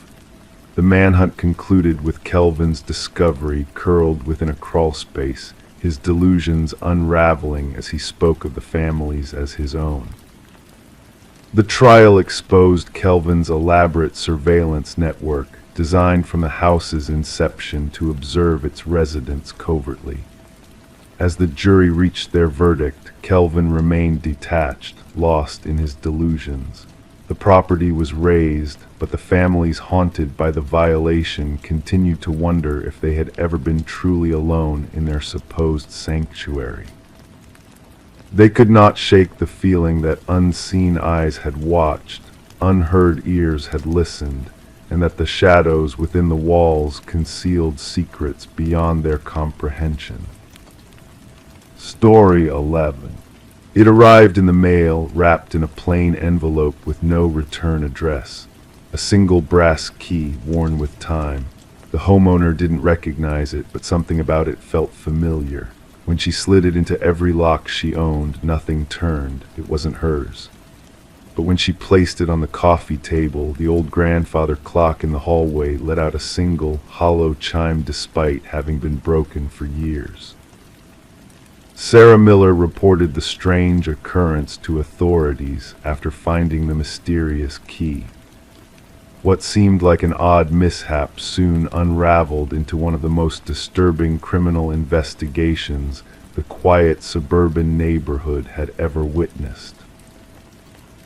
The manhunt concluded with Kelvin's discovery curled within a crawlspace, his delusions unraveling as he spoke of the families as his own. The trial exposed Kelvin's elaborate surveillance network, designed from the house's inception to observe its residents covertly. As the jury reached their verdict, Kelvin remained detached, lost in his delusions. The property was razed, but the families haunted by the violation continued to wonder if they had ever been truly alone in their supposed sanctuary. They could not shake the feeling that unseen eyes had watched, unheard ears had listened, and that the shadows within the walls concealed secrets beyond their comprehension. Story 11. It arrived in the mail, wrapped in a plain envelope with no return address. A single brass key worn with time. The homeowner didn't recognize it, but something about it felt familiar. When she slid it into every lock she owned, nothing turned. It wasn't hers. But when she placed it on the coffee table, the old grandfather clock in the hallway let out a single, hollow chime despite having been broken for years. Sarah Miller reported the strange occurrence to authorities after finding the mysterious key. What seemed like an odd mishap soon unraveled into one of the most disturbing criminal investigations the quiet suburban neighborhood had ever witnessed.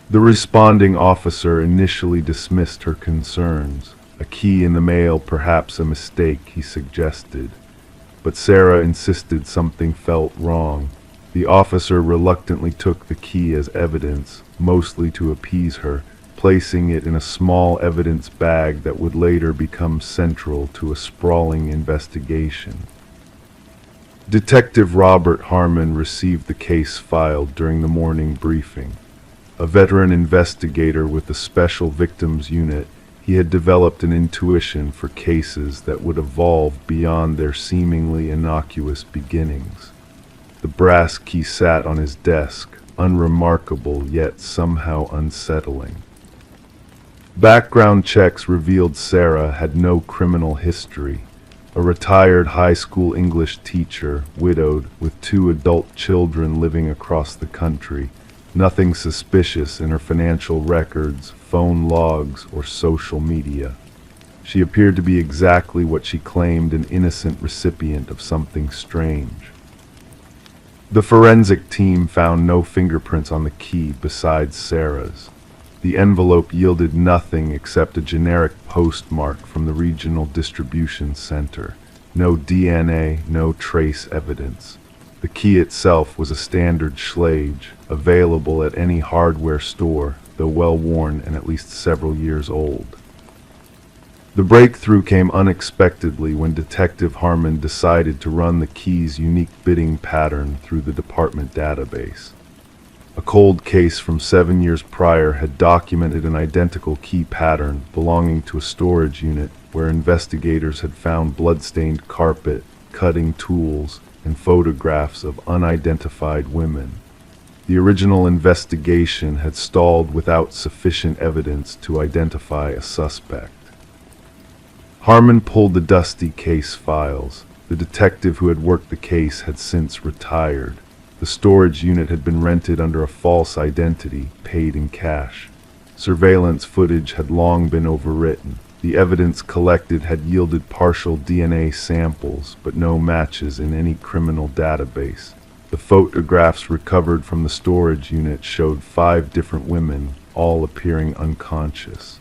The responding officer initially dismissed her concerns. A key in the mail, perhaps a mistake, he suggested. But Sarah insisted something felt wrong. The officer reluctantly took the key as evidence, mostly to appease her, placing it in a small evidence bag that would later become central to a sprawling investigation. Detective Robert Harmon received the case filed during the morning briefing. A veteran investigator with the Special Victims Unit, he had developed an intuition for cases that would evolve beyond their seemingly innocuous beginnings. The brass key sat on his desk, unremarkable yet somehow unsettling. Background checks revealed Sarah had no criminal history. A retired high school English teacher, widowed, with 2 adult children living across the country. Nothing suspicious in her financial records, phone logs, or social media. She appeared to be exactly what she claimed, an innocent recipient of something strange. The forensic team found no fingerprints on the key besides Sarah's. The envelope yielded nothing except a generic postmark from the regional distribution center. No DNA, no trace evidence. The key itself was a standard Schlage, available at any hardware store, though well-worn and at least several years old. The breakthrough came unexpectedly when Detective Harmon decided to run the key's unique bidding pattern through the department database. A cold case from 7 years prior had documented an identical key pattern belonging to a storage unit where investigators had found blood-stained carpet, cutting tools, and photographs of unidentified women. The original investigation had stalled without sufficient evidence to identify a suspect. Harmon pulled the dusty case files. The detective who had worked the case had since retired. The storage unit had been rented under a false identity, paid in cash. Surveillance footage had long been overwritten. The evidence collected had yielded partial DNA samples, but no matches in any criminal database. The photographs recovered from the storage unit showed 5 different women, all appearing unconscious.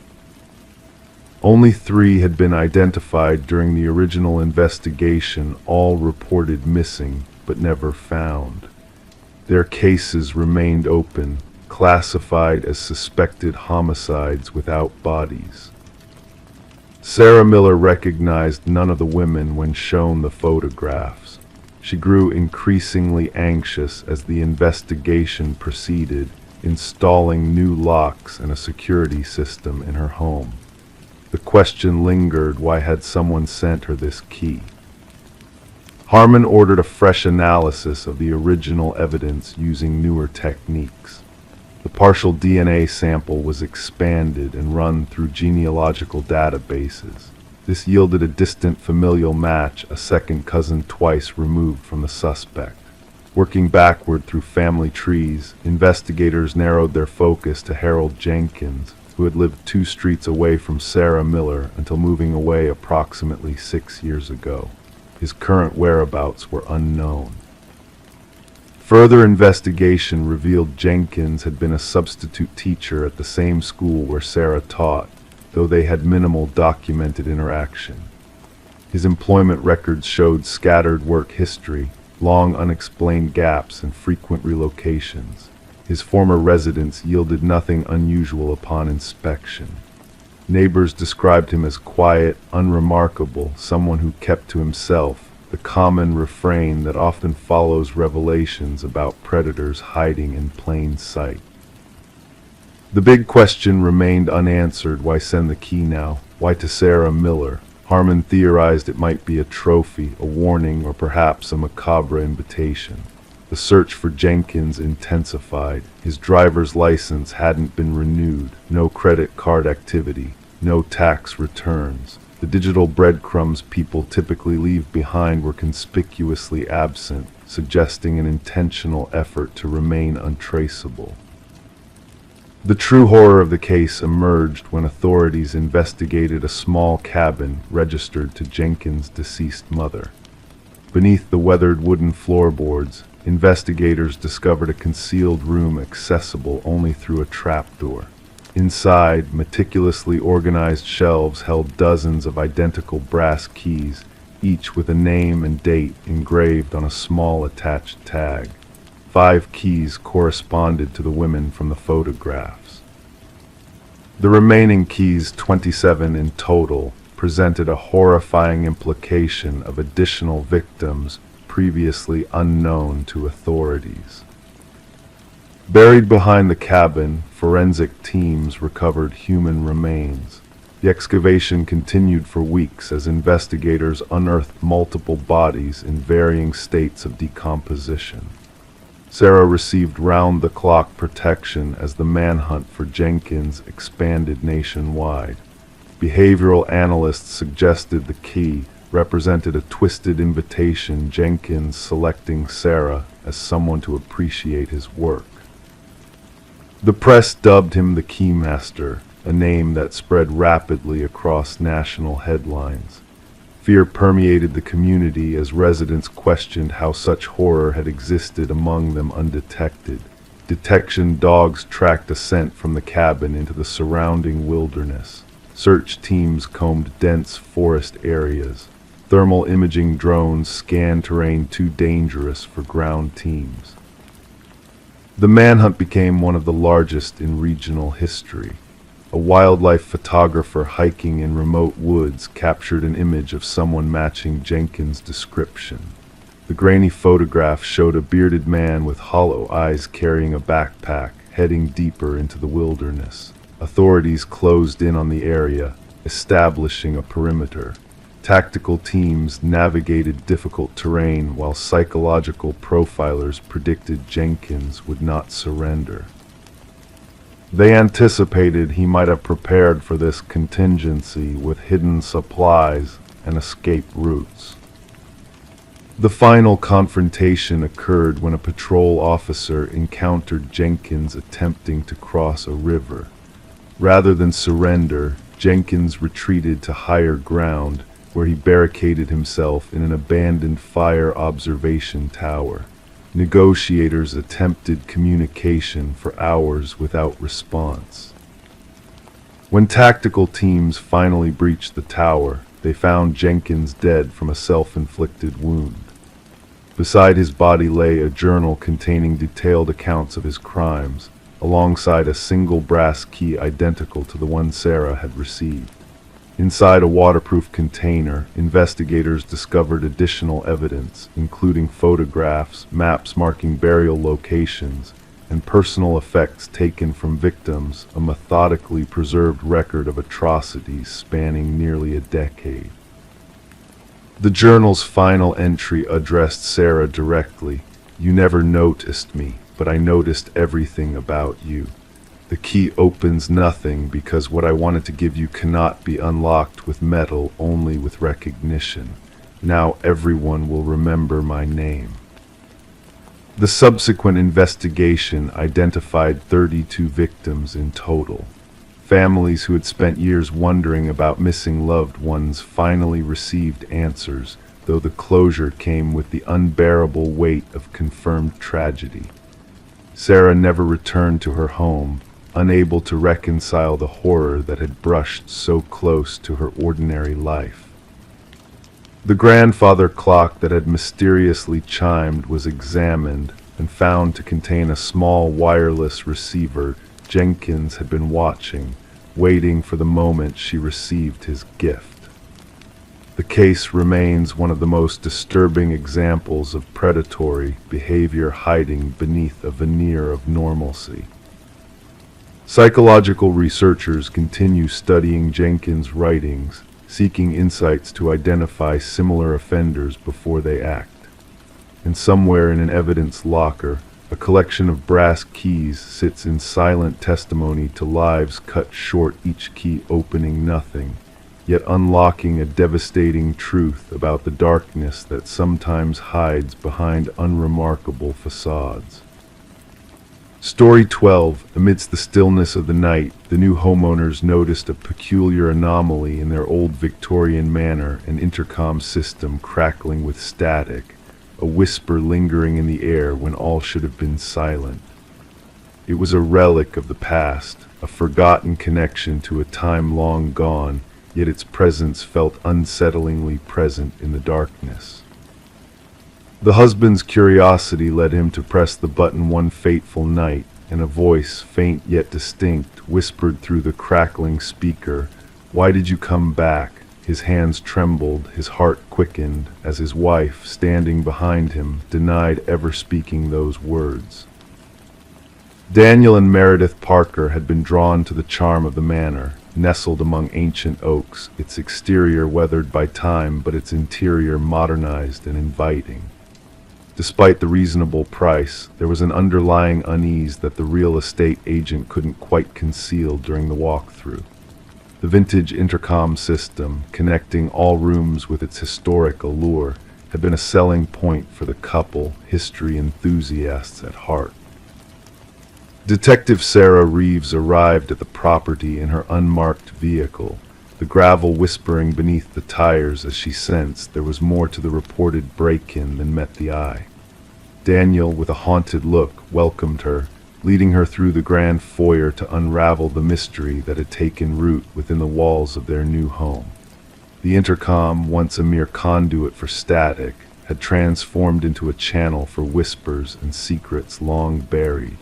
Only 3 had been identified during the original investigation, all reported missing, but never found. Their cases remained open, classified as suspected homicides without bodies. Sarah Miller recognized none of the women when shown the photographs. She grew increasingly anxious as the investigation proceeded, installing new locks and a security system in her home. The question lingered, why had someone sent her this key? Harmon ordered a fresh analysis of the original evidence using newer techniques. The partial DNA sample was expanded and run through genealogical databases. This yielded a distant familial match, a second cousin twice removed from the suspect. Working backward through family trees, investigators narrowed their focus to Harold Jenkins, who had lived 2 streets away from Sarah Miller until moving away approximately 6 years ago. His current whereabouts were unknown. Further investigation revealed Jenkins had been a substitute teacher at the same school where Sarah taught, though they had minimal documented interaction. His employment records showed scattered work history, long unexplained gaps, and frequent relocations. His former residence yielded nothing unusual upon inspection. Neighbors described him as quiet, unremarkable, someone who kept to himself, the common refrain that often follows revelations about predators hiding in plain sight. The big question remained unanswered: why send the key now? Why to Sarah Miller? Harmon theorized it might be a trophy, a warning, or perhaps a macabre invitation. The search for Jenkins intensified. His driver's license hadn't been renewed, no credit card activity, no tax returns. The digital breadcrumbs people typically leave behind were conspicuously absent, suggesting an intentional effort to remain untraceable. The true horror of the case emerged when authorities investigated a small cabin registered to Jenkins' deceased mother. Beneath the weathered wooden floorboards, investigators discovered a concealed room accessible only through a trapdoor. Inside, meticulously organized shelves held dozens of identical brass keys, each with a name and date engraved on a small attached tag. 5 keys corresponded to the women from the photographs. The remaining keys, 27 in total, presented a horrifying implication of additional victims previously unknown to authorities. Buried behind the cabin, forensic teams recovered human remains. The excavation continued for weeks as investigators unearthed multiple bodies in varying states of decomposition. Sarah received round-the-clock protection as the manhunt for Jenkins expanded nationwide. Behavioral analysts suggested the key represented a twisted invitation, Jenkins selecting Sarah as someone to appreciate his work. The press dubbed him the Keymaster, a name that spread rapidly across national headlines. Fear permeated the community as residents questioned how such horror had existed among them undetected. Detection dogs tracked a scent from the cabin into the surrounding wilderness. Search teams combed dense forest areas. Thermal imaging drones scanned terrain too dangerous for ground teams. The manhunt became one of the largest in regional history. A wildlife photographer hiking in remote woods captured an image of someone matching Jenkins' description. The grainy photograph showed a bearded man with hollow eyes carrying a backpack, heading deeper into the wilderness. Authorities closed in on the area, establishing a perimeter. Tactical teams navigated difficult terrain while psychological profilers predicted Jenkins would not surrender. They anticipated he might have prepared for this contingency with hidden supplies and escape routes. The final confrontation occurred when a patrol officer encountered Jenkins attempting to cross a river. Rather than surrender, Jenkins retreated to higher ground, where he barricaded himself in an abandoned fire observation tower. Negotiators attempted communication for hours without response. When tactical teams finally breached the tower, they found Jenkins dead from a self-inflicted wound. Beside his body lay a journal containing detailed accounts of his crimes, alongside a single brass key identical to the one Sarah had received. Inside a waterproof container, investigators discovered additional evidence, including photographs, maps marking burial locations, and personal effects taken from victims, a methodically preserved record of atrocities spanning nearly a decade. The journal's final entry addressed Sarah directly. "You never noticed me, but I noticed everything about you. The key opens nothing because what I wanted to give you cannot be unlocked with metal, only with recognition. Now everyone will remember my name." The subsequent investigation identified 32 victims in total. Families who had spent years wondering about missing loved ones finally received answers, though the closure came with the unbearable weight of confirmed tragedy. Sarah never returned to her home, unable to reconcile the horror that had brushed so close to her ordinary life. The grandfather clock that had mysteriously chimed was examined and found to contain a small wireless receiver. Jenkins had been watching, waiting for the moment she received his gift. The case remains one of the most disturbing examples of predatory behavior hiding beneath a veneer of normalcy. Psychological researchers continue studying Jenkins' writings, seeking insights to identify similar offenders before they act. And somewhere in an evidence locker, a collection of brass keys sits in silent testimony to lives cut short, each key opening nothing, yet unlocking a devastating truth about the darkness that sometimes hides behind unremarkable facades. Story 12. Amidst the stillness of the night, the new homeowners noticed a peculiar anomaly in their old Victorian manor, an intercom system crackling with static, a whisper lingering in the air when all should have been silent. It was a relic of the past, a forgotten connection to a time long gone, yet its presence felt unsettlingly present in the darkness. The husband's curiosity led him to press the button one fateful night, and a voice, faint yet distinct, whispered through the crackling speaker, "Why did you come back?" His hands trembled, his heart quickened, as his wife, standing behind him, denied ever speaking those words. Daniel and Meredith Parker had been drawn to the charm of the manor, nestled among ancient oaks, its exterior weathered by time but its interior modernized and inviting. Despite the reasonable price, there was an underlying unease that the real estate agent couldn't quite conceal during the walkthrough. The vintage intercom system, connecting all rooms with its historic allure, had been a selling point for the couple, history enthusiasts at heart. Detective Sarah Reeves arrived at the property in her unmarked vehicle, the gravel whispering beneath the tires as she sensed there was more to the reported break-in than met the eye. Daniel, with a haunted look, welcomed her, leading her through the grand foyer to unravel the mystery that had taken root within the walls of their new home. The intercom, once a mere conduit for static, had transformed into a channel for whispers and secrets long buried.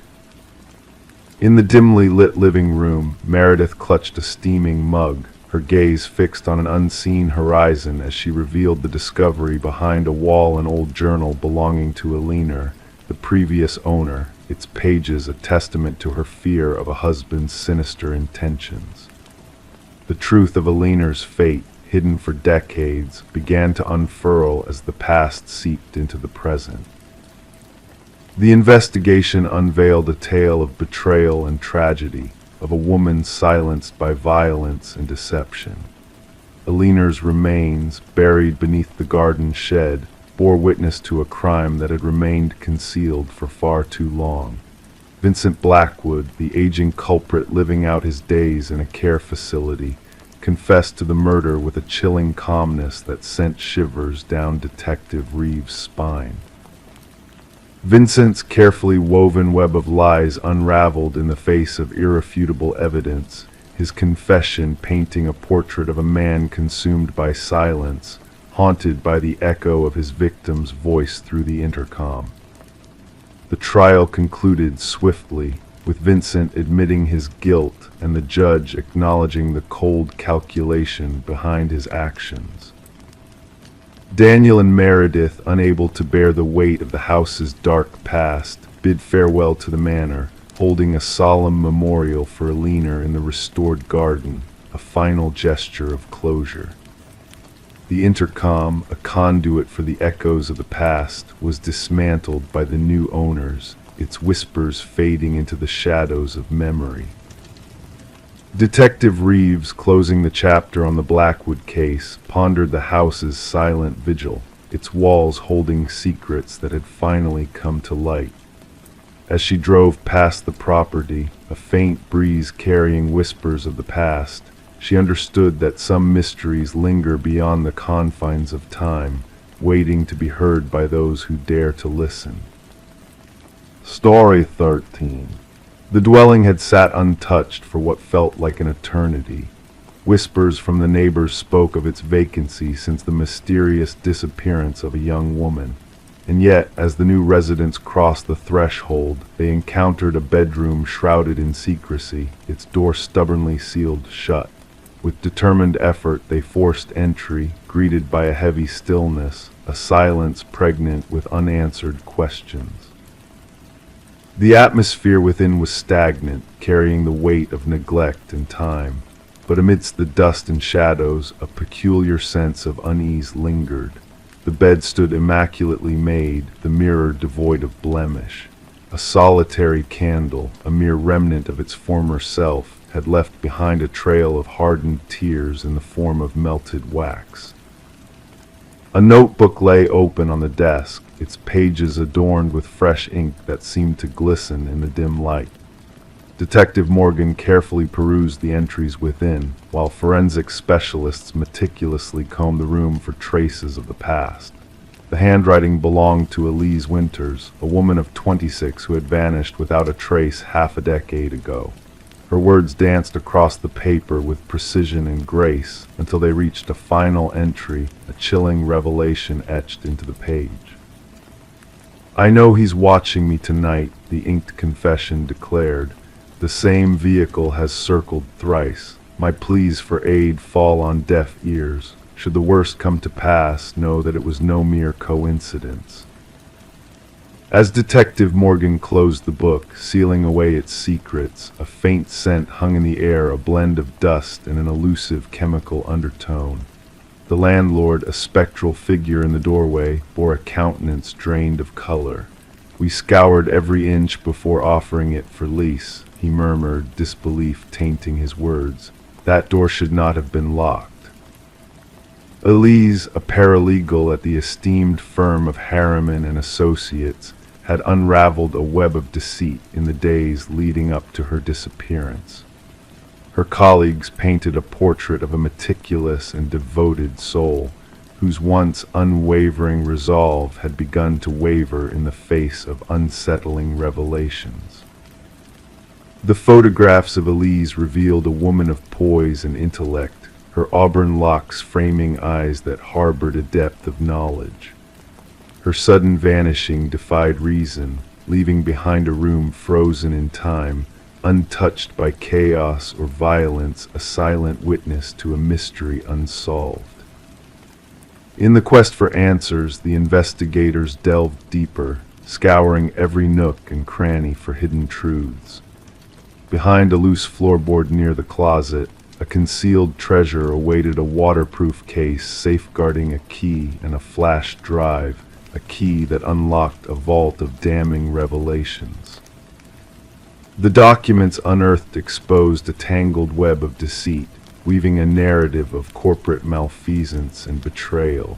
In the dimly lit living room, Meredith clutched a steaming mug, her gaze fixed on an unseen horizon as she revealed the discovery behind a wall, an old journal belonging to Alina, the previous owner, its pages a testament to her fear of a husband's sinister intentions. The truth of Alina's fate, hidden for decades, began to unfurl as the past seeped into the present. The investigation unveiled a tale of betrayal and tragedy, of a woman silenced by violence and deception. Alina's remains, buried beneath the garden shed, bore witness to a crime that had remained concealed for far too long. Vincent Blackwood, the aging culprit living out his days in a care facility, confessed to the murder with a chilling calmness that sent shivers down Detective Reeves' spine. Vincent's carefully woven web of lies unraveled in the face of irrefutable evidence, his confession painting a portrait of a man consumed by silence, haunted by the echo of his victim's voice through the intercom. The trial concluded swiftly, with Vincent admitting his guilt and the judge acknowledging the cold calculation behind his actions. Daniel and Meredith, unable to bear the weight of the house's dark past, bid farewell to the manor, holding a solemn memorial for Alina in the restored garden, a final gesture of closure. The intercom, a conduit for the echoes of the past, was dismantled by the new owners, its whispers fading into the shadows of memory. Detective Reeves, closing the chapter on the Blackwood case, pondered the house's silent vigil, its walls holding secrets that had finally come to light. As she drove past the property, a faint breeze carrying whispers of the past, she understood that some mysteries linger beyond the confines of time, waiting to be heard by those who dare to listen. Story 13. The dwelling had sat untouched for what felt like an eternity. Whispers from the neighbors spoke of its vacancy since the mysterious disappearance of a young woman. And yet, as the new residents crossed the threshold, they encountered a bedroom shrouded in secrecy, its door stubbornly sealed shut. With determined effort, they forced entry, greeted by a heavy stillness, a silence pregnant with unanswered questions. The atmosphere within was stagnant, carrying the weight of neglect and time. But amidst the dust and shadows, a peculiar sense of unease lingered. The bed stood immaculately made, the mirror devoid of blemish. A solitary candle, a mere remnant of its former self, had left behind a trail of hardened tears in the form of melted wax. A notebook lay open on the desk, its pages adorned with fresh ink that seemed to glisten in the dim light. Detective Morgan carefully perused the entries within, while forensic specialists meticulously combed the room for traces of the past. The handwriting belonged to Elise Winters, a woman of 26 who had vanished without a trace half a decade ago. Her words danced across the paper with precision and grace until they reached a final entry, a chilling revelation etched into the page. "I know he's watching me tonight," the inked confession declared. "The same vehicle has circled thrice. My pleas for aid fall on deaf ears. Should the worst come to pass, know that it was no mere coincidence." As Detective Morgan closed the book, sealing away its secrets, a faint scent hung in the air, a blend of dust and an elusive chemical undertone. The landlord, a spectral figure in the doorway, bore a countenance drained of color. "We scoured every inch before offering it for lease," he murmured, disbelief tainting his words. "That door should not have been locked." Elise, a paralegal at the esteemed firm of Harriman and Associates, had unraveled a web of deceit in the days leading up to her disappearance. Her colleagues painted a portrait of a meticulous and devoted soul, whose once unwavering resolve had begun to waver in the face of unsettling revelations. The photographs of Elise revealed a woman of poise and intellect, her auburn locks framing eyes that harbored a depth of knowledge. Her sudden vanishing defied reason, leaving behind a room frozen in time, untouched by chaos or violence, a silent witness to a mystery unsolved. In the quest for answers, the investigators delved deeper, scouring every nook and cranny for hidden truths. Behind a loose floorboard near the closet, a concealed treasure awaited, a waterproof case safeguarding a key and a flash drive, a key that unlocked a vault of damning revelations. The documents unearthed exposed a tangled web of deceit, weaving a narrative of corporate malfeasance and betrayal.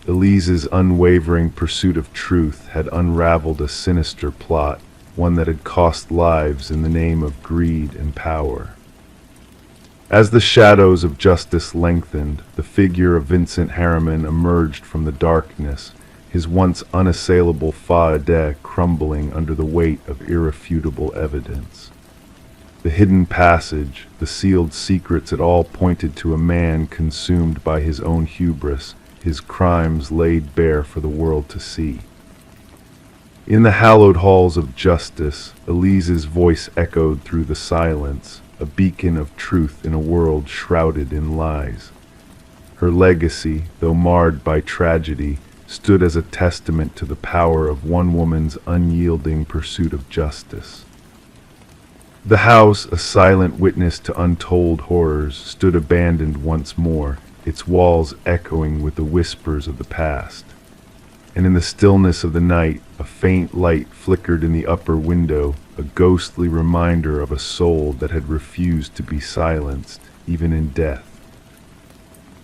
Elise's unwavering pursuit of truth had unraveled a sinister plot, one that had cost lives in the name of greed and power. As the shadows of justice lengthened, the figure of Vincent Harriman emerged from the darkness, his once unassailable faade crumbling under the weight of irrefutable evidence. The hidden passage, the sealed secrets, it all pointed to a man consumed by his own hubris, his crimes laid bare for the world to see. In the hallowed halls of justice, Elise's voice echoed through the silence, a beacon of truth in a world shrouded in lies. Her legacy, though marred by tragedy, stood as a testament to the power of one woman's unyielding pursuit of justice. The house, a silent witness to untold horrors, stood abandoned once more, its walls echoing with the whispers of the past. And in the stillness of the night, a faint light flickered in the upper window, a ghostly reminder of a soul that had refused to be silenced, even in death.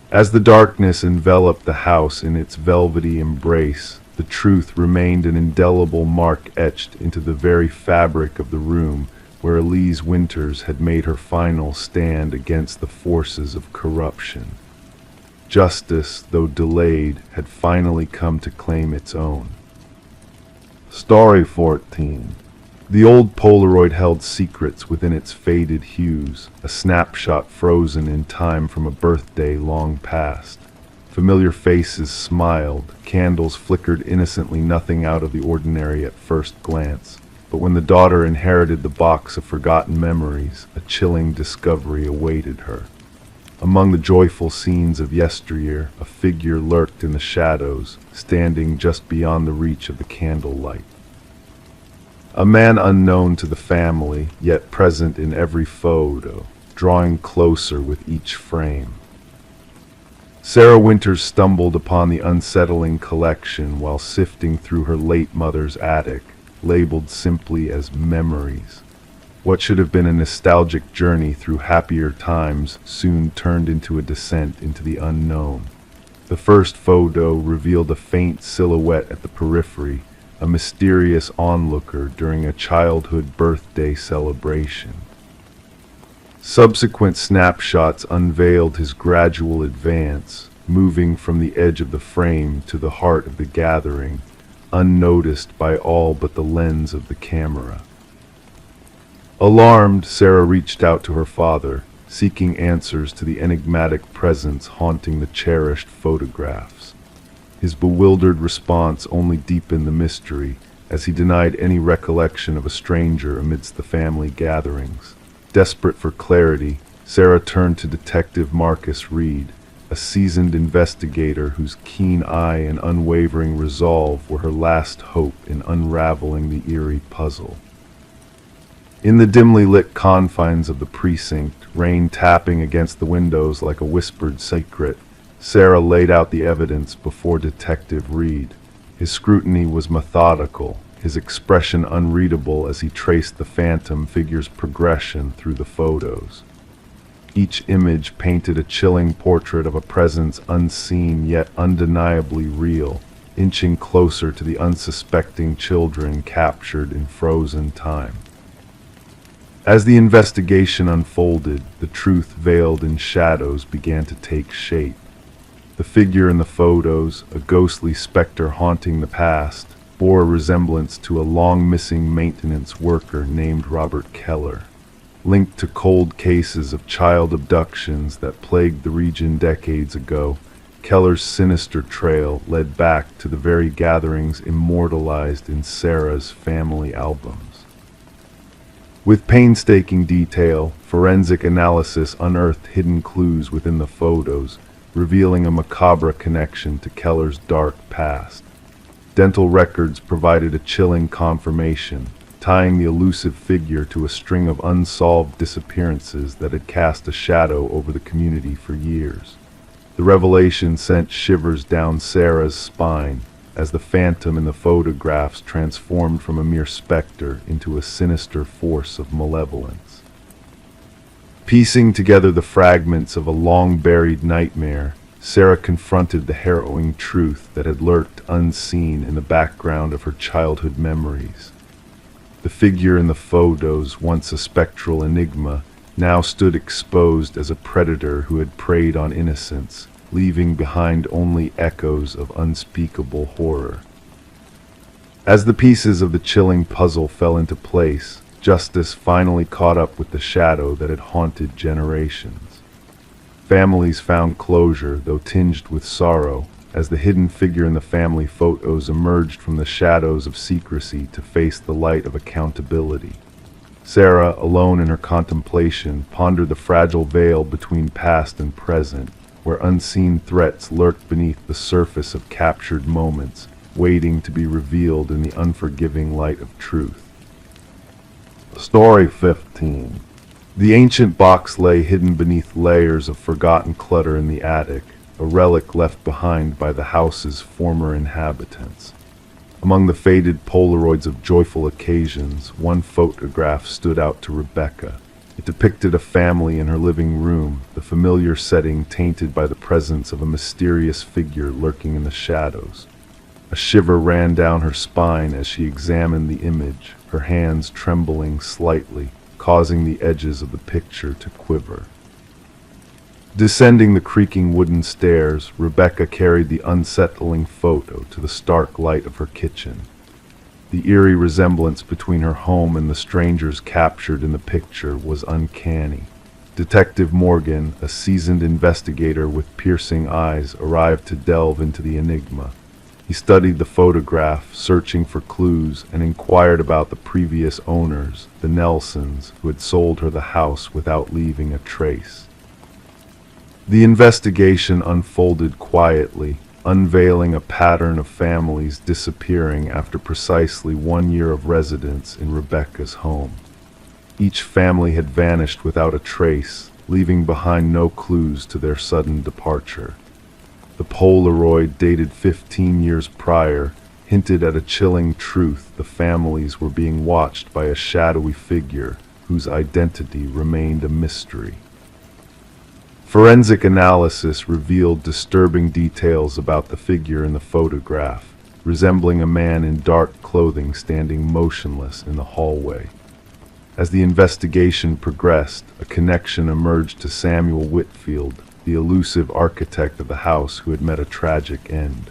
As the darkness enveloped the house in its velvety embrace, the truth remained an indelible mark etched into the very fabric of the room where Elise Winters had made her final stand against the forces of corruption. Justice, though delayed, had finally come to claim its own. Story 14. The old Polaroid held secrets within its faded hues, a snapshot frozen in time from a birthday long past. Familiar faces smiled, candles flickered innocently, nothing out of the ordinary at first glance. But when the daughter inherited the box of forgotten memories, a chilling discovery awaited her. Among the joyful scenes of yesteryear, a figure lurked in the shadows, standing just beyond the reach of the candlelight. A man unknown to the family, yet present in every photo, drawing closer with each frame. Sarah Winters stumbled upon the unsettling collection while sifting through her late mother's attic, labeled simply as memories. What should have been a nostalgic journey through happier times soon turned into a descent into the unknown. The first photo revealed a faint silhouette at the periphery, a mysterious onlooker during a childhood birthday celebration. Subsequent snapshots unveiled his gradual advance, moving from the edge of the frame to the heart of the gathering, unnoticed by all but the lens of the camera. Alarmed, Sarah reached out to her father, seeking answers to the enigmatic presence haunting the cherished photographs. His bewildered response only deepened the mystery, as he denied any recollection of a stranger amidst the family gatherings. Desperate for clarity, Sarah turned to Detective Marcus Reed, a seasoned investigator whose keen eye and unwavering resolve were her last hope in unraveling the eerie puzzle. In the dimly lit confines of the precinct, rain tapping against the windows like a whispered secret, Sarah laid out the evidence before Detective Reed. His scrutiny was methodical, his expression unreadable as he traced the phantom figure's progression through the photos. Each image painted a chilling portrait of a presence unseen yet undeniably real, inching closer to the unsuspecting children captured in frozen time. As the investigation unfolded, the truth veiled in shadows began to take shape. The figure in the photos, a ghostly specter haunting the past, bore a resemblance to a long-missing maintenance worker named Robert Keller. Linked to cold cases of child abductions that plagued the region decades ago, Keller's sinister trail led back to the very gatherings immortalized in Sarah's family albums. With painstaking detail, forensic analysis unearthed hidden clues within the photos, revealing a macabre connection to Keller's dark past. Dental records provided a chilling confirmation, tying the elusive figure to a string of unsolved disappearances that had cast a shadow over the community for years. The revelation sent shivers down Sarah's spine as the phantom in the photographs transformed from a mere specter into a sinister force of malevolence. Piecing together the fragments of a long-buried nightmare, Sarah confronted the harrowing truth that had lurked unseen in the background of her childhood memories. The figure in the photos, once a spectral enigma, now stood exposed as a predator who had preyed on innocence, leaving behind only echoes of unspeakable horror. As the pieces of the chilling puzzle fell into place, justice finally caught up with the shadow that had haunted generations. Families found closure, though tinged with sorrow, as the hidden figure in the family photos emerged from the shadows of secrecy to face the light of accountability. Sarah, alone in her contemplation, pondered the fragile veil between past and present, where unseen threats lurked beneath the surface of captured moments, waiting to be revealed in the unforgiving light of truth. Story 15. The ancient box lay hidden beneath layers of forgotten clutter in the attic, a relic left behind by the house's former inhabitants. Among the faded Polaroids of joyful occasions, one photograph stood out to Rebecca. It depicted a family in her living room, the familiar setting tainted by the presence of a mysterious figure lurking in the shadows. A shiver ran down her spine as she examined the image, her hands trembling slightly, causing the edges of the picture to quiver. Descending the creaking wooden stairs, Rebecca carried the unsettling photo to the stark light of her kitchen. The eerie resemblance between her home and the strangers captured in the picture was uncanny. Detective Morgan, a seasoned investigator with piercing eyes, arrived to delve into the enigma. He studied the photograph, searching for clues, and inquired about the previous owners, the Nelsons, who had sold her the house without leaving a trace. The investigation unfolded quietly, unveiling a pattern of families disappearing after precisely 1 year of residence in Rebecca's home. Each family had vanished without a trace, leaving behind no clues to their sudden departure. The Polaroid, dated 15 years prior, hinted at a chilling truth: the families were being watched by a shadowy figure whose identity remained a mystery. Forensic analysis revealed disturbing details about the figure in the photograph, resembling a man in dark clothing standing motionless in the hallway. As the investigation progressed, a connection emerged to Samuel Whitfield, the elusive architect of the house who had met a tragic end.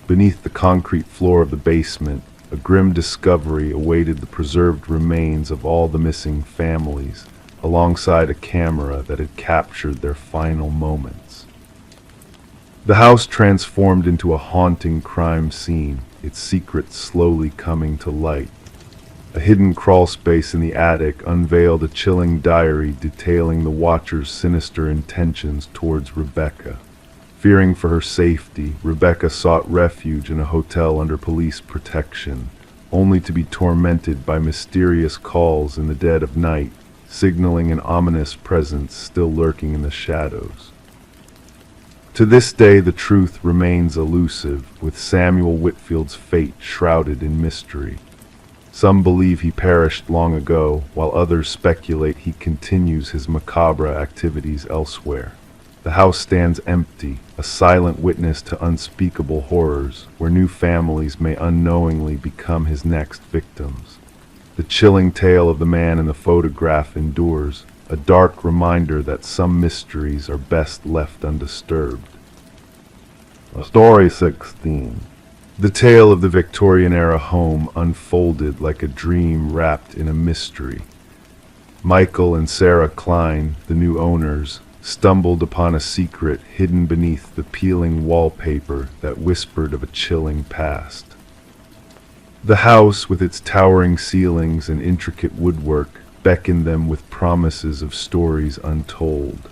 Beneath the concrete floor of the basement, a grim discovery awaited: the preserved remains of all the missing families, alongside a camera that had captured their final moments. The house transformed into a haunting crime scene, its secrets slowly coming to light. A hidden crawlspace in the attic unveiled a chilling diary detailing the Watcher's sinister intentions towards Rebecca. Fearing for her safety, Rebecca sought refuge in a hotel under police protection, only to be tormented by mysterious calls in the dead of night, signaling an ominous presence still lurking in the shadows. To this day, the truth remains elusive, with Samuel Whitfield's fate shrouded in mystery. Some believe he perished long ago, while others speculate he continues his macabre activities elsewhere. The house stands empty, a silent witness to unspeakable horrors, where new families may unknowingly become his next victims. The chilling tale of the man in the photograph endures, a dark reminder that some mysteries are best left undisturbed. Story 16. The tale of the Victorian-era home unfolded like a dream wrapped in a mystery. Michael and Sarah Klein, the new owners, stumbled upon a secret hidden beneath the peeling wallpaper that whispered of a chilling past. The house, with its towering ceilings and intricate woodwork, beckoned them with promises of stories untold.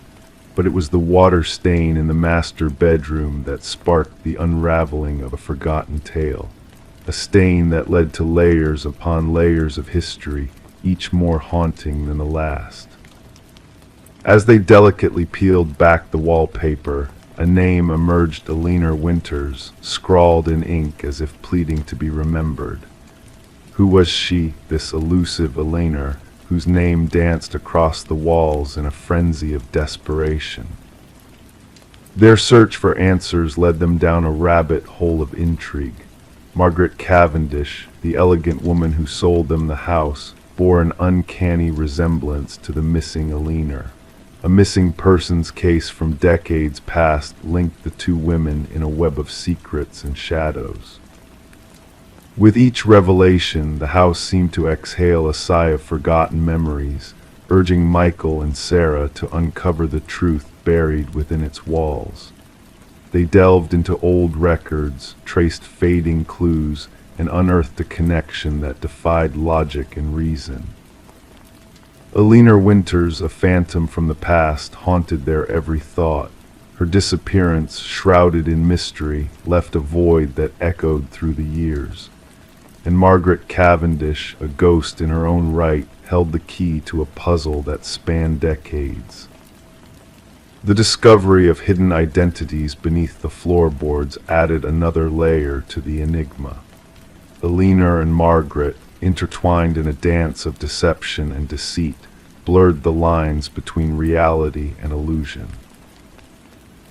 But it was the water stain in the master bedroom that sparked the unraveling of a forgotten tale, a stain that led to layers upon layers of history, each more haunting than the last. As they delicately peeled back the wallpaper, a name emerged: Alina Winters, scrawled in ink as if pleading to be remembered. Who was she, this elusive Alina, whose name danced across the walls in a frenzy of desperation? Their search for answers led them down a rabbit hole of intrigue. Margaret Cavendish, the elegant woman who sold them the house, bore an uncanny resemblance to the missing Alina. A missing persons case from decades past linked the two women in a web of secrets and shadows. With each revelation, the house seemed to exhale a sigh of forgotten memories, urging Michael and Sarah to uncover the truth buried within its walls. They delved into old records, traced fading clues, and unearthed a connection that defied logic and reason. Alina Winters, a phantom from the past, haunted their every thought. Her disappearance, shrouded in mystery, left a void that echoed through the years. And Margaret Cavendish, a ghost in her own right, held the key to a puzzle that spanned decades. The discovery of hidden identities beneath the floorboards added another layer to the enigma. Alina and Margaret, intertwined in a dance of deception and deceit, blurred the lines between reality and illusion.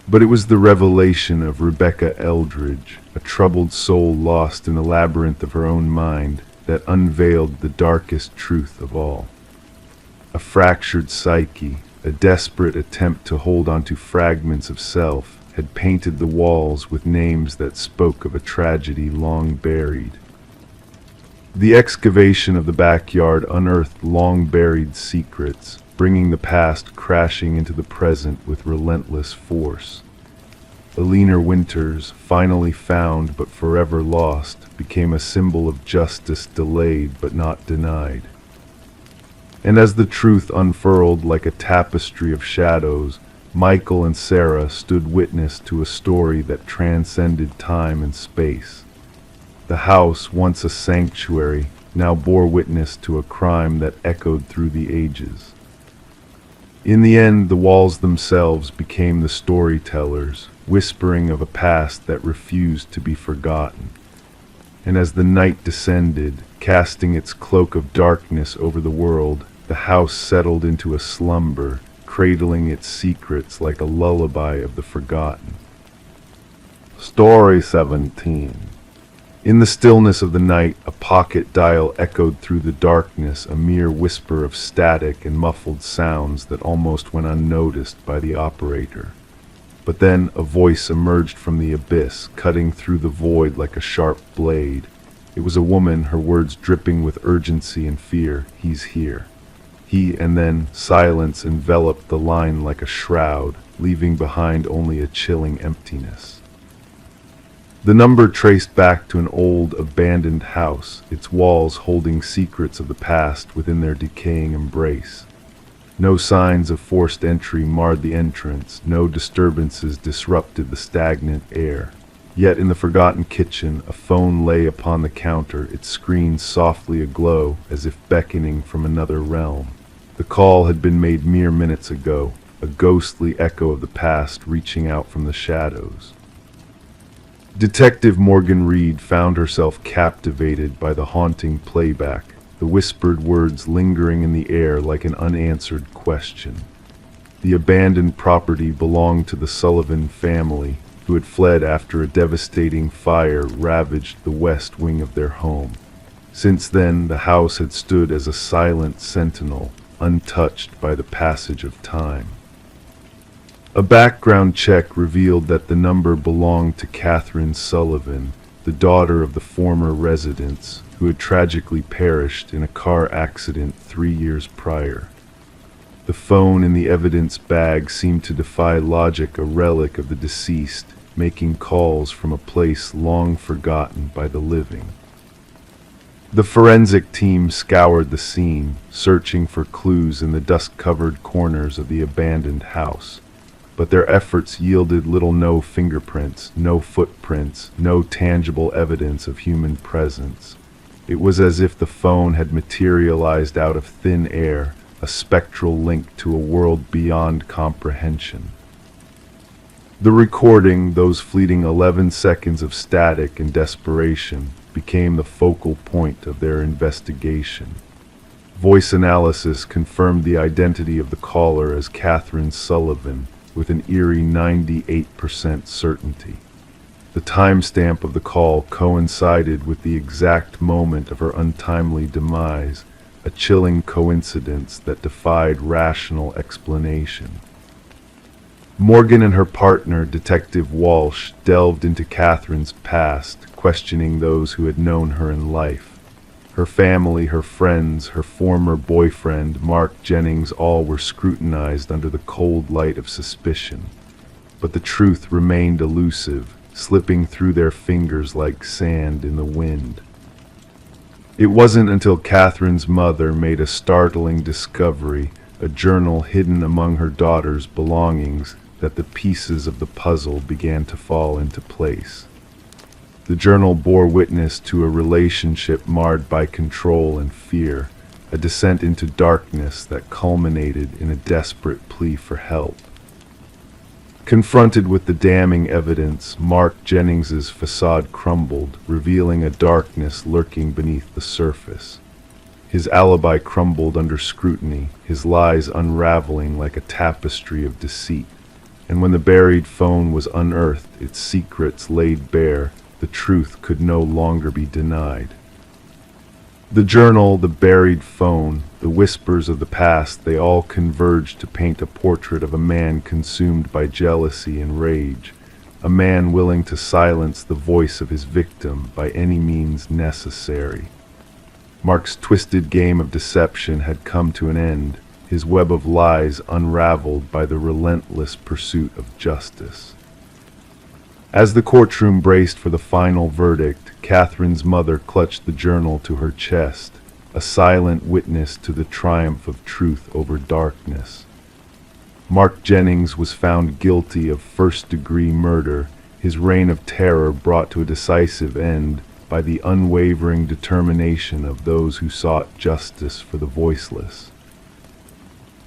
But it was the revelation of Rebecca Eldridge, a troubled soul lost in the labyrinth of her own mind, that unveiled the darkest truth of all. A fractured psyche, a desperate attempt to hold onto fragments of self, had painted the walls with names that spoke of a tragedy long buried. The excavation of the backyard unearthed long-buried secrets, bringing the past crashing into the present with relentless force. Alina Winters, finally found but forever lost, became a symbol of justice delayed but not denied. And as the truth unfurled like a tapestry of shadows, Michael and Sarah stood witness to a story that transcended time and space. The house, once a sanctuary, now bore witness to a crime that echoed through the ages. In the end, the walls themselves became the storytellers, whispering of a past that refused to be forgotten. And as the night descended, casting its cloak of darkness over the world, the house settled into a slumber, cradling its secrets like a lullaby of the forgotten. Story 17. In the stillness of the night, a pocket dial echoed through the darkness, a mere whisper of static and muffled sounds that almost went unnoticed by the operator. But then a voice emerged from the abyss, cutting through the void like a sharp blade. It was a woman, her words dripping with urgency and fear. "He's here." And then silence enveloped the line like a shroud, leaving behind only a chilling emptiness. The number traced back to an old, abandoned house, its walls holding secrets of the past within their decaying embrace. No signs of forced entry marred the entrance, no disturbances disrupted the stagnant air. Yet in the forgotten kitchen, a phone lay upon the counter, its screen softly aglow, as if beckoning from another realm. The call had been made mere minutes ago, a ghostly echo of the past reaching out from the shadows. Detective Morgan Reed found herself captivated by the haunting playback, the whispered words lingering in the air like an unanswered question. The abandoned property belonged to the Sullivan family, who had fled after a devastating fire ravaged the west wing of their home. Since then, the house had stood as a silent sentinel, untouched by the passage of time. A background check revealed that the number belonged to Catherine Sullivan, the daughter of the former residents, who had tragically perished in a car accident 3 years prior. The phone in the evidence bag seemed to defy logic, a relic of the deceased, making calls from a place long forgotten by the living. The forensic team scoured the scene, searching for clues in the dust-covered corners of the abandoned house. But their efforts yielded no fingerprints, no footprints, no tangible evidence of human presence. It was as if the phone had materialized out of thin air, a spectral link to a world beyond comprehension. The recording, those fleeting 11 seconds of static and desperation, became the focal point of their investigation. Voice analysis confirmed the identity of the caller as Catherine Sullivan, with an eerie 98% certainty. The timestamp of the call coincided with the exact moment of her untimely demise, a chilling coincidence that defied rational explanation. Morgan and her partner, Detective Walsh, delved into Catherine's past, questioning those who had known her in life. Her family, her friends, her former boyfriend, Mark Jennings, all were scrutinized under the cold light of suspicion. But the truth remained elusive, slipping through their fingers like sand in the wind. It wasn't until Catherine's mother made a startling discovery, a journal hidden among her daughter's belongings, that the pieces of the puzzle began to fall into place. The journal bore witness to a relationship marred by control and fear, a descent into darkness that culminated in a desperate plea for help. Confronted with the damning evidence, Mark Jennings's facade crumbled, revealing a darkness lurking beneath the surface. His alibi crumbled under scrutiny, his lies unraveling like a tapestry of deceit. And when the buried phone was unearthed, its secrets laid bare, the truth could no longer be denied. The journal, the buried phone, the whispers of the past, they all converged to paint a portrait of a man consumed by jealousy and rage, a man willing to silence the voice of his victim by any means necessary. Mark's twisted game of deception had come to an end, his web of lies unraveled by the relentless pursuit of justice. As the courtroom braced for the final verdict, Catherine's mother clutched the journal to her chest, a silent witness to the triumph of truth over darkness. Mark Jennings was found guilty of first-degree murder, his reign of terror brought to a decisive end by the unwavering determination of those who sought justice for the voiceless.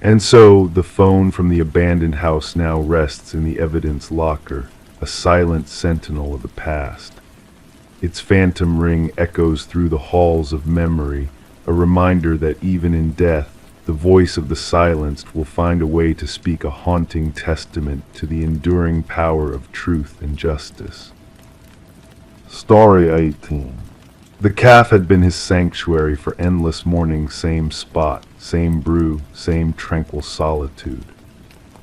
And so, the phone from the abandoned house now rests in the evidence locker, a silent sentinel of the past. Its phantom ring echoes through the halls of memory, a reminder that even in death, the voice of the silenced will find a way to speak a haunting testament to the enduring power of truth and justice. Story 18. The cafe had been his sanctuary for endless mornings, same spot, same brew, same tranquil solitude.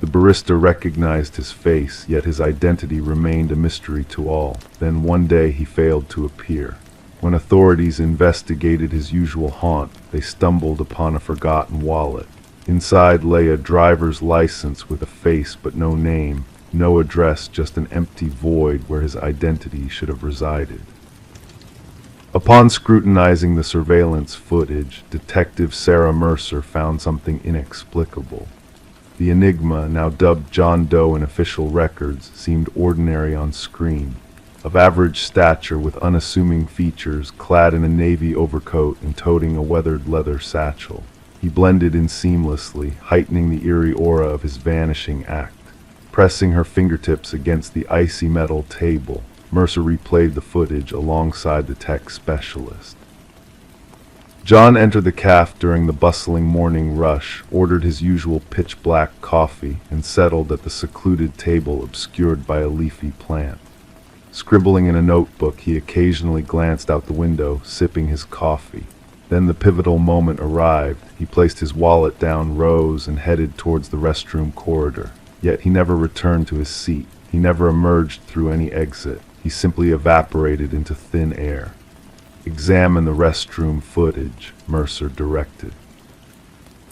The barista recognized his face, yet his identity remained a mystery to all. Then one day he failed to appear. When authorities investigated his usual haunt, they stumbled upon a forgotten wallet. Inside lay a driver's license with a face but no name, no address, just an empty void where his identity should have resided. Upon scrutinizing the surveillance footage, Detective Sarah Mercer found something inexplicable. The enigma, now dubbed John Doe in official records, seemed ordinary on screen. Of average stature with unassuming features, clad in a navy overcoat and toting a weathered leather satchel. He blended in seamlessly, heightening the eerie aura of his vanishing act. Pressing her fingertips against the icy metal table, Mercer replayed the footage alongside the tech specialist. John entered the cafe during the bustling morning rush, ordered his usual pitch-black coffee, and settled at the secluded table obscured by a leafy plant. Scribbling in a notebook, he occasionally glanced out the window, sipping his coffee. Then the pivotal moment arrived. He placed his wallet down, rose, and headed towards the restroom corridor. Yet he never returned to his seat. He never emerged through any exit. He simply evaporated into thin air. "Examine the restroom footage," Mercer directed.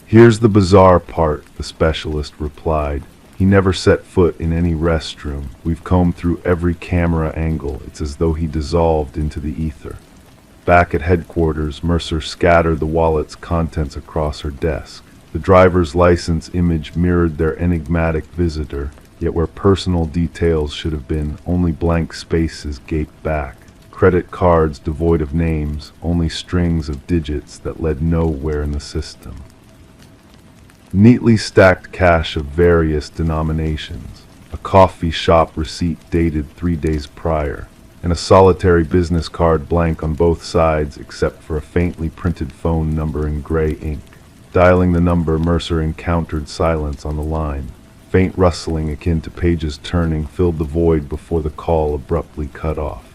"Here's the bizarre part," the specialist replied. "He never set foot in any restroom. We've combed through every camera angle. It's as though he dissolved into the ether." Back at headquarters, Mercer scattered the wallet's contents across her desk. The driver's license image mirrored their enigmatic visitor, yet where personal details should have been, only blank spaces gaped back. Credit cards devoid of names, only strings of digits that led nowhere in the system. Neatly stacked cash of various denominations, a coffee shop receipt dated 3 days prior, and a solitary business card blank on both sides except for a faintly printed phone number in gray ink. Dialing the number, Mercer encountered silence on the line. Faint rustling akin to pages turning filled the void before the call abruptly cut off.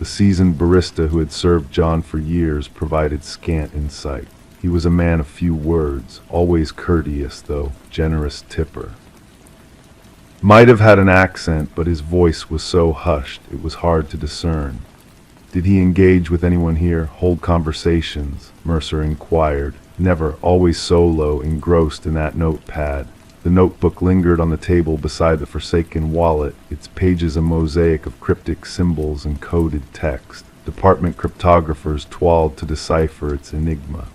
The seasoned barista who had served John for years provided scant insight. He was a man of few words, always courteous though, generous tipper. Might have had an accent, but his voice was so hushed it was hard to discern. Did he engage with anyone here, hold conversations? Mercer inquired. Never, always solo, engrossed in that notepad. The notebook lingered on the table beside the forsaken wallet, its pages a mosaic of cryptic symbols and coded text. Department cryptographers toiled to decipher its enigma.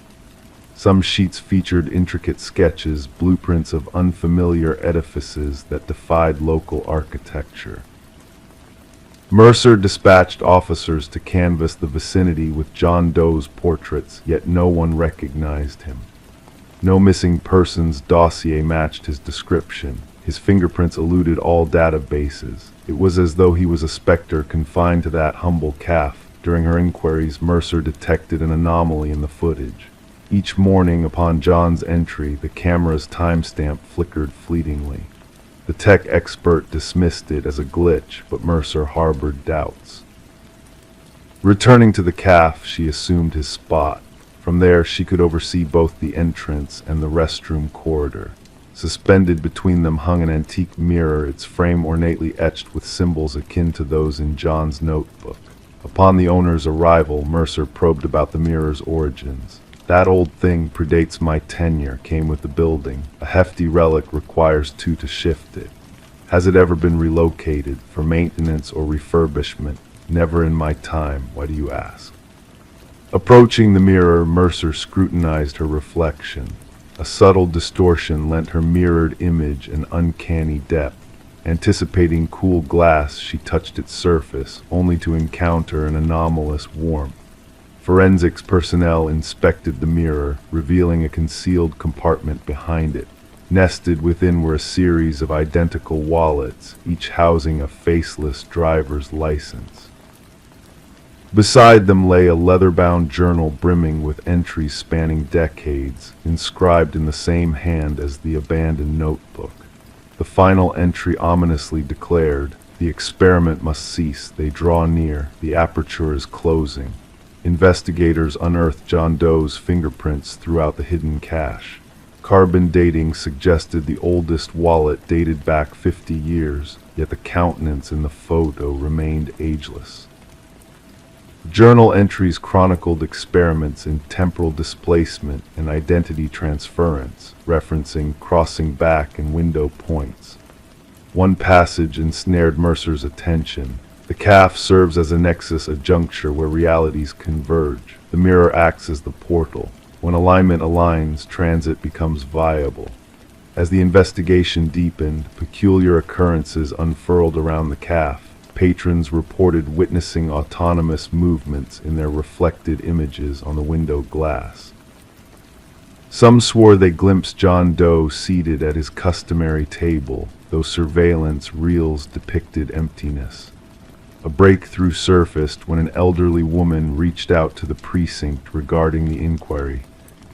Some sheets featured intricate sketches, blueprints of unfamiliar edifices that defied local architecture. Mercer dispatched officers to canvass the vicinity with John Doe's portraits, yet no one recognized him. No missing persons dossier matched his description. His fingerprints eluded all databases. It was as though he was a specter confined to that humble cafe. During her inquiries, Mercer detected an anomaly in the footage. Each morning upon John's entry, the camera's timestamp flickered fleetingly. The tech expert dismissed it as a glitch, but Mercer harbored doubts. Returning to the cafe, she assumed his spot. From there, she could oversee both the entrance and the restroom corridor. Suspended between them hung an antique mirror, its frame ornately etched with symbols akin to those in John's notebook. Upon the owner's arrival, Mercer probed about the mirror's origins. "That old thing predates my tenure," came with the building. "A hefty relic requires 2 to shift it. Has it ever been relocated for maintenance or refurbishment? Never in my time. Why do you ask?" Approaching the mirror, Mercer scrutinized her reflection. A subtle distortion lent her mirrored image an uncanny depth. Anticipating cool glass, she touched its surface, only to encounter an anomalous warmth. Forensics personnel inspected the mirror, revealing a concealed compartment behind it. Nested within were a series of identical wallets, each housing a faceless driver's license. Beside them lay a leather-bound journal brimming with entries spanning decades, inscribed in the same hand as the abandoned notebook. The final entry ominously declared, "The experiment must cease. They draw near. The aperture is closing." Investigators unearthed John Doe's fingerprints throughout the hidden cache. Carbon dating suggested the oldest wallet dated back 50 years, yet the countenance in the photo remained ageless. Journal entries chronicled experiments in temporal displacement and identity transference, referencing crossing back and window points. One passage ensnared Mercer's attention. The calf serves as a nexus, a juncture where realities converge. The mirror acts as the portal. When alignment aligns, transit becomes viable. As the investigation deepened, peculiar occurrences unfurled around the calf. Patrons reported witnessing autonomous movements in their reflected images on the window glass. Some swore they glimpsed John Doe seated at his customary table, though surveillance reels depicted emptiness. A breakthrough surfaced when an elderly woman reached out to the precinct regarding the inquiry.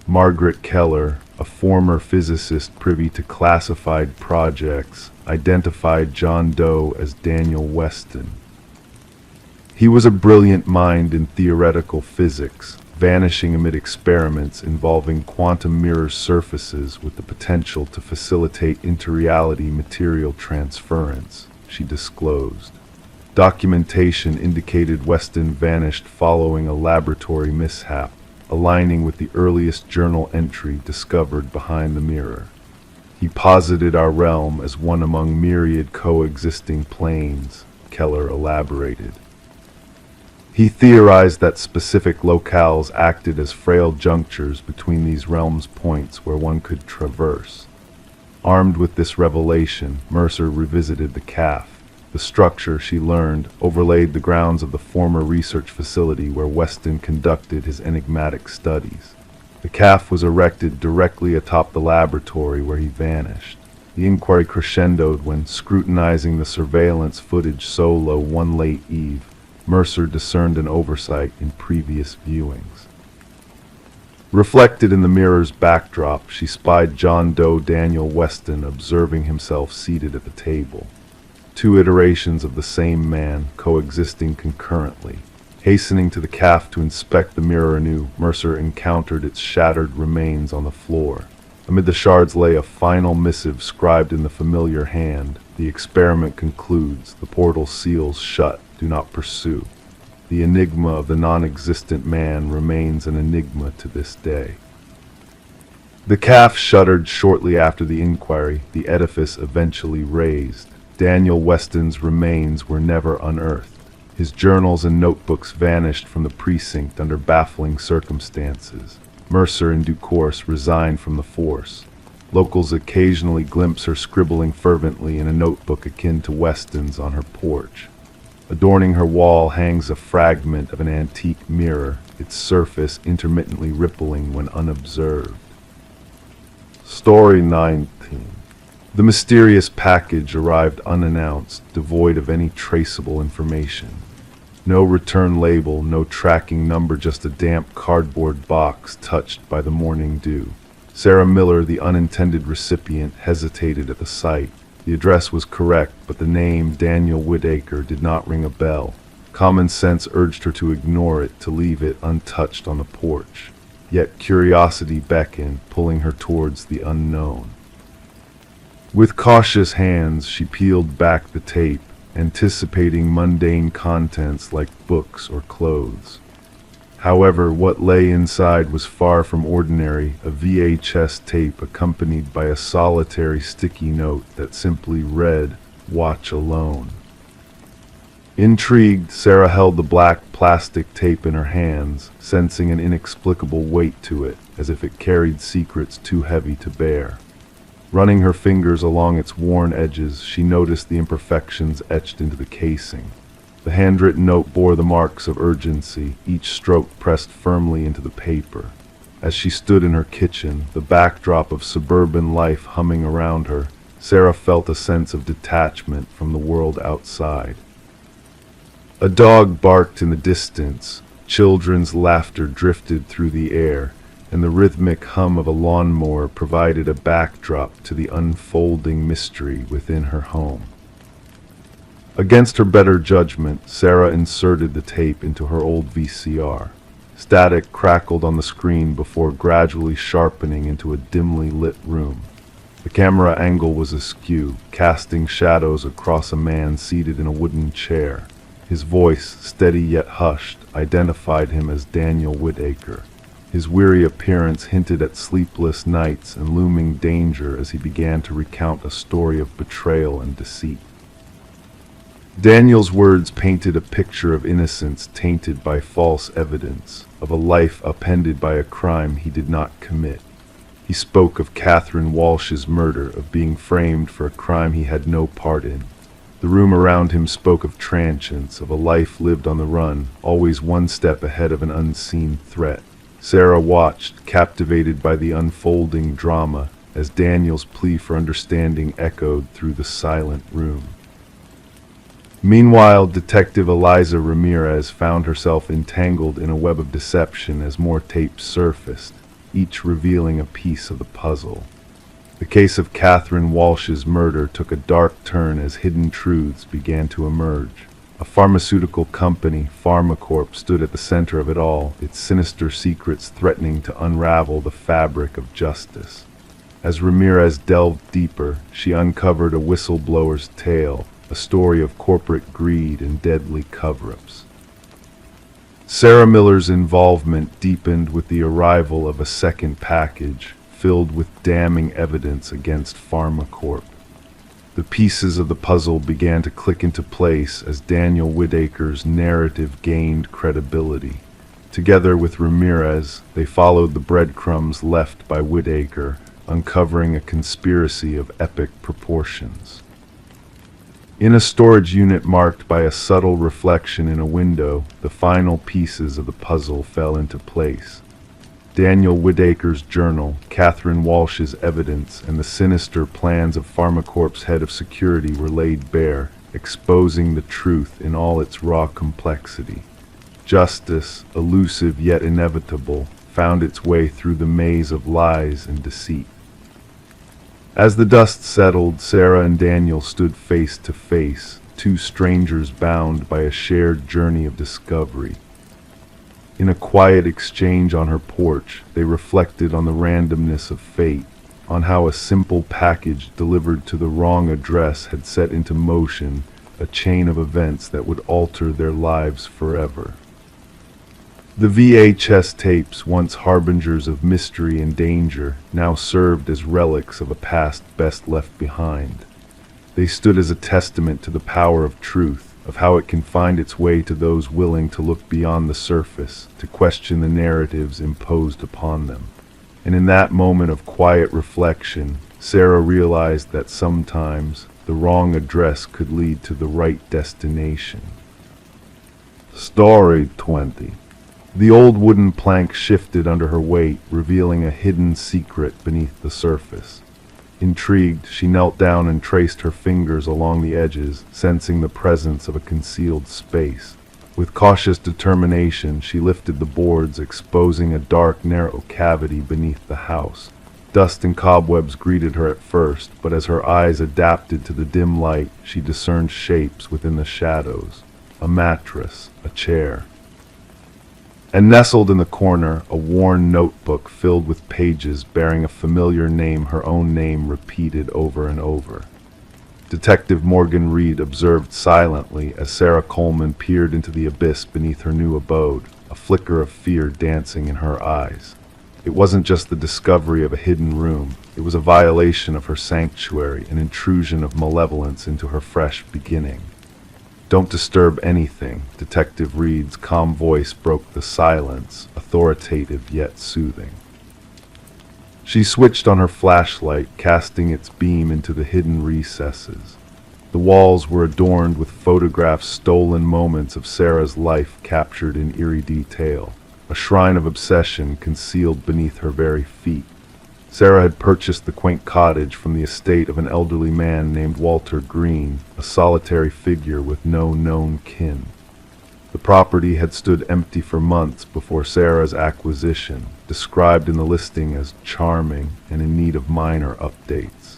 Margaret Keller, a former physicist privy to classified projects, identified John Doe as Daniel Weston. He was a brilliant mind in theoretical physics, vanishing amid experiments involving quantum mirror surfaces with the potential to facilitate interreality material transference, she disclosed. Documentation indicated Weston vanished following a laboratory mishap, aligning with the earliest journal entry discovered behind the mirror. He posited our realm as one among myriad coexisting planes, Keller elaborated. He theorized that specific locales acted as frail junctures between these realms, points where one could traverse. Armed with this revelation, Mercer revisited the calf. The structure, she learned, overlaid the grounds of the former research facility where Weston conducted his enigmatic studies. The calf was erected directly atop the laboratory where he vanished. The inquiry crescendoed when, scrutinizing the surveillance footage solo one late eve, Mercer discerned an oversight in previous viewings. Reflected in the mirror's backdrop, she spied John Doe Daniel Weston observing himself seated at the table. Two iterations of the same man coexisting concurrently. Hastening to the calf to inspect the mirror anew, Mercer encountered its shattered remains on the floor. Amid the shards lay a final missive scribed in the familiar hand. The experiment concludes. The portal seals shut. Do not pursue. The enigma of the non-existent man remains an enigma to this day. The calf shuddered shortly after the inquiry. The edifice eventually razed. Daniel Weston's remains were never unearthed. His journals and notebooks vanished from the precinct under baffling circumstances. Mercer, in due course, resigned from the force. Locals occasionally glimpse her scribbling fervently in a notebook akin to Weston's on her porch. Adorning her wall hangs a fragment of an antique mirror, its surface intermittently rippling when unobserved. Story 19. The mysterious package arrived unannounced, devoid of any traceable information. No return label, no tracking number, just a damp cardboard box touched by the morning dew. Sarah Miller, the unintended recipient, hesitated at the sight. The address was correct, but the name Daniel Whitaker did not ring a bell. Common sense urged her to ignore it, to leave it untouched on the porch. Yet curiosity beckoned, pulling her towards the unknown. With cautious hands, she peeled back the tape, anticipating mundane contents like books or clothes. However, what lay inside was far from ordinary, a VHS tape accompanied by a solitary sticky note that simply read, "Watch alone." Intrigued, Sarah held the black plastic tape in her hands, sensing an inexplicable weight to it, as if it carried secrets too heavy to bear. Running her fingers along its worn edges, she noticed the imperfections etched into the casing. The handwritten note bore the marks of urgency, each stroke pressed firmly into the paper. As she stood in her kitchen, the backdrop of suburban life humming around her, Sarah felt a sense of detachment from the world outside. A dog barked in the distance, children's laughter drifted through the air, and the rhythmic hum of a lawnmower provided a backdrop to the unfolding mystery within her home. Against her better judgment, Sarah inserted the tape into her old VCR. Static crackled on the screen before gradually sharpening into a dimly lit room. The camera angle was askew, casting shadows across a man seated in a wooden chair. His voice, steady yet hushed, identified him as Daniel Whitaker. His weary appearance hinted at sleepless nights and looming danger as he began to recount a story of betrayal and deceit. Daniel's words painted a picture of innocence tainted by false evidence, of a life upended by a crime he did not commit. He spoke of Catherine Walsh's murder, of being framed for a crime he had no part in. The room around him spoke of transience, of a life lived on the run, always one step ahead of an unseen threat. Sarah watched, captivated by the unfolding drama, as Daniel's plea for understanding echoed through the silent room. Meanwhile, Detective Eliza Ramirez found herself entangled in a web of deception as more tapes surfaced, each revealing a piece of the puzzle. The case of Catherine Walsh's murder took a dark turn as hidden truths began to emerge. A pharmaceutical company, PharmaCorp, stood at the center of it all, its sinister secrets threatening to unravel the fabric of justice. As Ramirez delved deeper, she uncovered a whistleblower's tale, a story of corporate greed and deadly cover-ups. Sarah Miller's involvement deepened with the arrival of a second package, filled with damning evidence against PharmaCorp. The pieces of the puzzle began to click into place as Daniel Whitaker's narrative gained credibility. Together with Ramirez, they followed the breadcrumbs left by Whitaker, uncovering a conspiracy of epic proportions. In a storage unit marked by a subtle reflection in a window, the final pieces of the puzzle fell into place. Daniel Whitaker's journal, Catherine Walsh's evidence, and the sinister plans of PharmaCorp's head of security were laid bare, exposing the truth in all its raw complexity. Justice, elusive yet inevitable, found its way through the maze of lies and deceit. As the dust settled, Sarah and Daniel stood face to face, two strangers bound by a shared journey of discovery. In a quiet exchange on her porch, they reflected on the randomness of fate, on how a simple package delivered to the wrong address had set into motion a chain of events that would alter their lives forever. The VHS tapes, once harbingers of mystery and danger, now served as relics of a past best left behind. They stood as a testament to the power of truth, of how it can find its way to those willing to look beyond the surface, to question the narratives imposed upon them. And in that moment of quiet reflection, Sarah realized that sometimes the wrong address could lead to the right destination. Story 20. The old wooden plank shifted under her weight, revealing a hidden secret beneath the surface. Intrigued, she knelt down and traced her fingers along the edges, sensing the presence of a concealed space. With cautious determination, she lifted the boards, exposing a dark, narrow cavity beneath the house. Dust and cobwebs greeted her at first, but as her eyes adapted to the dim light, she discerned shapes within the shadows. A mattress, a chair. And nestled in the corner, a worn notebook filled with pages bearing a familiar name, her own name repeated over and over. Detective Morgan Reed observed silently as Sarah Coleman peered into the abyss beneath her new abode, a flicker of fear dancing in her eyes. It wasn't just the discovery of a hidden room, it was a violation of her sanctuary, an intrusion of malevolence into her fresh beginning. "Don't disturb anything," Detective Reed's calm voice broke the silence, authoritative yet soothing. She switched on her flashlight, casting its beam into the hidden recesses. The walls were adorned with photographs, stolen moments of Sarah's life captured in eerie detail, a shrine of obsession concealed beneath her very feet. Sarah had purchased the quaint cottage from the estate of an elderly man named Walter Green, a solitary figure with no known kin. The property had stood empty for months before Sarah's acquisition, described in the listing as charming and in need of minor updates.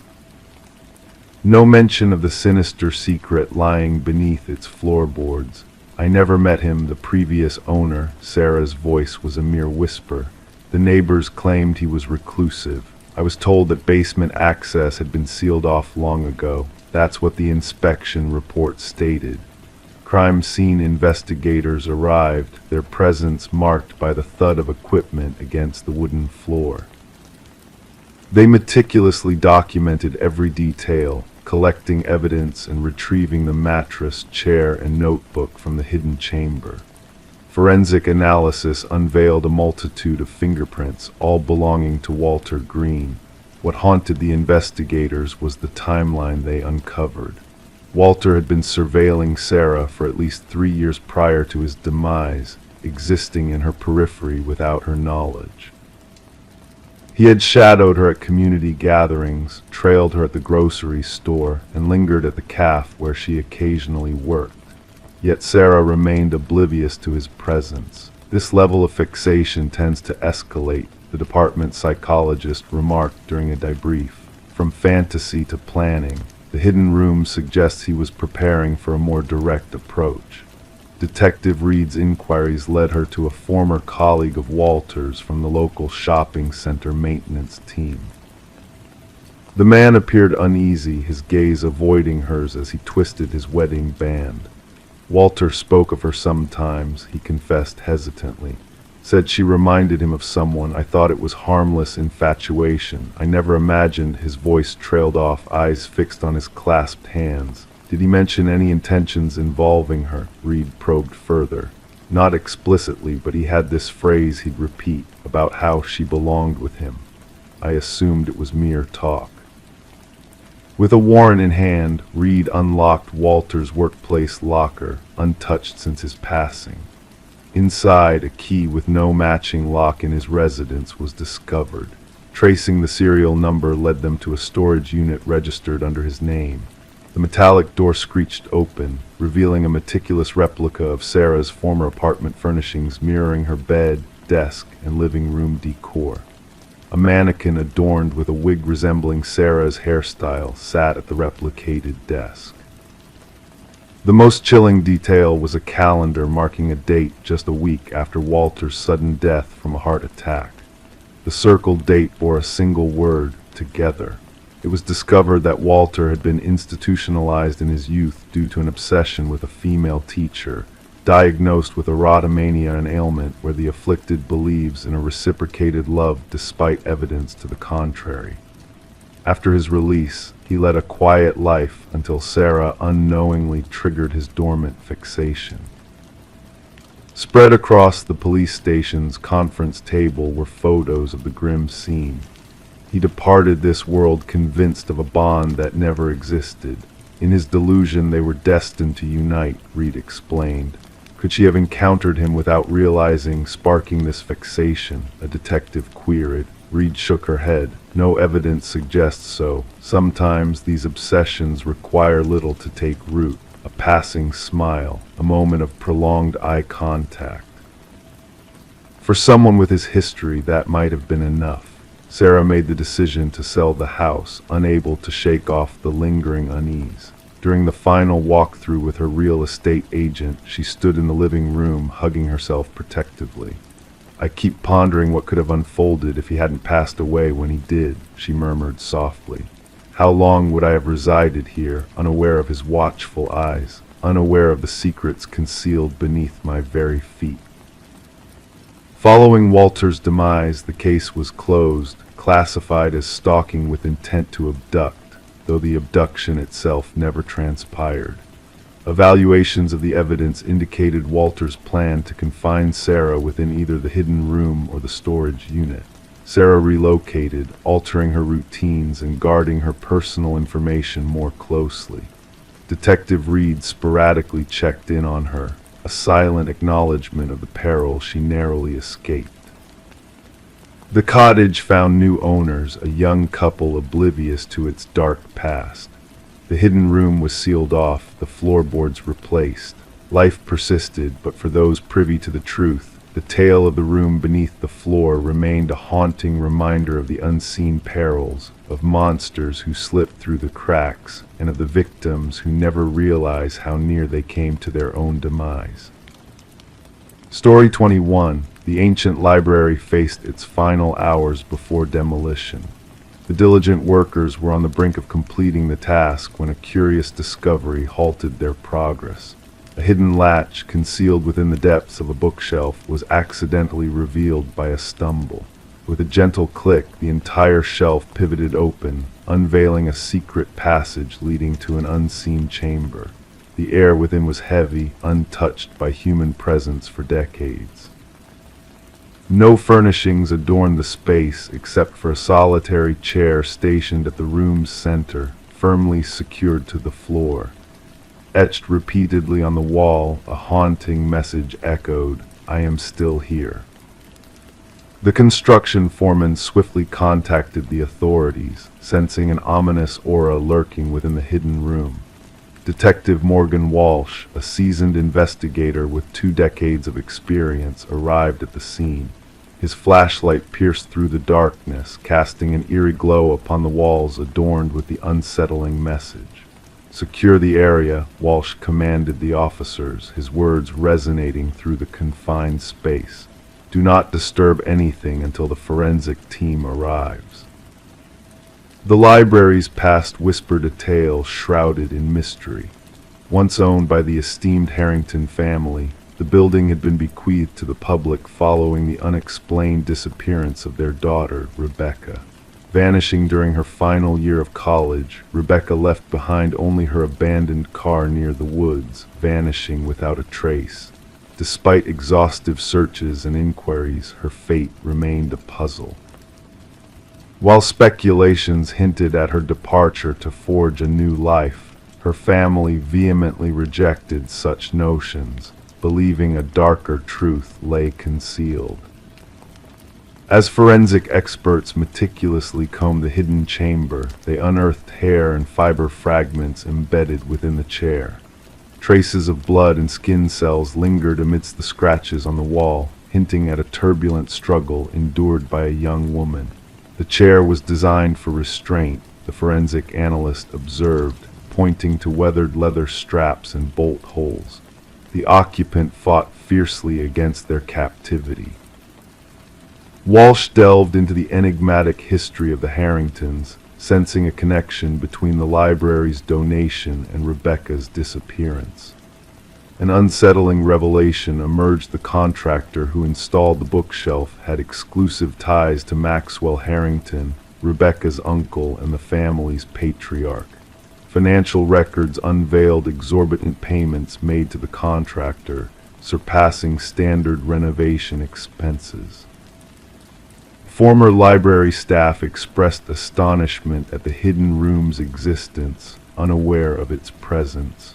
No mention of the sinister secret lying beneath its floorboards. "I never met him, the previous owner." Sarah's voice was a mere whisper. The neighbors claimed he was reclusive. "I was told that basement access had been sealed off long ago. That's what the inspection report stated." Crime scene investigators arrived, their presence marked by the thud of equipment against the wooden floor. They meticulously documented every detail, collecting evidence and retrieving the mattress, chair, and notebook from the hidden chamber. Forensic analysis unveiled a multitude of fingerprints, all belonging to Walter Green. What haunted the investigators was the timeline they uncovered. Walter had been surveilling Sarah for at least 3 years prior to his demise, existing in her periphery without her knowledge. He had shadowed her at community gatherings, trailed her at the grocery store, and lingered at the cafe where she occasionally worked. Yet Sarah remained oblivious to his presence. This level of fixation tends to escalate, the department psychologist remarked during a debrief. From fantasy to planning, the hidden room suggests he was preparing for a more direct approach. Detective Reed's inquiries led her to a former colleague of Walter's from the local shopping center maintenance team. The man appeared uneasy, his gaze avoiding hers as he twisted his wedding band. Walter spoke of her sometimes, he confessed hesitantly. Said she reminded him of someone. I thought it was harmless infatuation. I never imagined. His voice trailed off, eyes fixed on his clasped hands. Did he mention any intentions involving her? Reed probed further. Not explicitly, but he had this phrase he'd repeat about how she belonged with him. I assumed it was mere talk. With a warrant in hand, Reed unlocked Walter's workplace locker, untouched since his passing. Inside, a key with no matching lock in his residence was discovered. Tracing the serial number led them to a storage unit registered under his name. The metallic door screeched open, revealing a meticulous replica of Sarah's former apartment furnishings mirroring her bed, desk, and living room decor. A mannequin adorned with a wig resembling Sarah's hairstyle sat at the replicated desk. The most chilling detail was a calendar marking a date just a week after Walter's sudden death from a heart attack. The circled date bore a single word: together. It was discovered that Walter had been institutionalized in his youth due to an obsession with a female teacher, diagnosed with erotomania, an ailment where the afflicted believes in a reciprocated love despite evidence to the contrary. After his release, he led a quiet life until Sarah unknowingly triggered his dormant fixation. Spread across the police station's conference table were photos of the grim scene. He departed this world convinced of a bond that never existed. In his delusion, they were destined to unite, Reed explained. Could she have encountered him without realizing, sparking this fixation? A detective queried. Reed shook her head. No evidence suggests so. Sometimes these obsessions require little to take root. A passing smile, a moment of prolonged eye contact. For someone with his history, that might have been enough. Sarah made the decision to sell the house, unable to shake off the lingering unease. During the final walkthrough with her real estate agent, she stood in the living room, hugging herself protectively. I keep pondering what could have unfolded if he hadn't passed away when he did, she murmured softly. How long would I have resided here, unaware of his watchful eyes, unaware of the secrets concealed beneath my very feet? Following Walter's demise, the case was closed, classified as stalking with intent to abduct, though the abduction itself never transpired. Evaluations of the evidence indicated Walter's plan to confine Sarah within either the hidden room or the storage unit. Sarah relocated, altering her routines and guarding her personal information more closely. Detective Reed sporadically checked in on her, a silent acknowledgement of the peril she narrowly escaped. The cottage found new owners, a young couple oblivious to its dark past. The hidden room was sealed off, the floorboards replaced. Life persisted, but for those privy to the truth, the tale of the room beneath the floor remained a haunting reminder of the unseen perils, of monsters who slipped through the cracks, and of the victims who never realized how near they came to their own demise. Story 21. The ancient library faced its final hours before demolition. The diligent workers were on the brink of completing the task when a curious discovery halted their progress. A hidden latch, concealed within the depths of a bookshelf, was accidentally revealed by a stumble. With a gentle click, the entire shelf pivoted open, unveiling a secret passage leading to an unseen chamber. The air within was heavy, untouched by human presence for decades. No furnishings adorned the space except for a solitary chair stationed at the room's center, firmly secured to the floor. Etched repeatedly on the wall, a haunting message echoed, "I am still here." The construction foreman swiftly contacted the authorities, sensing an ominous aura lurking within the hidden room. Detective Morgan Walsh, a seasoned investigator with 2 decades of experience, arrived at the scene. His flashlight pierced through the darkness, casting an eerie glow upon the walls adorned with the unsettling message. "Secure the area," Walsh commanded the officers, his words resonating through the confined space. "Do not disturb anything until the forensic team arrives." The library's past whispered a tale shrouded in mystery. Once owned by the esteemed Harrington family, the building had been bequeathed to the public following the unexplained disappearance of their daughter, Rebecca. Vanishing during her final year of college, Rebecca left behind only her abandoned car near the woods, vanishing without a trace. Despite exhaustive searches and inquiries, her fate remained a puzzle. While speculations hinted at her departure to forge a new life, her family vehemently rejected such notions, believing a darker truth lay concealed. As forensic experts meticulously combed the hidden chamber, they unearthed hair and fiber fragments embedded within the chair. Traces of blood and skin cells lingered amidst the scratches on the wall, hinting at a turbulent struggle endured by a young woman. The chair was designed for restraint, the forensic analyst observed, pointing to weathered leather straps and bolt holes. The occupant fought fiercely against their captivity. Walsh delved into the enigmatic history of the Harringtons, sensing a connection between the library's donation and Rebecca's disappearance. An unsettling revelation emerged: the contractor who installed the bookshelf had exclusive ties to Maxwell Harrington, Rebecca's uncle and the family's patriarch. Financial records unveiled exorbitant payments made to the contractor, surpassing standard renovation expenses. Former library staff expressed astonishment at the hidden room's existence, unaware of its presence.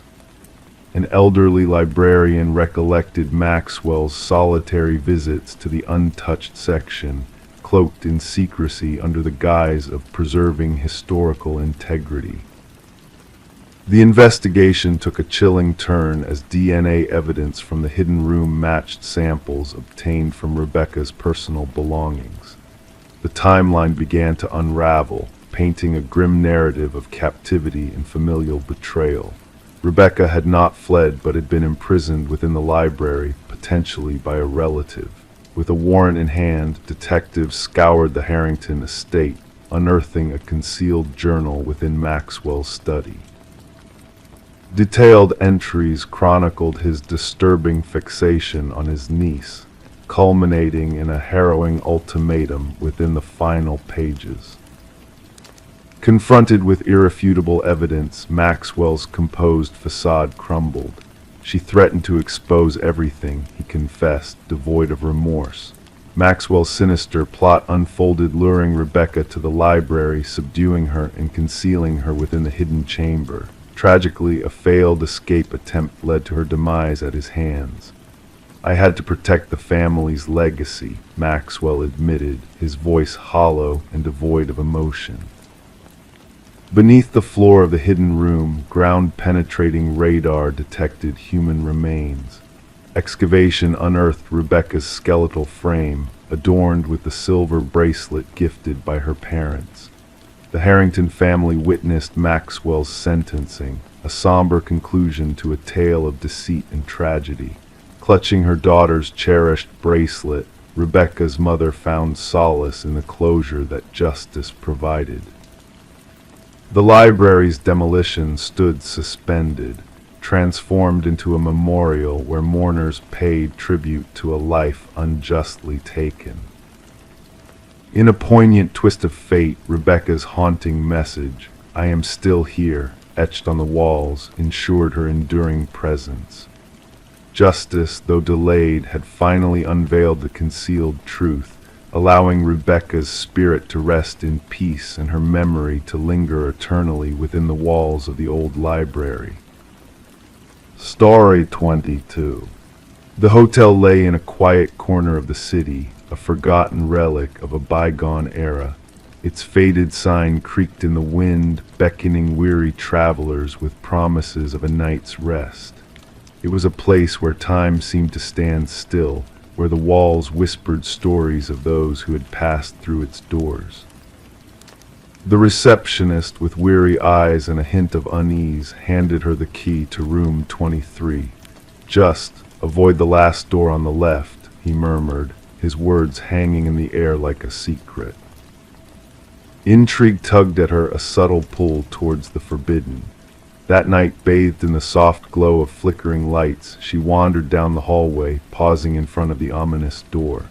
An elderly librarian recollected Maxwell's solitary visits to the untouched section, cloaked in secrecy under the guise of preserving historical integrity. The investigation took a chilling turn as DNA evidence from the hidden room matched samples obtained from Rebecca's personal belongings. The timeline began to unravel, painting a grim narrative of captivity and familial betrayal. Rebecca had not fled but had been imprisoned within the library, potentially by a relative. With a warrant in hand, detectives scoured the Harrington estate, unearthing a concealed journal within Maxwell's study. Detailed entries chronicled his disturbing fixation on his niece, culminating in a harrowing ultimatum within the final pages. Confronted with irrefutable evidence, Maxwell's composed facade crumbled. She threatened to expose everything, he confessed, devoid of remorse. Maxwell's sinister plot unfolded, luring Rebecca to the library, subduing her and concealing her within the hidden chamber. Tragically, a failed escape attempt led to her demise at his hands. "I had to protect the family's legacy," Maxwell admitted, his voice hollow and devoid of emotion. Beneath the floor of the hidden room, ground-penetrating radar detected human remains. Excavation unearthed Rebecca's skeletal frame, adorned with the silver bracelet gifted by her parents. The Harrington family witnessed Maxwell's sentencing, a somber conclusion to a tale of deceit and tragedy. Clutching her daughter's cherished bracelet, Rebecca's mother found solace in the closure that justice provided. The library's demolition stood suspended, transformed into a memorial where mourners paid tribute to a life unjustly taken. In a poignant twist of fate, Rebecca's haunting message, "I am still here," etched on the walls, ensured her enduring presence. Justice, though delayed, had finally unveiled the concealed truth, allowing Rebecca's spirit to rest in peace and her memory to linger eternally within the walls of the old library. Story 22. The hotel lay in a quiet corner of the city, a forgotten relic of a bygone era. Its faded sign creaked in the wind, beckoning weary travelers with promises of a night's rest. It was a place where time seemed to stand still, where the walls whispered stories of those who had passed through its doors. The receptionist, with weary eyes and a hint of unease, handed her the key to room 23. "Just avoid the last door on the left," he murmured, his words hanging in the air like a secret. Intrigue tugged at her, a subtle pull towards the forbidden. That night, bathed in the soft glow of flickering lights, she wandered down the hallway, pausing in front of the ominous door.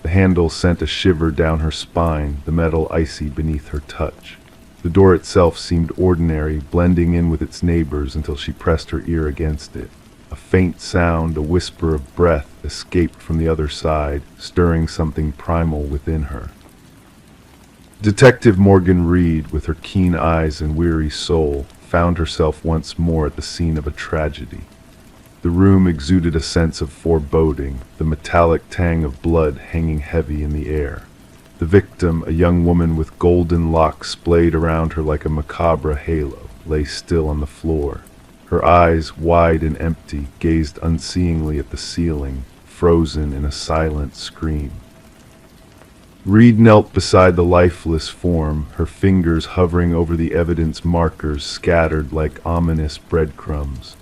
The handle sent a shiver down her spine, the metal icy beneath her touch. The door itself seemed ordinary, blending in with its neighbors until she pressed her ear against it. A faint sound, a whisper of breath, escaped from the other side, stirring something primal within her. Detective Morgan Reed, with her keen eyes and weary soul, found herself once more at the scene of a tragedy. The room exuded a sense of foreboding, the metallic tang of blood hanging heavy in the air. The victim, a young woman with golden locks splayed around her like a macabre halo, lay still on the floor. Her eyes, wide and empty, gazed unseeingly at the ceiling, frozen in a silent scream. Reed knelt beside the lifeless form, her fingers hovering over the evidence markers scattered like ominous breadcrumbs.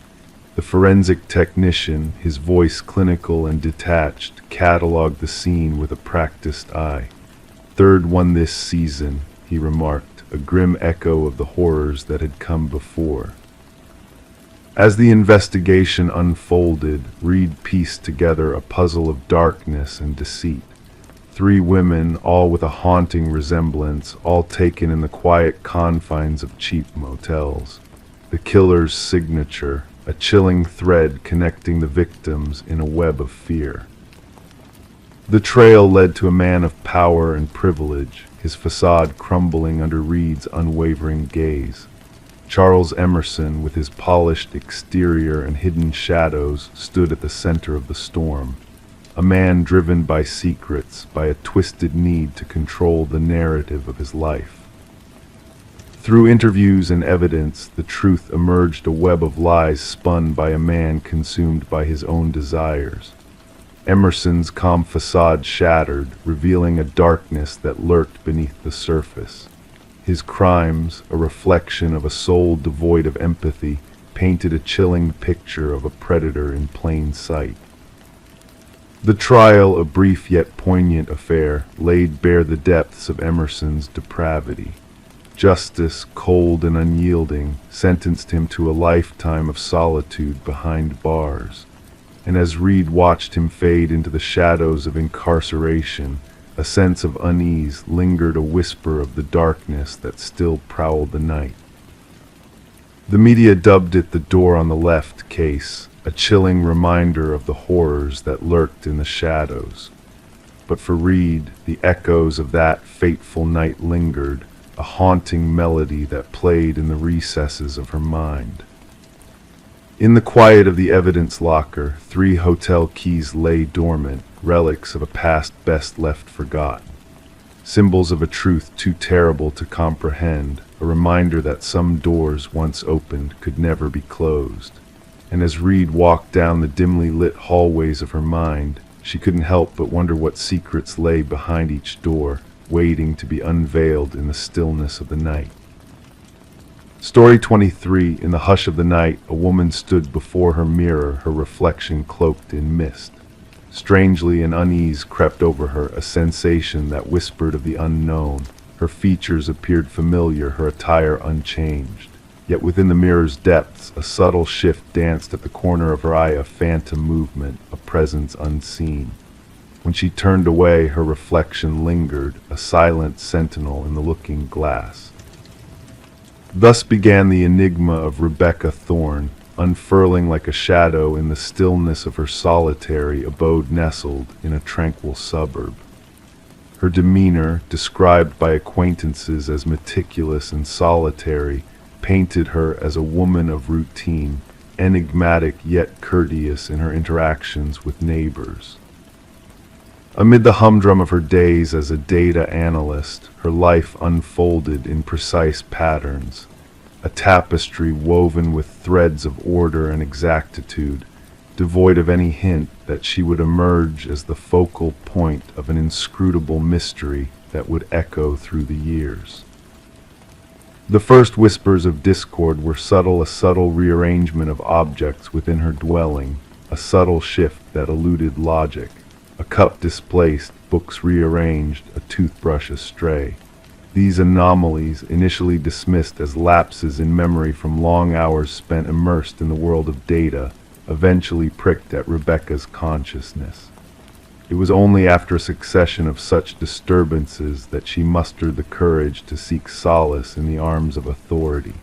The forensic technician, his voice clinical and detached, catalogued the scene with a practiced eye. "Third one this season," he remarked, a grim echo of the horrors that had come before. As the investigation unfolded, Reed pieced together a puzzle of darkness and deceit. 3 women, all with a haunting resemblance, all taken in the quiet confines of cheap motels. The killer's signature, a chilling thread connecting the victims in a web of fear. The trail led to a man of power and privilege, his facade crumbling under Reed's unwavering gaze. Charles Emerson, with his polished exterior and hidden shadows, stood at the center of the storm. A man driven by secrets, by a twisted need to control the narrative of his life. Through interviews and evidence, the truth emerged, a web of lies spun by a man consumed by his own desires. Emerson's calm facade shattered, revealing a darkness that lurked beneath the surface. His crimes, a reflection of a soul devoid of empathy, painted a chilling picture of a predator in plain sight. The trial, a brief yet poignant affair, laid bare the depths of Emerson's depravity. Justice, cold and unyielding, sentenced him to a lifetime of solitude behind bars. And as Reed watched him fade into the shadows of incarceration, a sense of unease lingered, a whisper of the darkness that still prowled the night. The media dubbed it the "door on the left" case, a chilling reminder of the horrors that lurked in the shadows. But for Reed, the echoes of that fateful night lingered, a haunting melody that played in the recesses of her mind. In the quiet of the evidence locker, 3 hotel keys lay dormant, relics of a past best left forgotten. Symbols of a truth too terrible to comprehend, a reminder that some doors once opened could never be closed. And as Reed walked down the dimly lit hallways of her mind, she couldn't help but wonder what secrets lay behind each door, waiting to be unveiled in the stillness of the night. Story 23. In the hush of the night, a woman stood before her mirror, her reflection cloaked in mist. Strangely, an unease crept over her, a sensation that whispered of the unknown. Her features appeared familiar, her attire unchanged. Yet within the mirror's depths, a subtle shift danced at the corner of her eye, a phantom movement, a presence unseen. When she turned away, her reflection lingered, a silent sentinel in the looking glass. Thus began the enigma of Rebecca Thorne, unfurling like a shadow in the stillness of her solitary abode nestled in a tranquil suburb. Her demeanor, described by acquaintances as meticulous and solitary, painted her as a woman of routine, enigmatic yet courteous in her interactions with neighbors. Amid the humdrum of her days as a data analyst, her life unfolded in precise patterns, a tapestry woven with threads of order and exactitude, devoid of any hint that she would emerge as the focal point of an inscrutable mystery that would echo through the years. The first whispers of discord were a subtle rearrangement of objects within her dwelling, a subtle shift that eluded logic, a cup displaced, books rearranged, a toothbrush astray. These anomalies, initially dismissed as lapses in memory from long hours spent immersed in the world of data, eventually pricked at Rebecca's consciousness. It was only after a succession of such disturbances that she mustered the courage to seek solace in the arms of authority.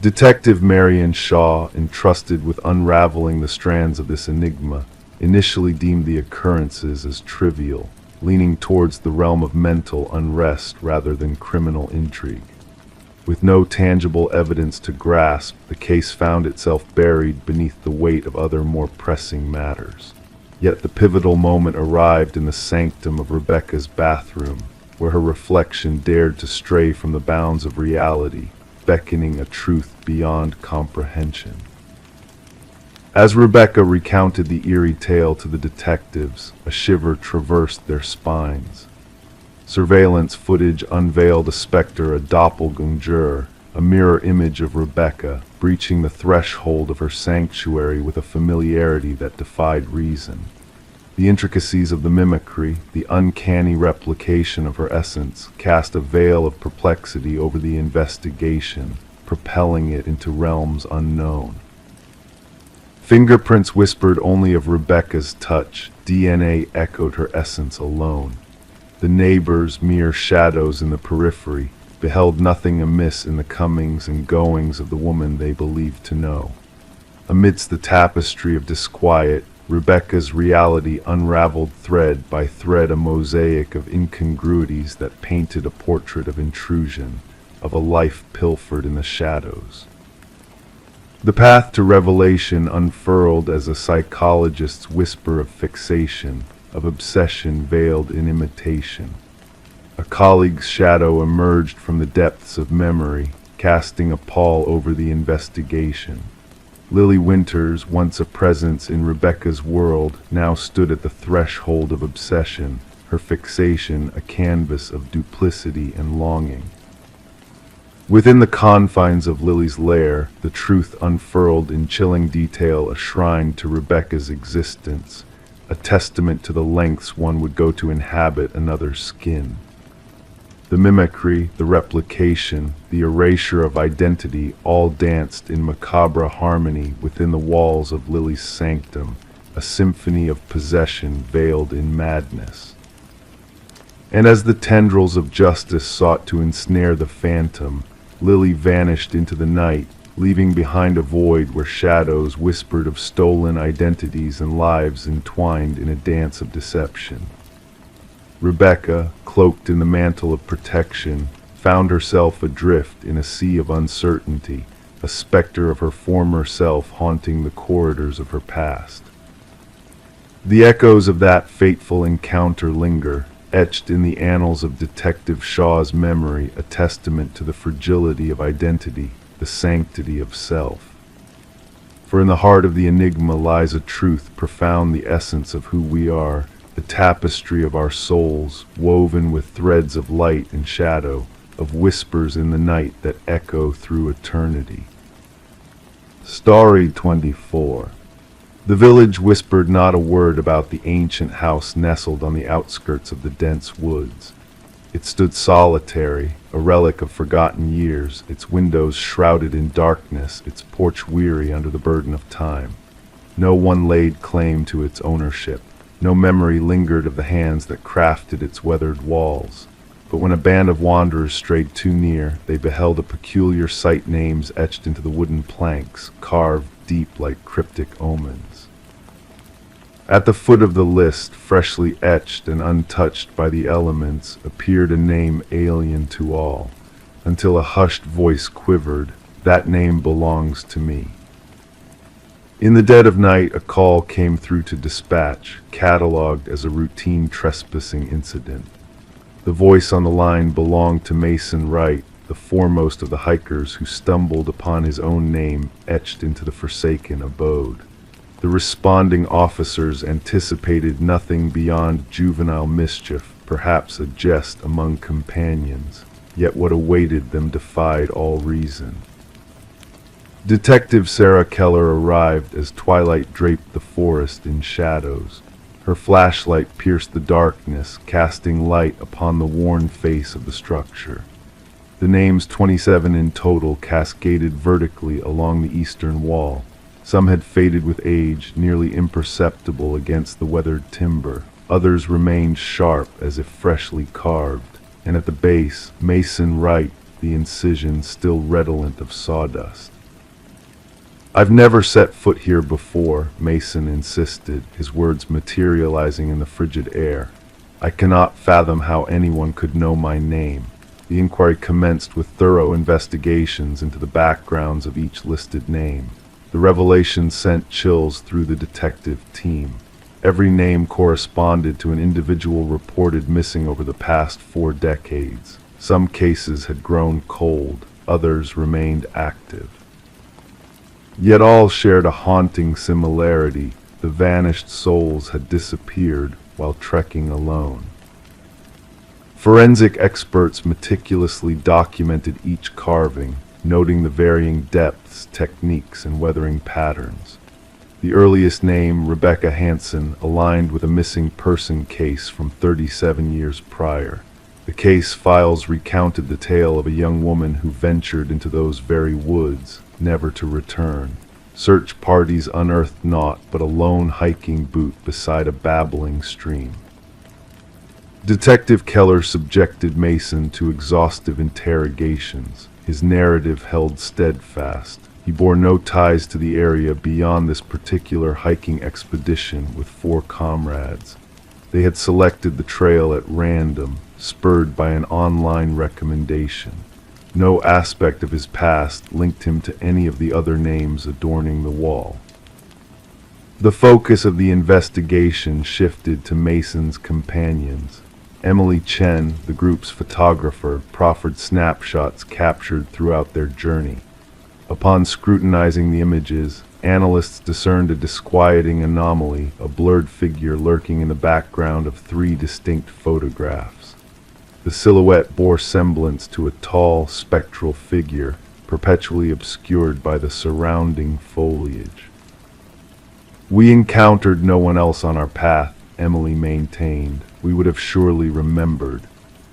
Detective Marion Shaw, entrusted with unraveling the strands of this enigma, initially deemed the occurrences as trivial, leaning towards the realm of mental unrest rather than criminal intrigue. With no tangible evidence to grasp, the case found itself buried beneath the weight of other more pressing matters. Yet the pivotal moment arrived in the sanctum of Rebecca's bathroom, where her reflection dared to stray from the bounds of reality, beckoning a truth beyond comprehension. As Rebecca recounted the eerie tale to the detectives, a shiver traversed their spines. Surveillance footage unveiled a specter, a doppelganger, a mirror image of Rebecca, breaching the threshold of her sanctuary with a familiarity that defied reason. The intricacies of the mimicry, the uncanny replication of her essence, cast a veil of perplexity over the investigation, propelling it into realms unknown. Fingerprints whispered only of Rebecca's touch, DNA echoed her essence alone. The neighbors, mere shadows in the periphery, beheld nothing amiss in the comings and goings of the woman they believed to know. Amidst the tapestry of disquiet, Rebecca's reality unraveled thread by thread, a mosaic of incongruities that painted a portrait of intrusion, of a life pilfered in the shadows. The path to revelation unfurled as a psychologist's whisper of fixation, of obsession veiled in imitation. A colleague's shadow emerged from the depths of memory, casting a pall over the investigation. Lily Winters, once a presence in Rebecca's world, now stood at the threshold of obsession, her fixation a canvas of duplicity and longing. Within the confines of Lily's lair, the truth unfurled in chilling detail, a shrine to Rebecca's existence, a testament to the lengths one would go to inhabit another's skin. The mimicry, the replication, the erasure of identity all danced in macabre harmony within the walls of Lily's sanctum, a symphony of possession veiled in madness. And as the tendrils of justice sought to ensnare the phantom, Lily vanished into the night, leaving behind a void where shadows whispered of stolen identities and lives entwined in a dance of deception. Rebecca, cloaked in the mantle of protection, found herself adrift in a sea of uncertainty, a specter of her former self haunting the corridors of her past. The echoes of that fateful encounter linger, etched in the annals of Detective Shaw's memory, a testament to the fragility of identity, the sanctity of self. For in the heart of the enigma lies a truth profound, the essence of who we are, the tapestry of our souls, woven with threads of light and shadow, of whispers in the night that echo through eternity. Story 24. The village whispered not a word about the ancient house nestled on the outskirts of the dense woods. It stood solitary, a relic of forgotten years, its windows shrouded in darkness, its porch weary under the burden of time. No one laid claim to its ownership. No memory lingered of the hands that crafted its weathered walls. But when a band of wanderers strayed too near, they beheld a peculiar sight, names etched into the wooden planks, carved deep like cryptic omens. At the foot of the list, freshly etched and untouched by the elements, appeared a name alien to all, until a hushed voice quivered, "That name belongs to me." In the dead of night, a call came through to dispatch, catalogued as a routine trespassing incident. The voice on the line belonged to Mason Wright, the foremost of the hikers who stumbled upon his own name etched into the forsaken abode. The responding officers anticipated nothing beyond juvenile mischief, perhaps a jest among companions, yet what awaited them defied all reason. Detective Sarah Keller arrived as twilight draped the forest in shadows. Her flashlight pierced the darkness, casting light upon the worn face of the structure. The names 27 in total cascaded vertically along the eastern wall. Some had faded with age, nearly imperceptible against the weathered timber. Others remained sharp as if freshly carved. And at the base, Mason Wright, the incision still redolent of sawdust. "I've never set foot here before," Mason insisted, his words materializing in the frigid air. "I cannot fathom how anyone could know my name." The inquiry commenced with thorough investigations into the backgrounds of each listed name. The revelation sent chills through the detective team. Every name corresponded to an individual reported missing over the past 4 decades. Some cases had grown cold, others remained active. Yet all shared a haunting similarity. The vanished souls had disappeared while trekking alone. Forensic experts meticulously documented each carving, noting the varying depths, techniques, and weathering patterns. The earliest name, Rebecca Hansen, aligned with a missing person case from 37 years prior. The case files recounted the tale of a young woman who ventured into those very woods, never to return. Search parties unearthed naught but a lone hiking boot beside a babbling stream. Detective Keller subjected Mason to exhaustive interrogations. His narrative held steadfast. He bore no ties to the area beyond this particular hiking expedition with 4 comrades. They had selected the trail at random, spurred by an online recommendation. No aspect of his past linked him to any of the other names adorning the wall. The focus of the investigation shifted to Mason's companions. Emily Chen, the group's photographer, proffered snapshots captured throughout their journey. Upon scrutinizing the images, analysts discerned a disquieting anomaly, a blurred figure lurking in the background of 3 distinct photographs. The silhouette bore semblance to a tall, spectral figure, perpetually obscured by the surrounding foliage. "We encountered no one else on our path," Emily maintained. "We would have surely remembered."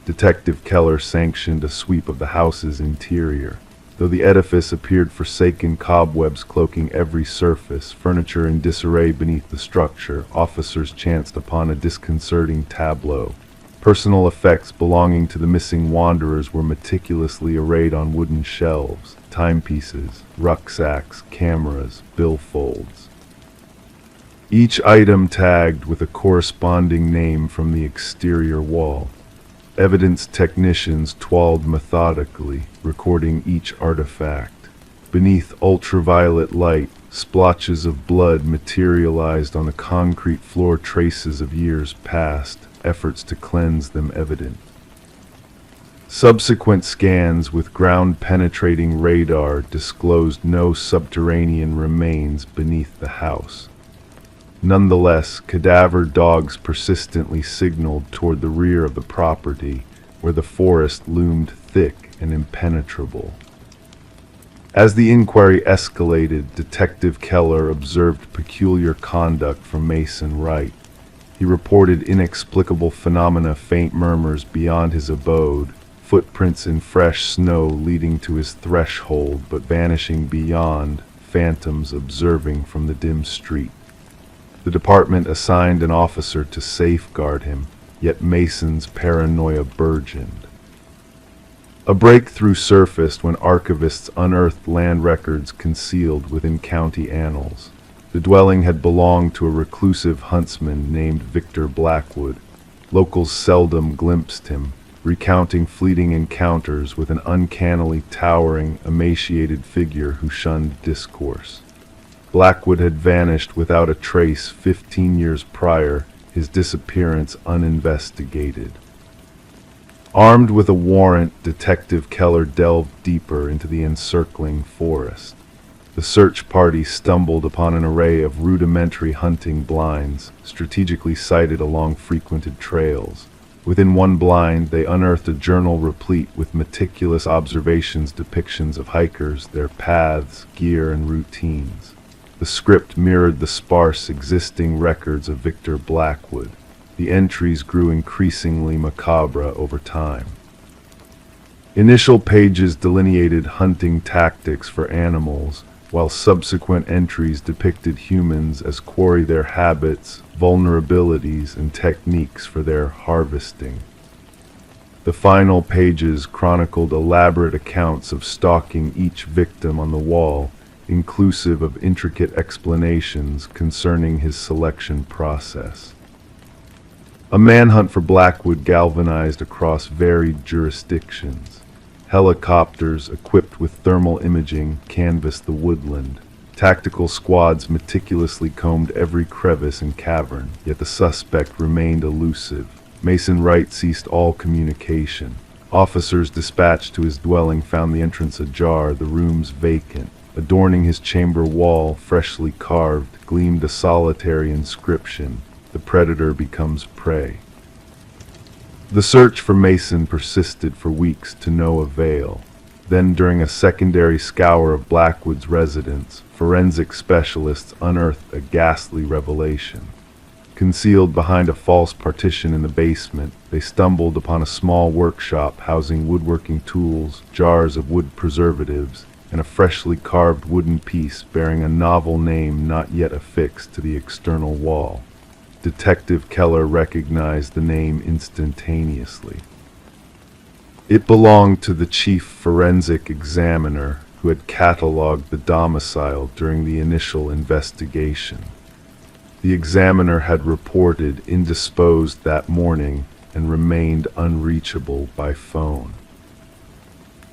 Detective Keller sanctioned a sweep of the house's interior. Though the edifice appeared forsaken, cobwebs cloaking every surface, furniture in disarray beneath the structure, officers chanced upon a disconcerting tableau. Personal effects belonging to the missing wanderers were meticulously arrayed on wooden shelves, timepieces, rucksacks, cameras, billfolds. Each item tagged with a corresponding name from the exterior wall. Evidence technicians toiled methodically, recording each artifact. Beneath ultraviolet light, splotches of blood materialized on the concrete floor, traces of years past, efforts to cleanse them evident. Subsequent scans with ground-penetrating radar disclosed no subterranean remains beneath the house. Nonetheless, cadaver dogs persistently signaled toward the rear of the property, where the forest loomed thick and impenetrable. As the inquiry escalated, Detective Keller observed peculiar conduct from Mason Wright. He reported inexplicable phenomena, faint murmurs beyond his abode, footprints in fresh snow leading to his threshold but vanishing beyond, phantoms observing from the dim street. The department assigned an officer to safeguard him, yet Mason's paranoia burgeoned. A breakthrough surfaced when archivists unearthed land records concealed within county annals. The dwelling had belonged to a reclusive huntsman named Victor Blackwood. Locals seldom glimpsed him, recounting fleeting encounters with an uncannily towering, emaciated figure who shunned discourse. Blackwood had vanished without a trace 15 years prior, his disappearance uninvestigated. Armed with a warrant, Detective Keller delved deeper into the encircling forest. The search party stumbled upon an array of rudimentary hunting blinds, strategically sited along frequented trails. Within one blind, they unearthed a journal replete with meticulous observations, depictions of hikers, their paths, gear, and routines. The script mirrored the sparse existing records of Victor Blackwood. The entries grew increasingly macabre over time. Initial pages delineated hunting tactics for animals, while subsequent entries depicted humans as quarry their habits, vulnerabilities, and techniques for their harvesting. The final pages chronicled elaborate accounts of stalking each victim on the wall, inclusive of intricate explanations concerning his selection process. A manhunt for Blackwood galvanized across varied jurisdictions. Helicopters equipped with thermal imaging canvassed the woodland. Tactical squads meticulously combed every crevice and cavern, yet the suspect remained elusive. Mason Wright ceased all communication. Officers dispatched to his dwelling found the entrance ajar, the rooms vacant. Adorning his chamber wall, freshly carved, gleamed a solitary inscription: "The predator becomes prey." The search for Mason persisted for weeks to no avail. Then, during a secondary scour of Blackwood's residence, forensic specialists unearthed a ghastly revelation. Concealed behind a false partition in the basement, they stumbled upon a small workshop housing woodworking tools, jars of wood preservatives, and a freshly carved wooden piece bearing a novel name not yet affixed to the external wall. Detective Keller recognized the name instantaneously. It belonged to the chief forensic examiner who had cataloged the domicile during the initial investigation. The examiner had reported indisposed that morning and remained unreachable by phone.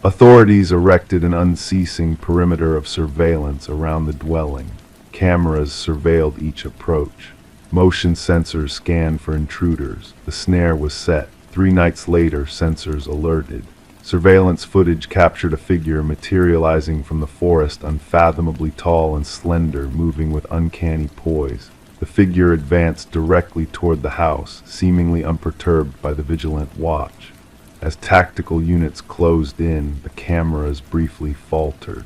Authorities erected an unceasing perimeter of surveillance around the dwelling. Cameras surveilled each approach. Motion sensors scanned for intruders. The snare was set. 3 nights later, sensors alerted. Surveillance footage captured a figure materializing from the forest, unfathomably tall and slender, moving with uncanny poise. The figure advanced directly toward the house, seemingly unperturbed by the vigilant watch. As tactical units closed in, the cameras briefly faltered.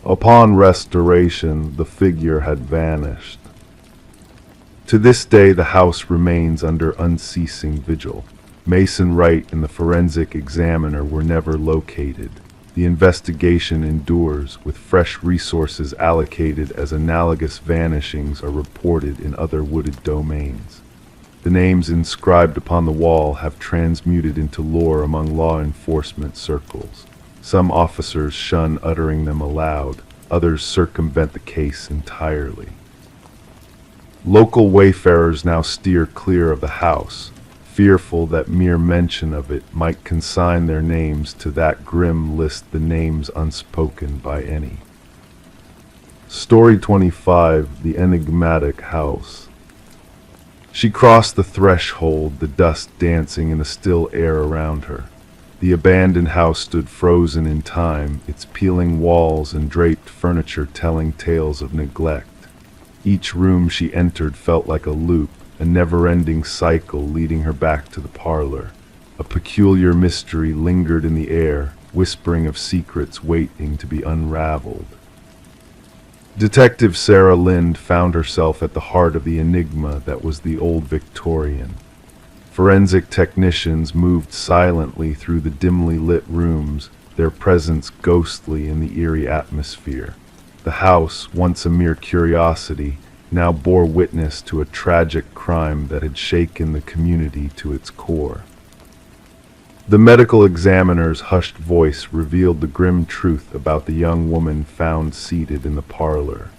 Upon restoration, the figure had vanished. To this day, the house remains under unceasing vigil. Mason Wright and the forensic examiner were never located. The investigation endures, with fresh resources allocated as analogous vanishings are reported in other wooded domains. The names inscribed upon the wall have transmuted into lore among law enforcement circles. Some officers shun uttering them aloud, others circumvent the case entirely. Local wayfarers now steer clear of the house, fearful that mere mention of it might consign their names to that grim list, the names unspoken by any. Story 25: The Enigmatic House. She crossed the threshold, the dust dancing in the still air around her. The abandoned house stood frozen in time, its peeling walls and draped furniture telling tales of neglect. Each room she entered felt like a loop, a never-ending cycle leading her back to the parlor. A peculiar mystery lingered in the air, whispering of secrets waiting to be unraveled. Detective Sarah Lind found herself at the heart of the enigma that was the Old Victorian. Forensic technicians moved silently through the dimly lit rooms, their presence ghostly in the eerie atmosphere. The house, once a mere curiosity, now bore witness to a tragic crime that had shaken the community to its core. The medical examiner's hushed voice revealed the grim truth about the young woman found seated in the parlor.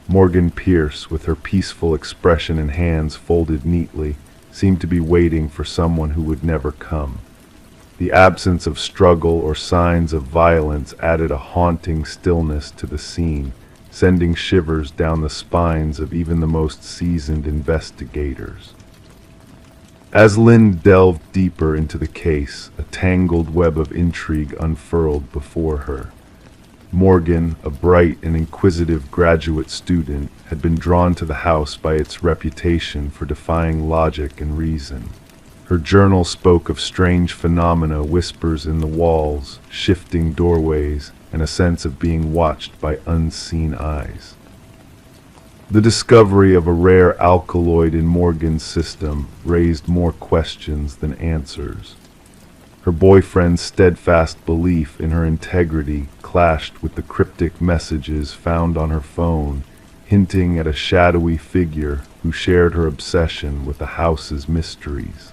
Morgan Pierce, with her peaceful expression and hands folded neatly, seemed to be waiting for someone who would never come. The absence of struggle or signs of violence added a haunting stillness to the scene, sending shivers down the spines of even the most seasoned investigators. As Lynn delved deeper into the case, a tangled web of intrigue unfurled before her. Morgan, a bright and inquisitive graduate student, had been drawn to the house by its reputation for defying logic and reason. Her journal spoke of strange phenomena, whispers in the walls, shifting doorways, and a sense of being watched by unseen eyes. The discovery of a rare alkaloid in Morgan's system raised more questions than answers. Her boyfriend's steadfast belief in her integrity clashed with the cryptic messages found on her phone, hinting at a shadowy figure who shared her obsession with the house's mysteries.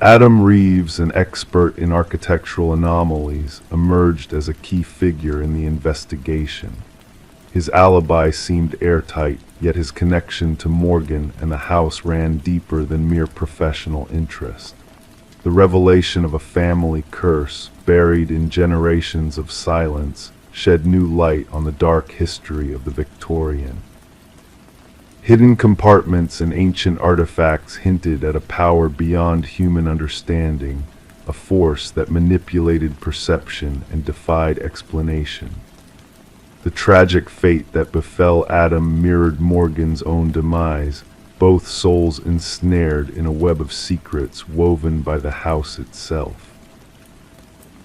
Adam Reeves, an expert in architectural anomalies, emerged as a key figure in the investigation. His alibi seemed airtight, yet his connection to Morgan and the house ran deeper than mere professional interest. The revelation of a family curse, buried in generations of silence, shed new light on the dark history of the Victorian. Hidden compartments and ancient artifacts hinted at a power beyond human understanding, a force that manipulated perception and defied explanation. The tragic fate that befell Adam mirrored Morgan's own demise, both souls ensnared in a web of secrets woven by the house itself.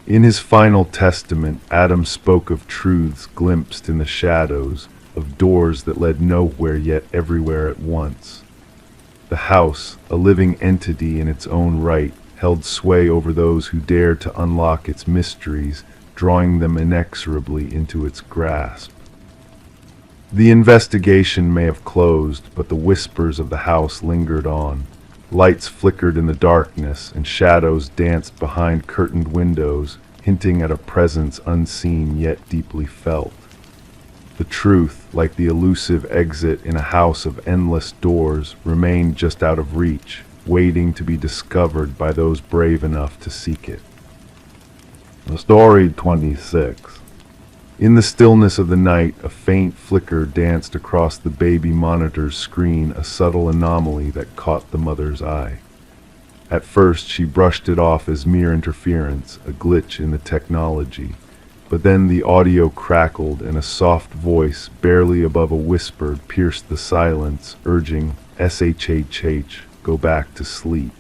In his final testament, Adam spoke of truths glimpsed in the shadows, of doors that led nowhere yet everywhere at once. The house, a living entity in its own right, held sway over those who dared to unlock its mysteries, drawing them inexorably into its grasp. The investigation may have closed, but the whispers of the house lingered on. Lights flickered in the darkness, and shadows danced behind curtained windows, hinting at a presence unseen yet deeply felt. The truth, like the elusive exit in a house of endless doors, remained just out of reach, waiting to be discovered by those brave enough to seek it. Story 26. In the stillness of the night, a faint flicker danced across the baby monitor's screen, a subtle anomaly that caught the mother's eye. At first, she brushed it off as mere interference, a glitch in the technology. But then the audio crackled, and a soft voice, barely above a whisper, pierced the silence, urging, "SHHH, go back to sleep."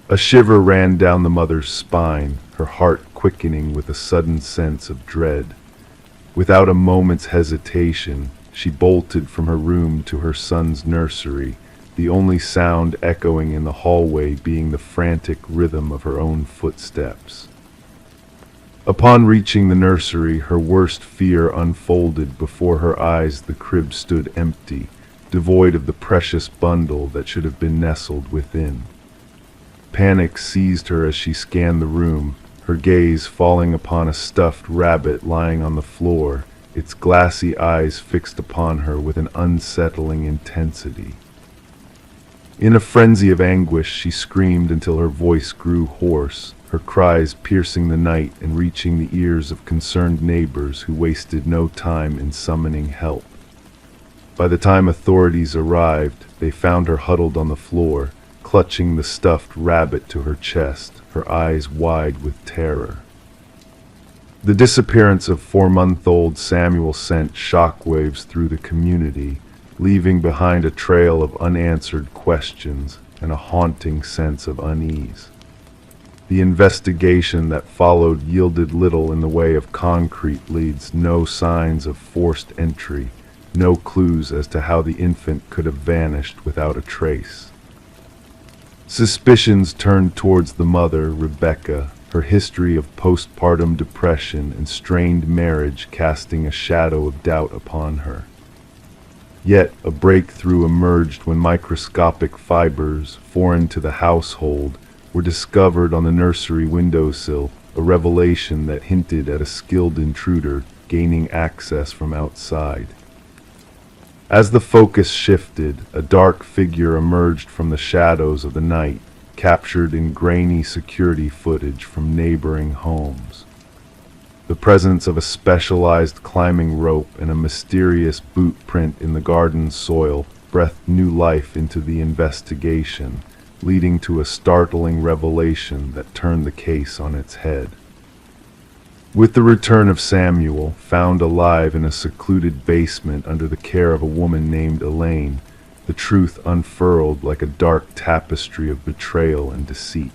A shiver ran down the mother's spine, her heart quickening with a sudden sense of dread. Without a moment's hesitation, she bolted from her room to her son's nursery, the only sound echoing in the hallway being the frantic rhythm of her own footsteps. Upon reaching the nursery, her worst fear unfolded before her eyes. The crib stood empty, devoid of the precious bundle that should have been nestled within. Panic seized her as she scanned the room, her gaze falling upon a stuffed rabbit lying on the floor, its glassy eyes fixed upon her with an unsettling intensity. In a frenzy of anguish, she screamed until her voice grew hoarse, her cries piercing the night and reaching the ears of concerned neighbors who wasted no time in summoning help. By the time authorities arrived, they found her huddled on the floor, clutching the stuffed rabbit to her chest, her eyes wide with terror. The disappearance of 4-month-old Samuel sent shockwaves through the community, leaving behind a trail of unanswered questions and a haunting sense of unease. The investigation that followed yielded little in the way of concrete leads, no signs of forced entry, no clues as to how the infant could have vanished without a trace. Suspicions turned towards the mother, Rebecca, her history of postpartum depression and strained marriage casting a shadow of doubt upon her. Yet a breakthrough emerged when microscopic fibers, foreign to the household, were discovered on the nursery windowsill, a revelation that hinted at a skilled intruder gaining access from outside. As the focus shifted, a dark figure emerged from the shadows of the night, captured in grainy security footage from neighboring homes. The presence of a specialized climbing rope and a mysterious boot print in the garden's soil breathed new life into the investigation, leading to a startling revelation that turned the case on its head. With the return of Samuel, found alive in a secluded basement under the care of a woman named Elaine, the truth unfurled like a dark tapestry of betrayal and deceit.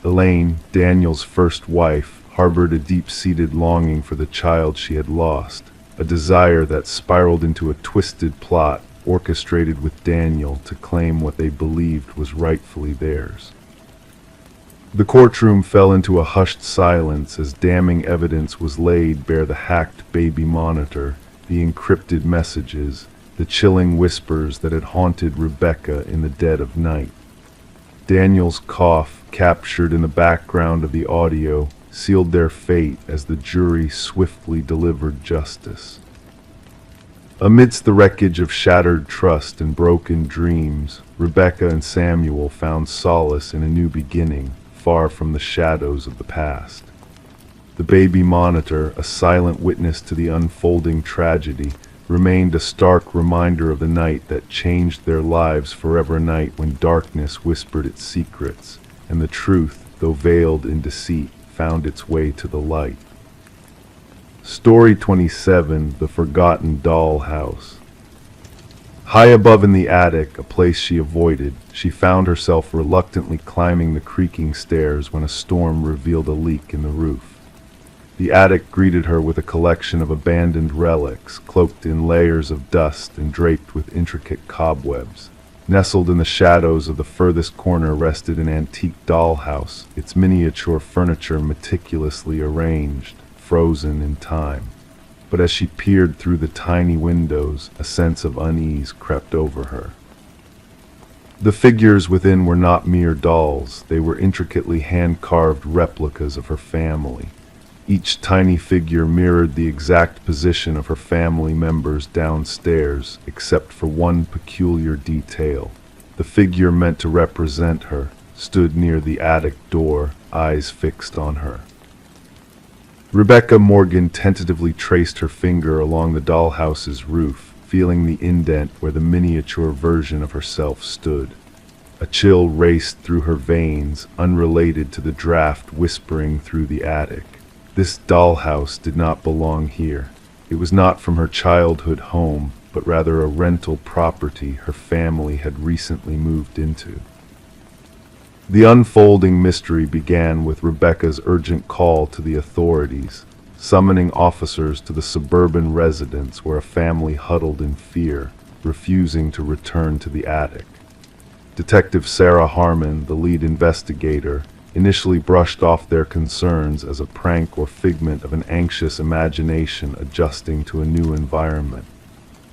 Elaine, Daniel's first wife, harbored a deep-seated longing for the child she had lost, a desire that spiraled into a twisted plot orchestrated with Daniel to claim what they believed was rightfully theirs. The courtroom fell into a hushed silence as damning evidence was laid bare: the hacked baby monitor, the encrypted messages, the chilling whispers that had haunted Rebecca in the dead of night. Daniel's cough, captured in the background of the audio, sealed their fate as the jury swiftly delivered justice. Amidst the wreckage of shattered trust and broken dreams, Rebecca and Samuel found solace in a new beginning, far from the shadows of the past. The baby monitor, a silent witness to the unfolding tragedy, remained a stark reminder of the night that changed their lives forever, a night when darkness whispered its secrets, and the truth, though veiled in deceit, found its way to the light. Story 27, The Forgotten Doll House. High above in the attic, a place she avoided, she found herself reluctantly climbing the creaking stairs when a storm revealed a leak in the roof. The attic greeted her with a collection of abandoned relics, cloaked in layers of dust and draped with intricate cobwebs. Nestled in the shadows of the furthest corner rested an antique dollhouse, its miniature furniture meticulously arranged, frozen in time. But as she peered through the tiny windows, a sense of unease crept over her. The figures within were not mere dolls, they were intricately hand-carved replicas of her family. Each tiny figure mirrored the exact position of her family members downstairs, except for one peculiar detail. The figure meant to represent her stood near the attic door, eyes fixed on her. Rebecca Morgan tentatively traced her finger along the dollhouse's roof, feeling the indent where the miniature version of herself stood. A chill raced through her veins, unrelated to the draft whispering through the attic. This dollhouse did not belong here. It was not from her childhood home, but rather a rental property her family had recently moved into. The unfolding mystery began with Rebecca's urgent call to the authorities, summoning officers to the suburban residence where a family huddled in fear, refusing to return to the attic. Detective Sarah Harmon, the lead investigator, initially brushed off their concerns as a prank or figment of an anxious imagination adjusting to a new environment.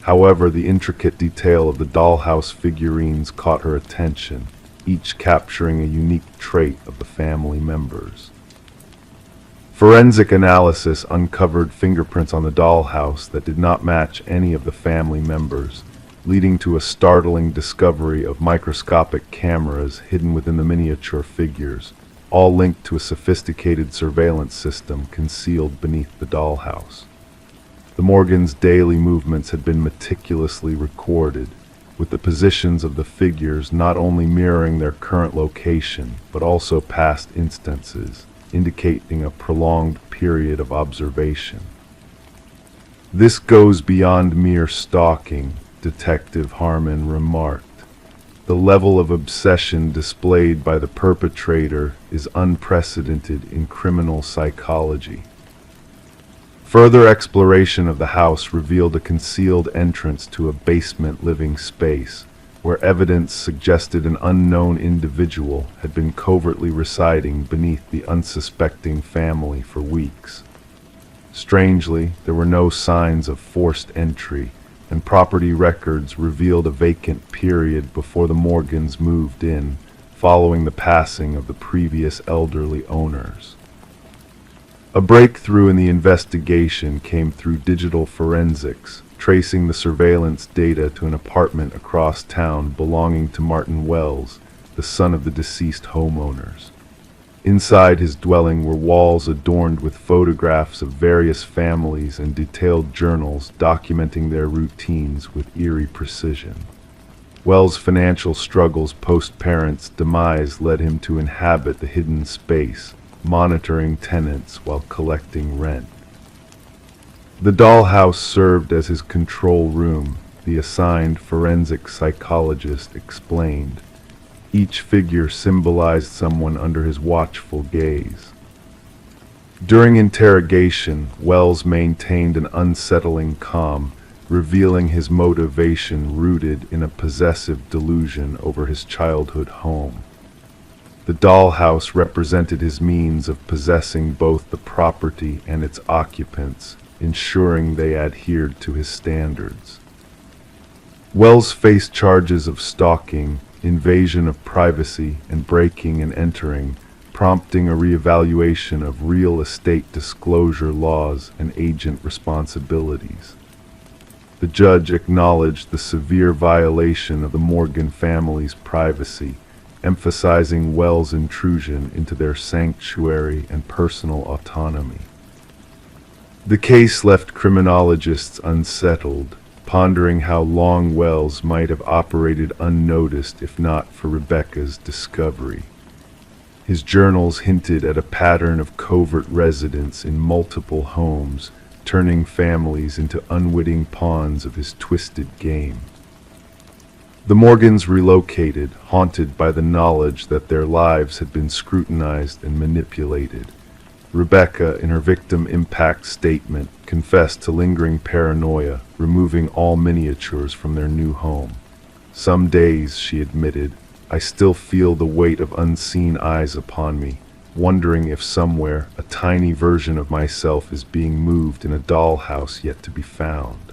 However, the intricate detail of the dollhouse figurines caught her attention, each capturing a unique trait of the family members. Forensic analysis uncovered fingerprints on the dollhouse that did not match any of the family members, leading to a startling discovery of microscopic cameras hidden within the miniature figures, all linked to a sophisticated surveillance system concealed beneath the dollhouse. The Morgans' daily movements had been meticulously recorded, with the positions of the figures not only mirroring their current location, but also past instances, indicating a prolonged period of observation. "This goes beyond mere stalking," Detective Harmon remarked. "The level of obsession displayed by the perpetrator is unprecedented in criminal psychology." Further exploration of the house revealed a concealed entrance to a basement living space, where evidence suggested an unknown individual had been covertly residing beneath the unsuspecting family for weeks. Strangely, there were no signs of forced entry, and property records revealed a vacant period before the Morgans moved in, following the passing of the previous elderly owners. A breakthrough in the investigation came through digital forensics, tracing the surveillance data to an apartment across town belonging to Martin Wells, the son of the deceased homeowners. Inside his dwelling were walls adorned with photographs of various families and detailed journals documenting their routines with eerie precision. Wells' financial struggles post-parents' demise led him to inhabit the hidden space, monitoring tenants while collecting rent. The dollhouse served as his control room, the assigned forensic psychologist explained. Each figure symbolized someone under his watchful gaze. During interrogation, Wells maintained an unsettling calm, revealing his motivation rooted in a possessive delusion over his childhood home. The dollhouse represented his means of possessing both the property and its occupants, ensuring they adhered to his standards. Wells faced charges of stalking, invasion of privacy, and breaking and entering, prompting a reevaluation of real estate disclosure laws and agent responsibilities. The judge acknowledged the severe violation of the Morgan family's privacy, emphasizing Wells' intrusion into their sanctuary and personal autonomy. The case left criminologists unsettled, pondering how long Wells might have operated unnoticed if not for Rebecca's discovery. His journals hinted at a pattern of covert residence in multiple homes, turning families into unwitting pawns of his twisted game. The Morgans relocated, haunted by the knowledge that their lives had been scrutinized and manipulated. Rebecca, in her victim impact statement, confessed to lingering paranoia, removing all miniatures from their new home. "Some days," she admitted, "I still feel the weight of unseen eyes upon me, wondering if somewhere a tiny version of myself is being moved in a dollhouse yet to be found."